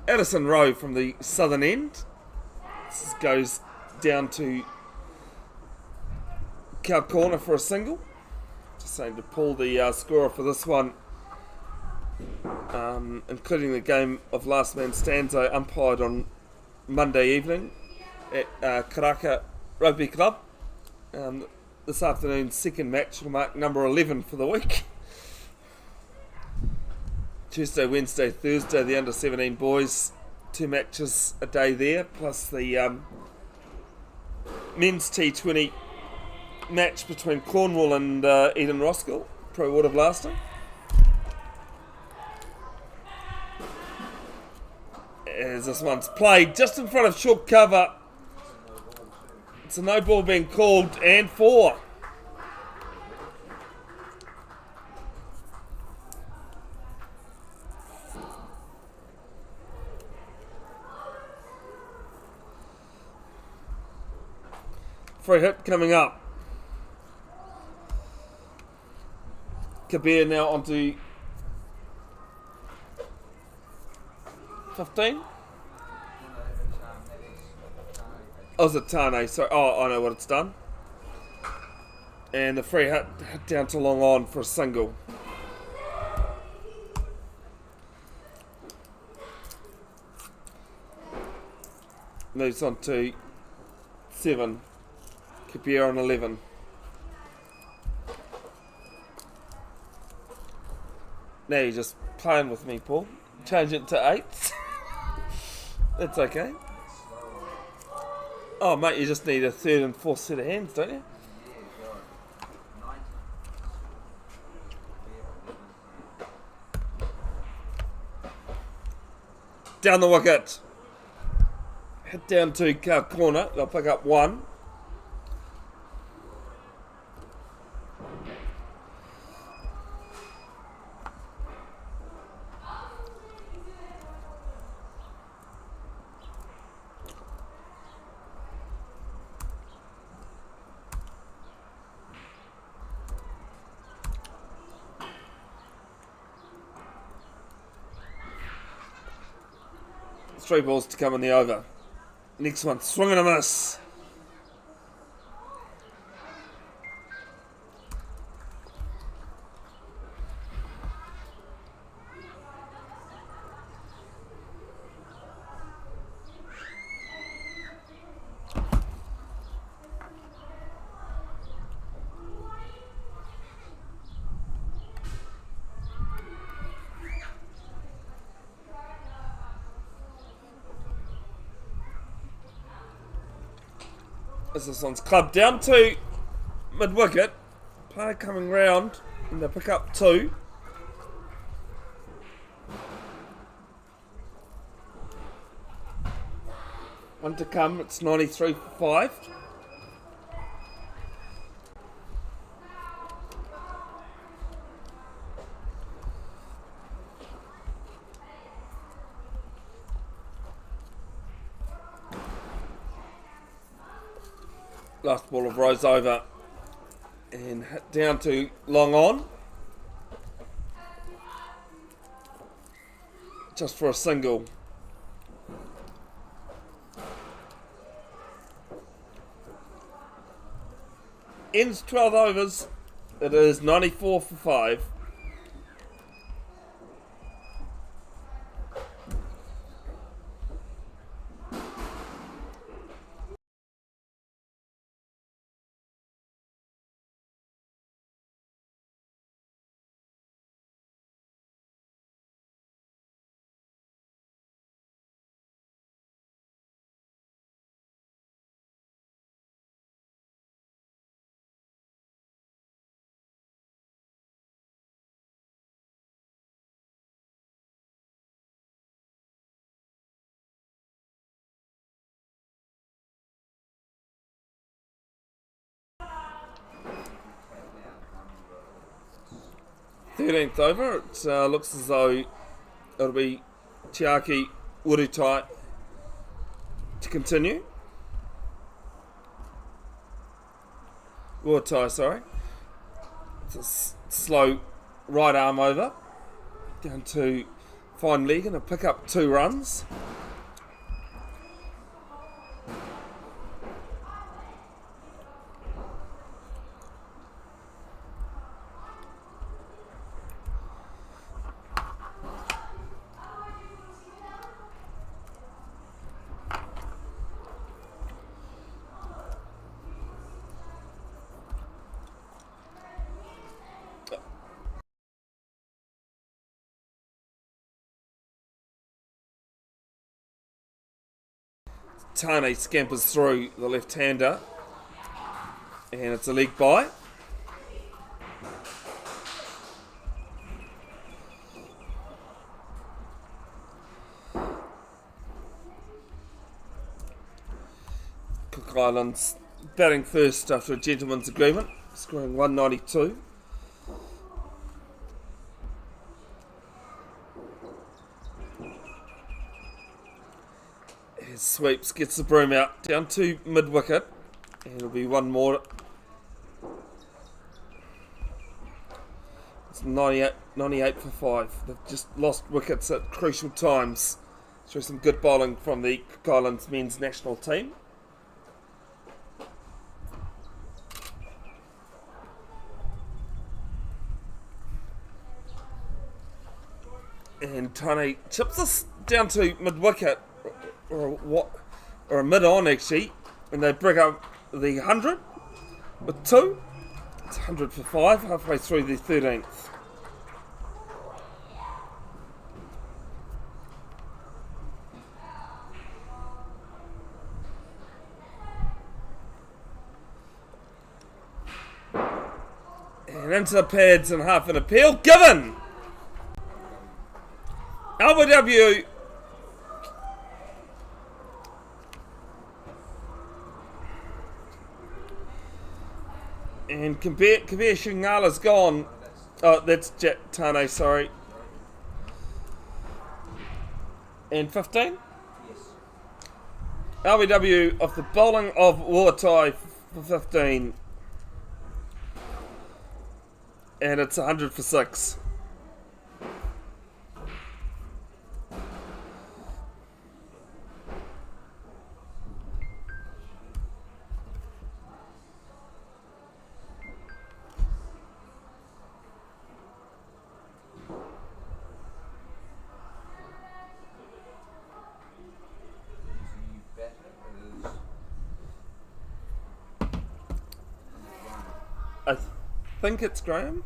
Addison Rowe from the southern end. This goes down to cow corner for a single. Just saying to pull the scorer for this one, including the game of last man stanza umpired on Monday evening at Karaka Rugby Club. This afternoon's second match will mark number 11 for the week. Tuesday, Wednesday, Thursday, the under-17 boys, 2 matches a day there, plus the men's T20 match between Cornwall and Eden Roskill, Pro Water Blaster. As this one's played just in front of short cover. It's a no ball being called, and 4. Free hit coming up. Kabir now onto 15. Oh, is it Tane? Sorry. Oh, I know what it's done. And the free hit down to long on for a single. Moves on to 7. Kabir on 11. Now you're just playing with me, Paul. Change it to 8. That's okay. Oh, mate, you just need a 3rd and 4th set of hands, don't you? Down the wicket. Hit down to cow corner. They'll pick up 1. Three balls to come in the over. Next one, swing and a miss. as this one's clubbed down to mid wicket. Player coming round and they pick up 2. One to come, it's 93 for 5. Last ball of Rose over and hit down to long on. Just for a single. Ends 12 overs. It is 94 for 5. Thirteenth over. It looks as though it'll be Chiaki Urutai to continue. Urutai, sorry. It's a slow right arm over. Down to fine leg and a pick up 2 runs. Tane scampers through the left-hander and it's a leg bye. Cook Islands batting first after a gentleman's agreement, scoring 192. Sweeps, gets the broom out, down to mid-wicket, and it'll be one more. It's 98 for 5. They've just lost wickets at crucial times through some good bowling from the Cook Islands men's national team. And Tane chips us down to mid-wicket, or a mid-on actually, and they bring up the 100 with 2. It's 100 for 5, halfway through the 13th. And into the pads and half an appeal given. LBW and Kabir Shingala's gone. Oh, that's Tane, sorry. And 15? Yes. LBW off the bowling of Huapai for 15. And it's 100 for 6. I think it's Graham.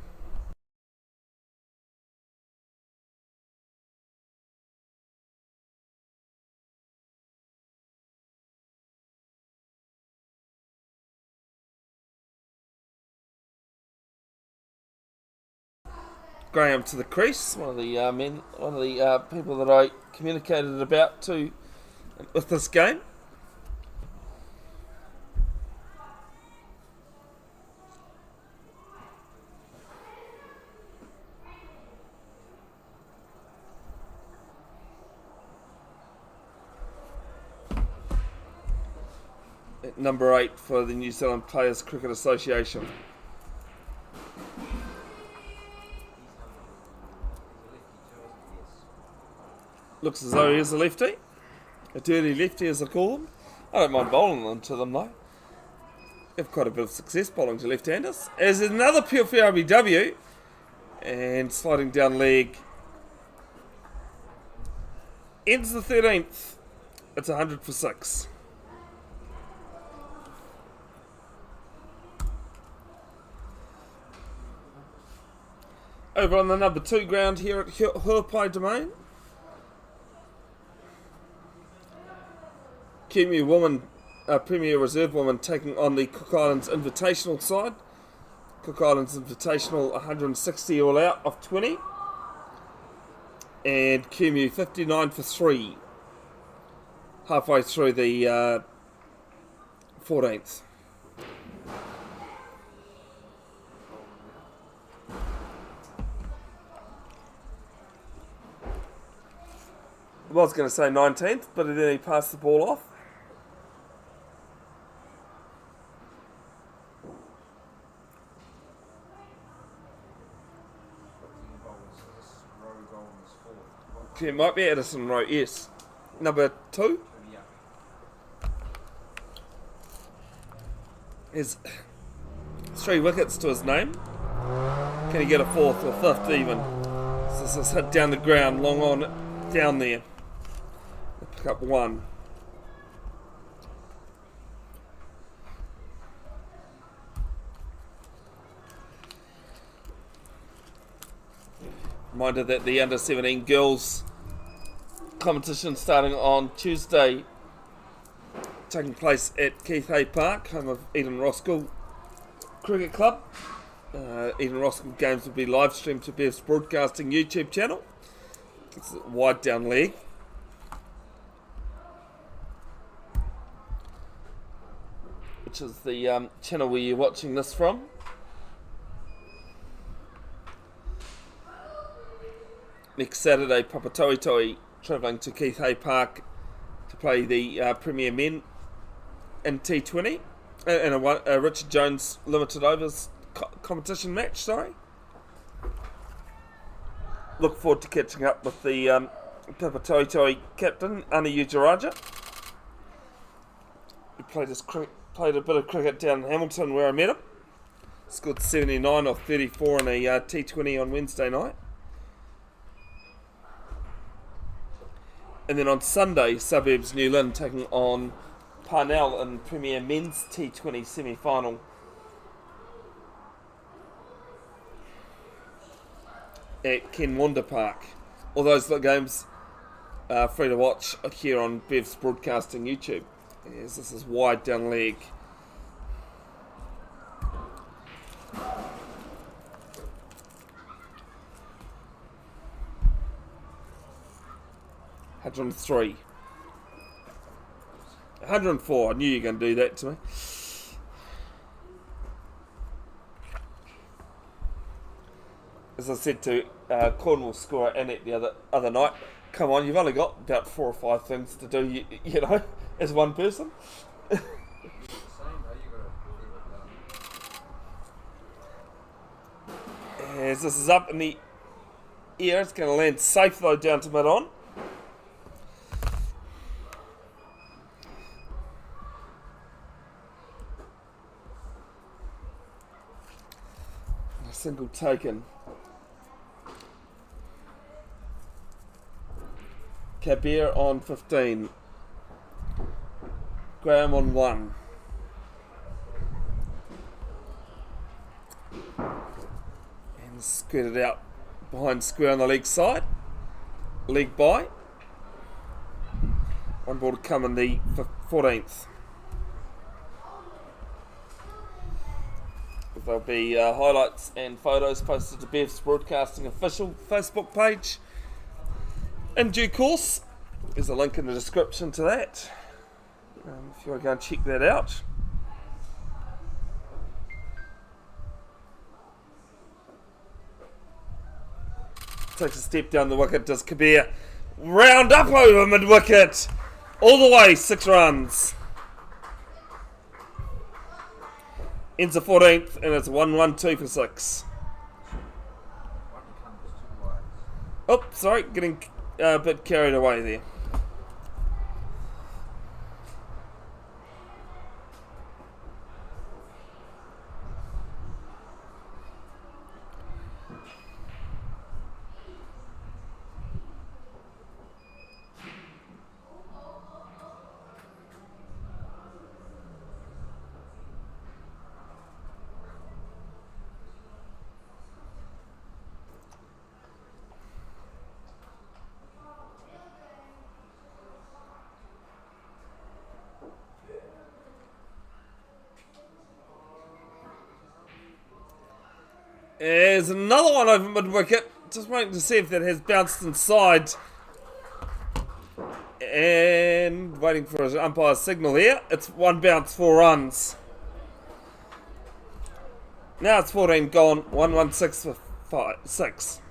Graham to the crease, one of the people that I communicated about to with this game. At number 8 for the New Zealand Players Cricket Association. Looks as though he is a lefty. A dirty lefty, as I call them. I don't mind bowling into them, though. Have quite a bit of success bowling to left-handers. As another pure for RBW. And sliding down leg. Ends the 13th. It's 100 for 6. Over on the number 2 ground here at Huapai Domain. Kumeu woman, Premier Reserve woman, taking on the Cook Islands Invitational side. Cook Islands Invitational 160 all out of 20. And Kumeu 59 for 3. Halfway through the 14th. I was going to say 19th, but then he passed the ball off. It might be Addison Rowe, yes. Number 2. Is 3 wickets to his name. Can he get a 4th or 5th even? So this is hit down the ground, long on down there. They'll pick up 1. Reminder that the under 17 girls competition starting on Tuesday, taking place at Keith Hay Park, home of Eden Roskill Cricket Club. Eden Roskill games will be live streamed to Bev's Broadcasting YouTube channel. It's a wide down leg. Which is the channel where you're watching this from. Next Saturday, Papatoetoe travelling to Keith Hay Park to play the Premier Men in T20 and a Richard Jones Limited Overs competition match. Look forward to catching up with the Papatoetoe captain, Ana Ujaraja. He played a bit of cricket down in Hamilton where I met him. Scored 79 off 34 in a T20 on Wednesday night. And then on Sunday, Suburbs New Lynn taking on Parnell in Premier Men's T20 semi-final. At Ken Wanda Park. All those games are free to watch here on Bev's Broadcasting YouTube. Yes, this is wide down leg. $103. 104. I knew you were going to do that to me. As I said to Cornwall scorer Annette the other night, come on, you've only got about 4 or 5 things to do, you know, as one person. As this is up in the air, it's going to land safe though down to mid-on. A single taken. Kabir on 15. Graham on 1. And skirted out behind square on the leg side. Leg by. One ball to come in the 14th. There'll be highlights and photos posted to Bev's Broadcasting official Facebook page in due course. There's a link in the description to that if you want to go and check that out. Takes a step down the wicket. Does Kabir round up over mid-wicket? All the way, 6 runs. Ends the 14th and it's 1-1-2 for 6. Oh, sorry, getting a bit carried away there. There's another one over mid-wicket. Just waiting to see if that has bounced inside. And waiting for his umpire's signal here. It's 1 bounce, 4 runs. Now it's 14 gone. 1-1-6 for 6.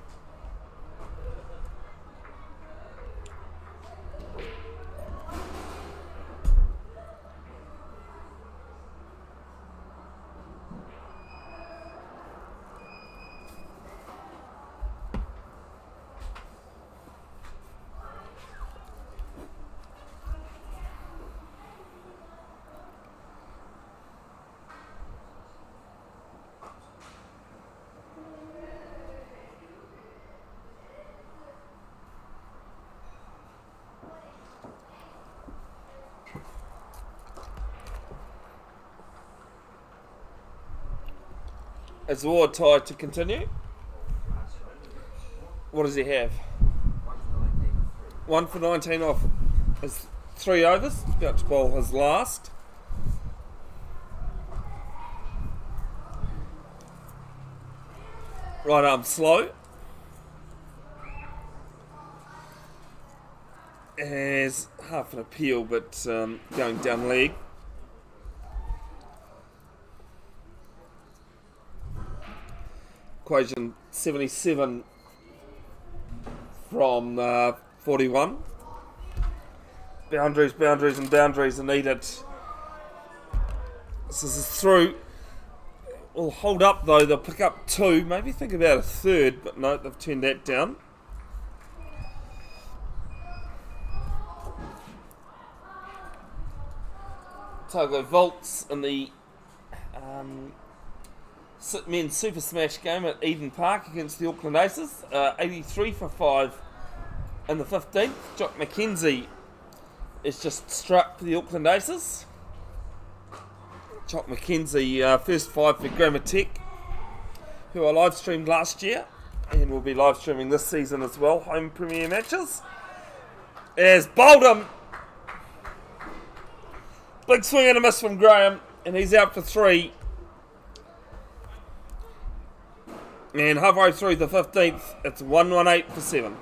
Is the war tied to continue? What does he have? 1 for 19 off his 3 overs. About to bowl his last. Right arm slow. Has half an appeal, but going down leg. Equation 77 from 41. Boundaries, boundaries and boundaries are needed. This is through. Will hold up though, they'll pick up 2, maybe think about a third, but no, they've turned that down. Togo vaults in the men's Super Smash game at Eden Park against the Auckland Aces. 83 for 5 in the 15th. Jock McKenzie is just struck for the Auckland Aces. Jock McKenzie, first 5 for Grammatech, who I live streamed last year and will be live streaming this season as well, home premier matches. As bowled him. Big swing and a miss from Graham, and he's out for 3. And halfway through the 15th, it's 1-1-8 for 7.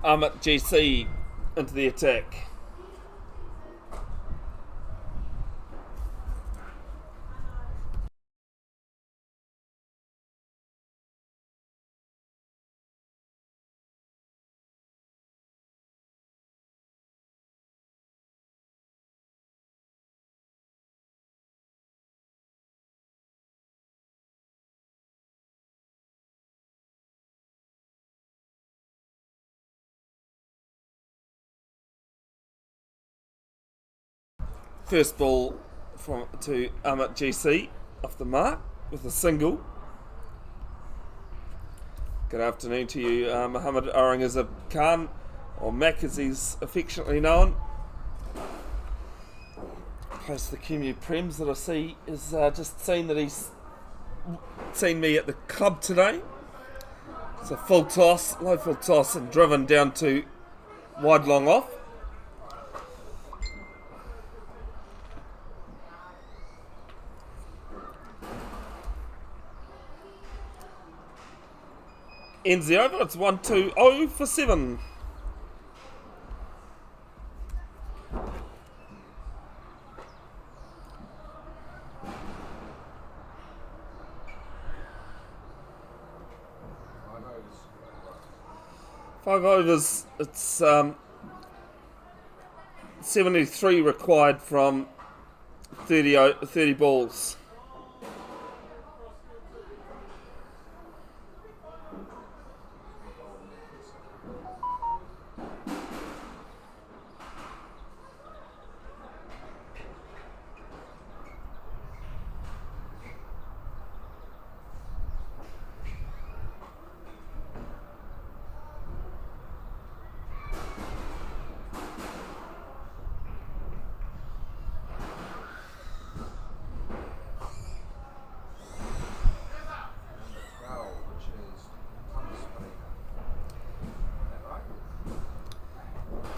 At GC into the attack. First ball to GC off the mark with a single. Good afternoon to you, Muhammad Aurangzeb Khan, or Mac as he's affectionately known. Post the Kumeu Prems that I see is just seen that he's seen me at the club today. It's a full toss, low full toss, and driven down to wide long off. Ends the over, it's 1-2-0 for 7. Five overs, it's 73 required from 30 balls.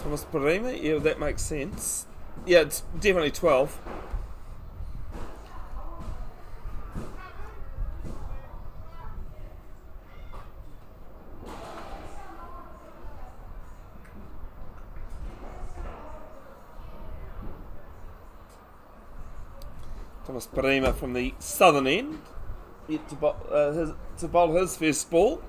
Thomas Parima, yeah, that makes sense. Yeah, it's definitely 12. Thomas Parima from the southern end, yet to bowl his first ball.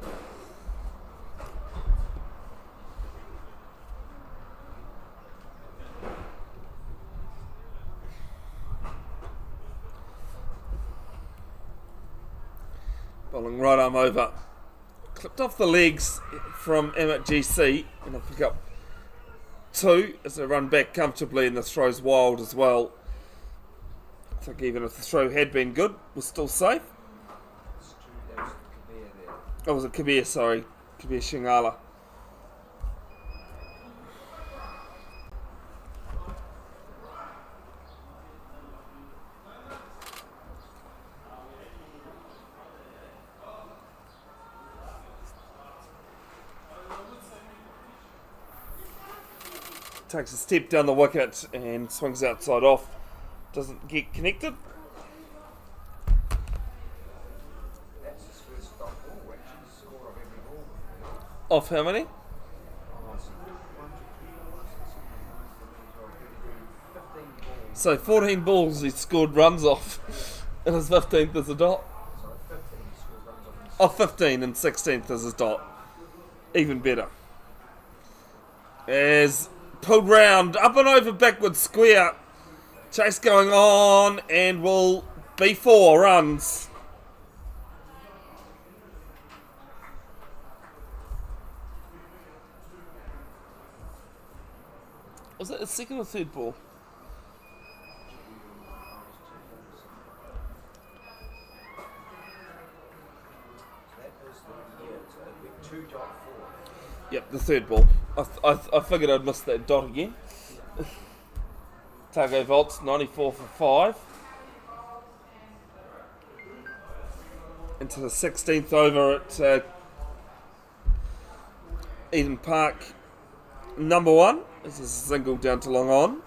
Bowling right arm over. Clipped off the legs from Emmett GC, and I pick up 2 as they run back comfortably, and the throw's wild as well. I think even if the throw had been good, we're still safe. Oh, was it Kabir? Sorry. Kabir Shingala. Takes a step down the wicket and swings outside off. Doesn't get connected. That's his first stop ball, actually. He's scored off every ball. Off how many? 15 balls. So 14 balls he scored runs off, and his 15th is a dot. Sorry, 15 he scores runs off. Oh, 15 and 16th is his dot. Even better. As pulled round, up and over backward square. Chase going on, and will be 4 runs. Was it a second or third ball? That is the 2.4. Yep, the third ball. I figured I'd missed that dot again. Tago Volts, 94 for 5. Into the 16th over at Eden Park. Number 1. This is a single down to long on.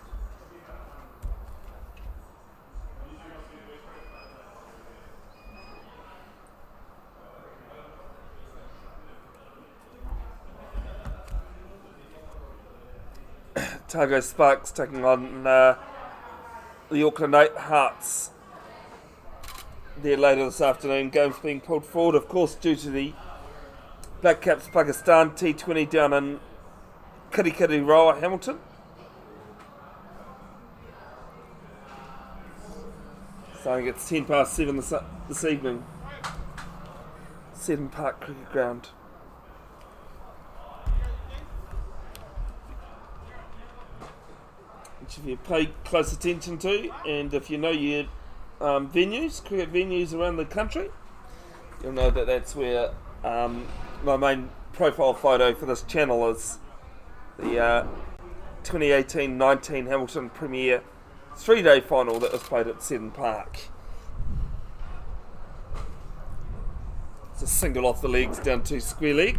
Tago Sparks taking on the Auckland 8 Hearts there later this afternoon. Games being pulled forward, of course, due to the Black Caps Pakistan T20 down in Kirikiri Roa, Hamilton. So I think it's 10 past 7 this evening. Seddon Park Cricket Ground. which if you pay close attention to, and if you know your venues, cricket venues around the country, you'll know that that's where my main profile photo for this channel is the 2018-19 Hamilton Premier 3-day final that was played at Seddon Park. It's a single off the legs down to square leg.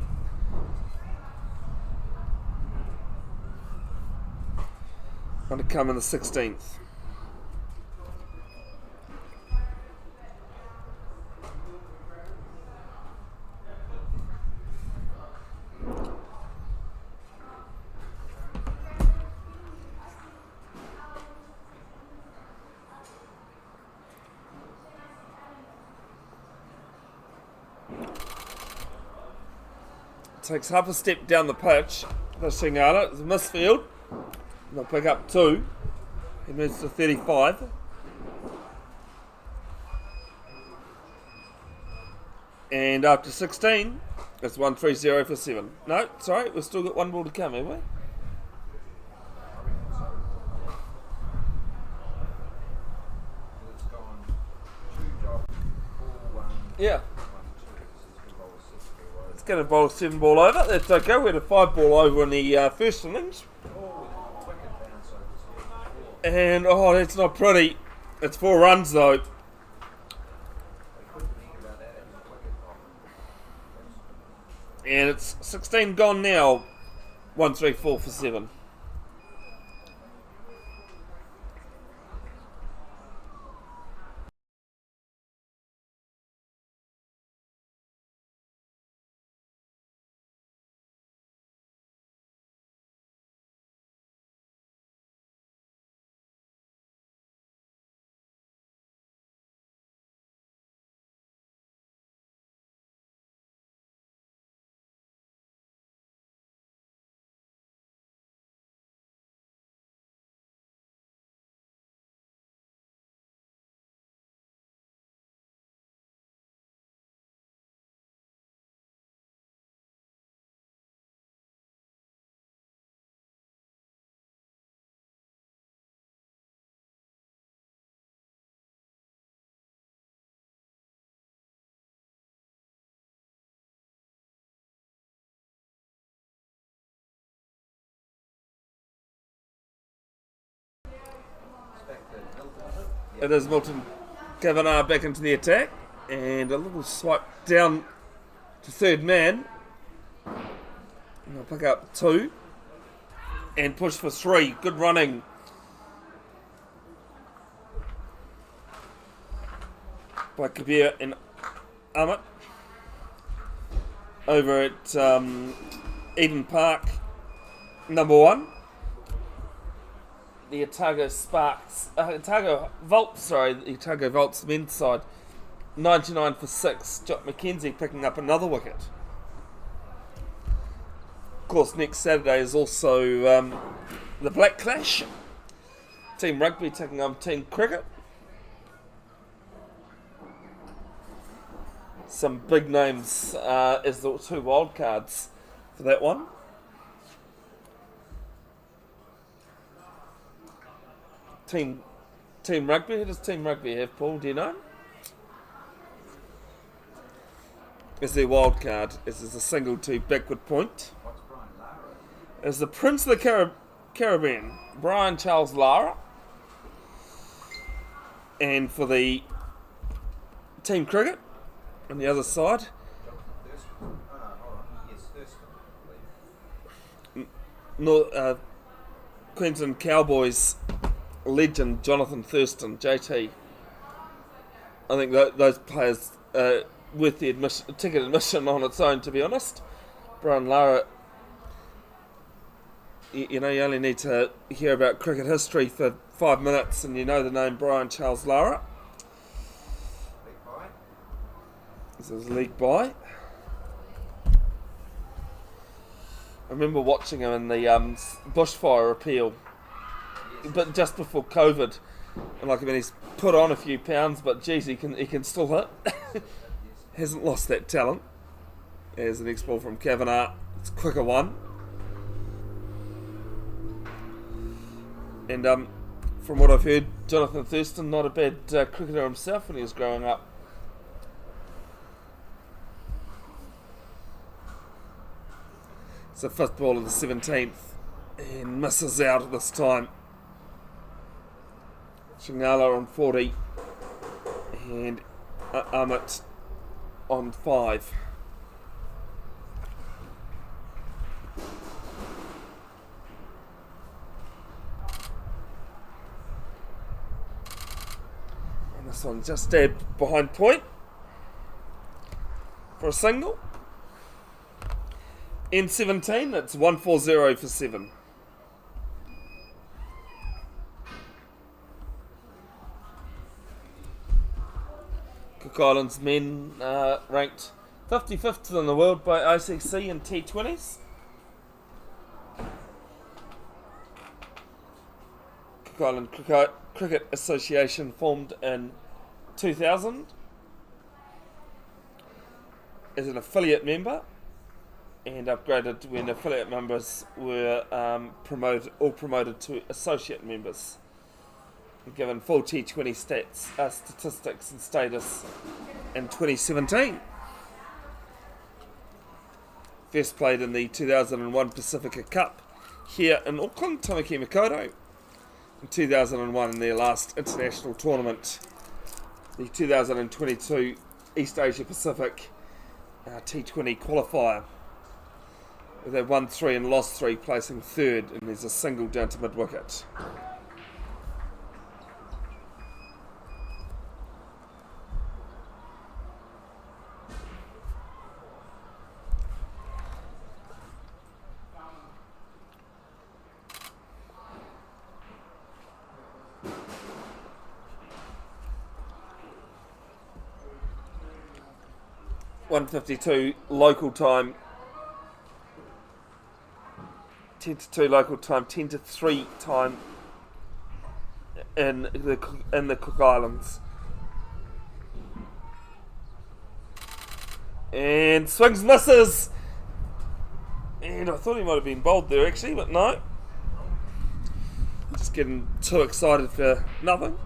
Going to come in the 16th. Takes half a step down the pitch. The Shingana, it's a misfield. They'll pick up 2. He moves to 35. And after 16, it's 1-3-0 for 7. No, sorry, we've still got one ball to come, have we? Yeah. It's going to bowl a 7 ball over. That's okay. We had a 5 ball over in the first innings. And, oh, that's not pretty. It's 4 runs, though. And it's 16 gone now. 1-3-4 for 7. It is Milton Kavanagh back into the attack, and a little swipe down to third man. And I'll pick up 2 and push for 3. Good running. By Kabir and Amit over at Eden Park, number 1. The Otago Sparks, Otago Volts men's side, 99 for 6. Jock McKenzie picking up another wicket. Of course, next Saturday is also the Black Clash. Team Rugby taking on Team Cricket. Some big names as the 2 wildcards for that one. Team Rugby, who does Team Rugby have, Paul? Do you know? Is their wild card. Is a single to backward point. Is the Prince of the Caribbean, Brian Charles Lara. And for the Team Cricket, on the other side, Queensland Cowboys legend Jonathan Thurston, JT. I think those players are worth the ticket admission on its own, to be honest. Brian Lara, you know, you only need to hear about cricket history for 5 minutes and you know the name Brian Charles Lara. This is league by. I remember watching him in the bushfire appeal, but just before COVID, and like, I mean, he's put on a few pounds, but geez, he can still hit. Hasn't lost that talent. There's the next ball from Kavanagh. It's a quicker one. And from what I've heard, Jonathan Thurston, not a bad cricketer himself when he was growing up. So fifth ball of the 17th, and misses out at this time. Shingala on 40, and Amit on 5. And this one just stabbed behind point for a single. In 17, it's 140 for 7. Cook Islands men ranked 55th in the world by ICC in T20s. Cook Island Cricket Association formed in 2000 as an affiliate member, and upgraded when affiliate members were promoted to associate members, and given full T20 statistics and status in 2017. First played in the 2001 Pacifica Cup here in Auckland, Tamaki Makaurau. In 2001 in their last international tournament, the 2022 East Asia Pacific T20 qualifier. They won 3 and lost 3, placing third, and there's a single down to mid-wicket. .152 local time, 10 to 2 local time, 10 to 3 time in the Cook Islands. And swings, misses. And I thought he might have been bowled there actually, but no. Just getting too excited for nothing.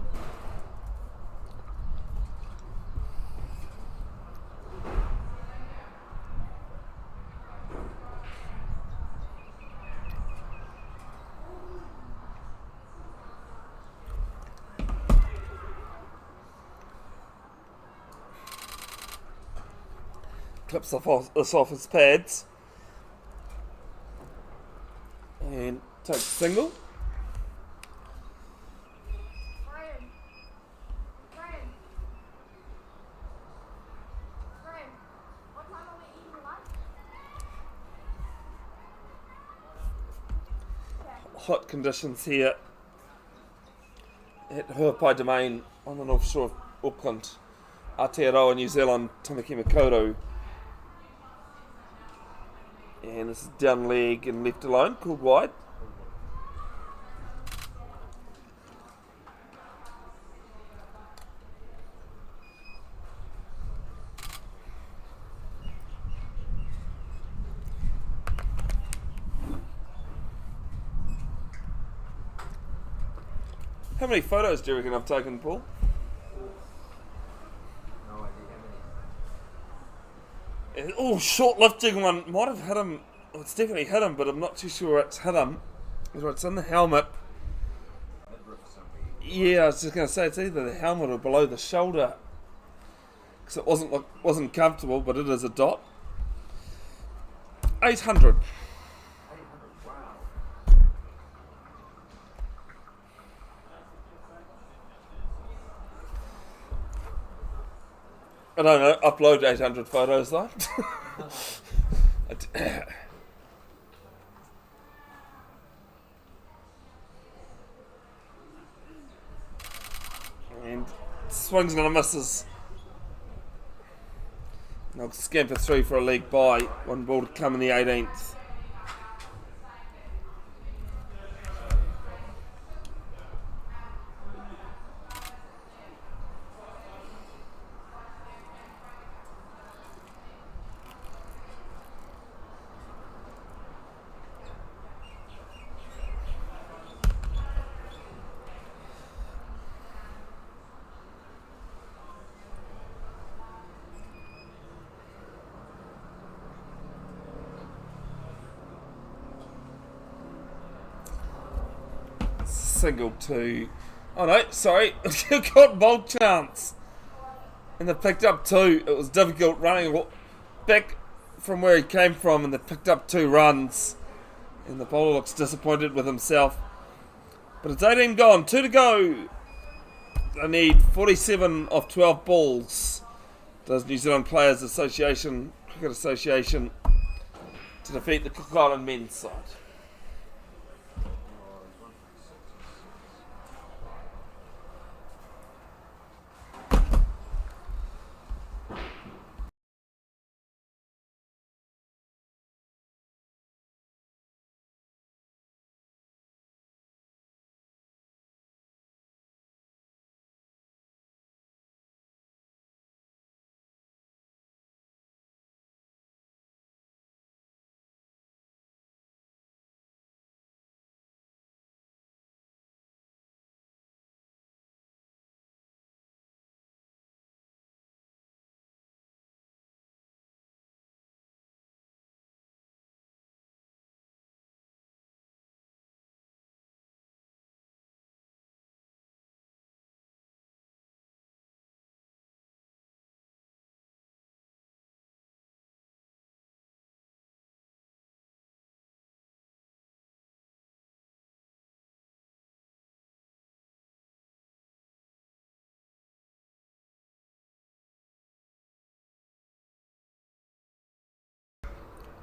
Clips this off his pads and takes a single. Hot conditions here at Huapai Domain on the north shore of Auckland, Aotearoa, New Zealand, Tamaki Makaurau. And this is down leg and left alone, called wide. How many photos do you reckon I've taken, Paul? No idea how many. Oh, short lifting one. Might have hit him. Well, it's definitely hit him, but I'm not too sure it's hit him. It's in the helmet. Yeah, I was just going to say it's either the helmet or below the shoulder. Because it wasn't comfortable, but it is a dot. 800. 800, wow. I don't know, upload 800 photos though. And swings and a misses. Now scamper through for a leg by. One ball to come in the 18th. single to... Oh no, sorry. Got bold chance. And they picked up 2. It was difficult running back from where he came from, and they picked up 2 runs. And the bowler looks disappointed with himself. But it's 18 gone, 2 to go. They need 47 of 12 balls. Does New Zealand Players Association, Cricket Association, to defeat the Cook Island men's side.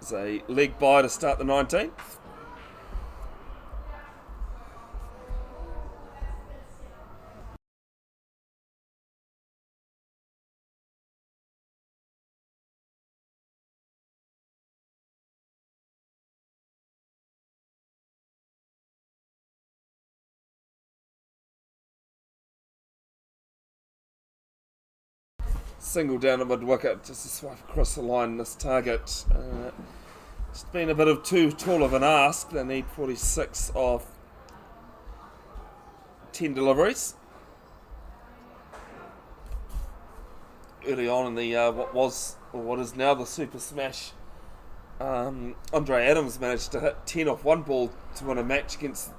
It's a leg bye to start the 19th. Single down the mid wicket, just a swipe across the line. This target, it's been a bit of too tall of an ask. They need 46 of 10 deliveries. Early on in the what is now the Super Smash, Andre Adams managed to hit 10 off 1 ball to win a match against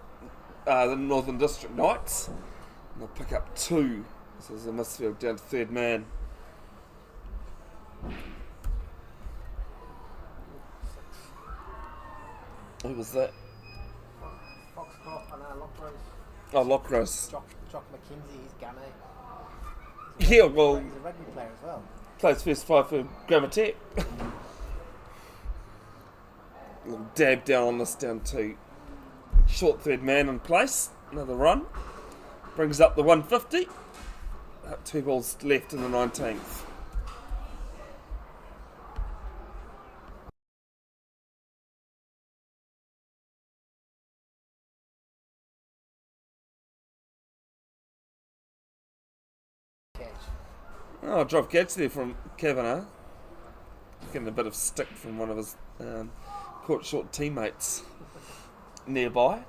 the Northern District Knights. And they'll pick up 2. So there's a misfield down to third man. Who was that? Foxcroft and Lockrose. Oh, Lockrose. Jock McKenzie, he's Gunner. Yeah, well, He's a rugby player as well. plays first 5 for Gravitech. Little dab down on this, down to short third man in place. Another run. Brings up the 150. 2 balls left in the 19th. Catch. Oh, drop catch there from Kavanagh. Getting a bit of stick from one of his court short teammates nearby.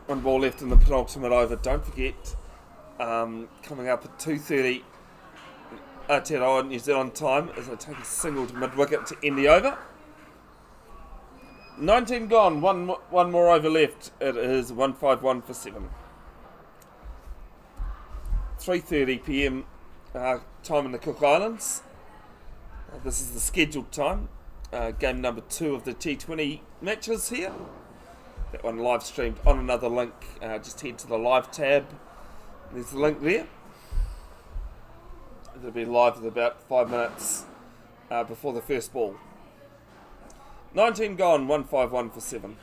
One ball left in the penultimate over. Don't forget, coming up at 2:30 Aotearoa New Zealand time as they take a single to mid wicket to end the over. 19 gone, one more over left. It is 151 for 7. 3:30 p.m. Time in the Cook Islands. This is the scheduled time. Game number 2 of the T20 matches here. That one live streamed on another link. Just head to the live tab. There's the link there. It'll be live in about 5 minutes before the first ball. 19 gone, 151 for 7.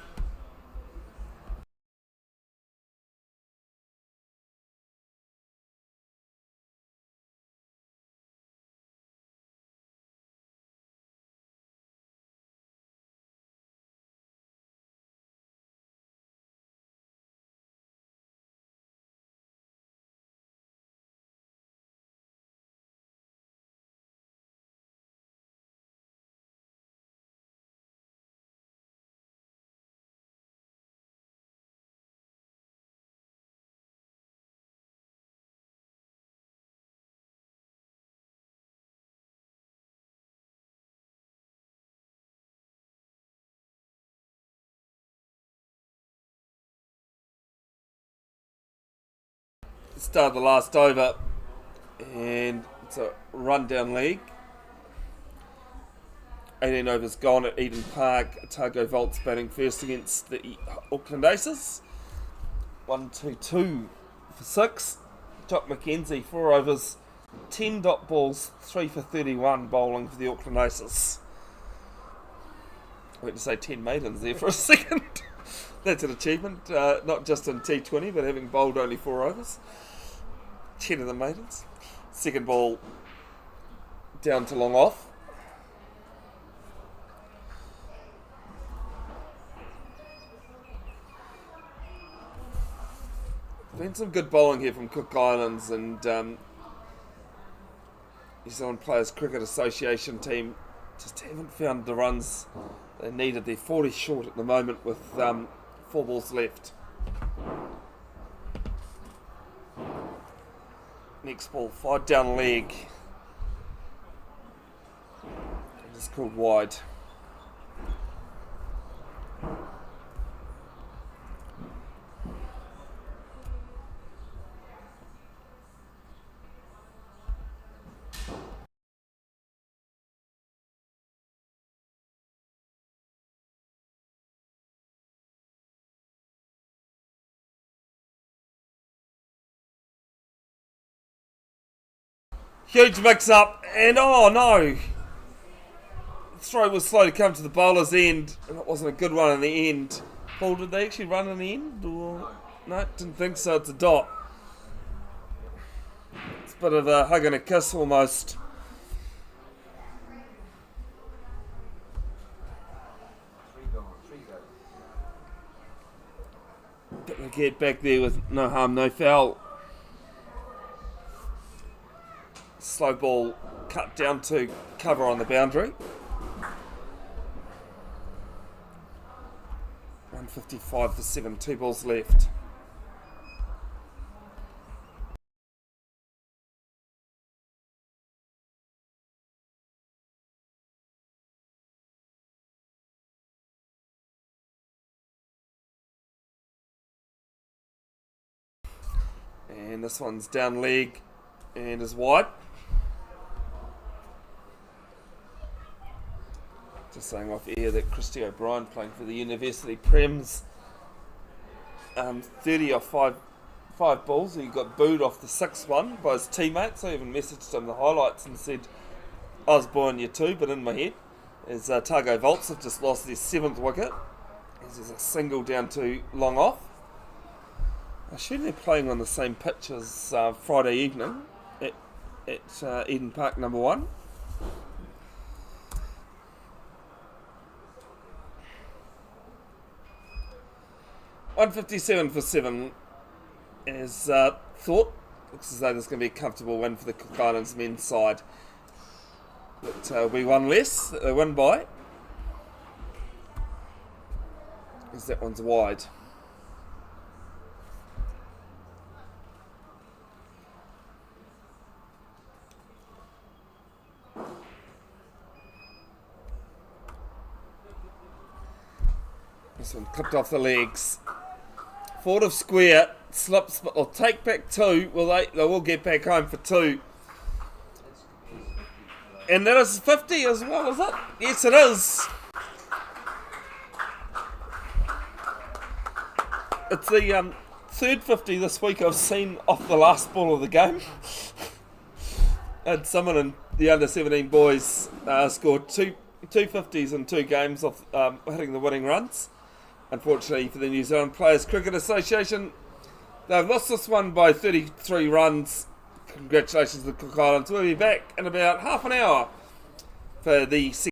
start of the last over, and it's a run-down leg. 18 overs gone at Eden Park. Otago Volts batting first against the Auckland Aces. 1-2-2 for 6. Jock McKenzie, 4 overs, 10 dot balls, 3 for 31 bowling for the Auckland Aces. I went to say 10 maidens there for a second. That's an achievement, not just in T20, but having bowled only 4 overs. 10 of the maidens. Second ball down to long off. Been some good bowling here from Cook Islands, and New Zealand Players Cricket Association team just haven't found the runs they needed. They're 40 short at the moment with 4 balls left. Next ball, 5 down leg. It's called wide. Huge mix-up, and oh no! The throw was slow to come to the bowler's end, and it wasn't a good one in the end. Paul, did they actually run in the end? Or... No, didn't think so. It's a dot. It's a bit of a hug and a kiss almost. But they get back there with no harm, no foul. Slow ball cut down to cover on the boundary. 155 for 7, 2 balls left. And this one's down leg and is wide. Just saying off air that Christy O'Brien, playing for the University Prems, 30 off 5 balls. He got booed off the 6th one by his teammates. I even messaged him the highlights and said, I was born year 2, but in my head, as Otago Volts have just lost their 7th wicket. There's a single down to long off. I assume they're playing on the same pitch as Friday evening at Eden Park number 1. $157 for 7 is thought. Looks as though there's going to be a comfortable win for the Cook Islands men's side. But will be one less that they win by, because that one's wide. This one clipped off the legs. Forward of square, slips, but they'll take back 2. They will get back home for 2. And that is 50 as well, is it? Yes, it is. It's the third 50 this week I've seen off the last ball of the game. And someone in the under-17 boys scored two 50s in 2 games off hitting the winning runs. Unfortunately for the New Zealand Players Cricket Association, they've lost this one by 33 runs. Congratulations to the Cook Islands. We'll be back in about half an hour for the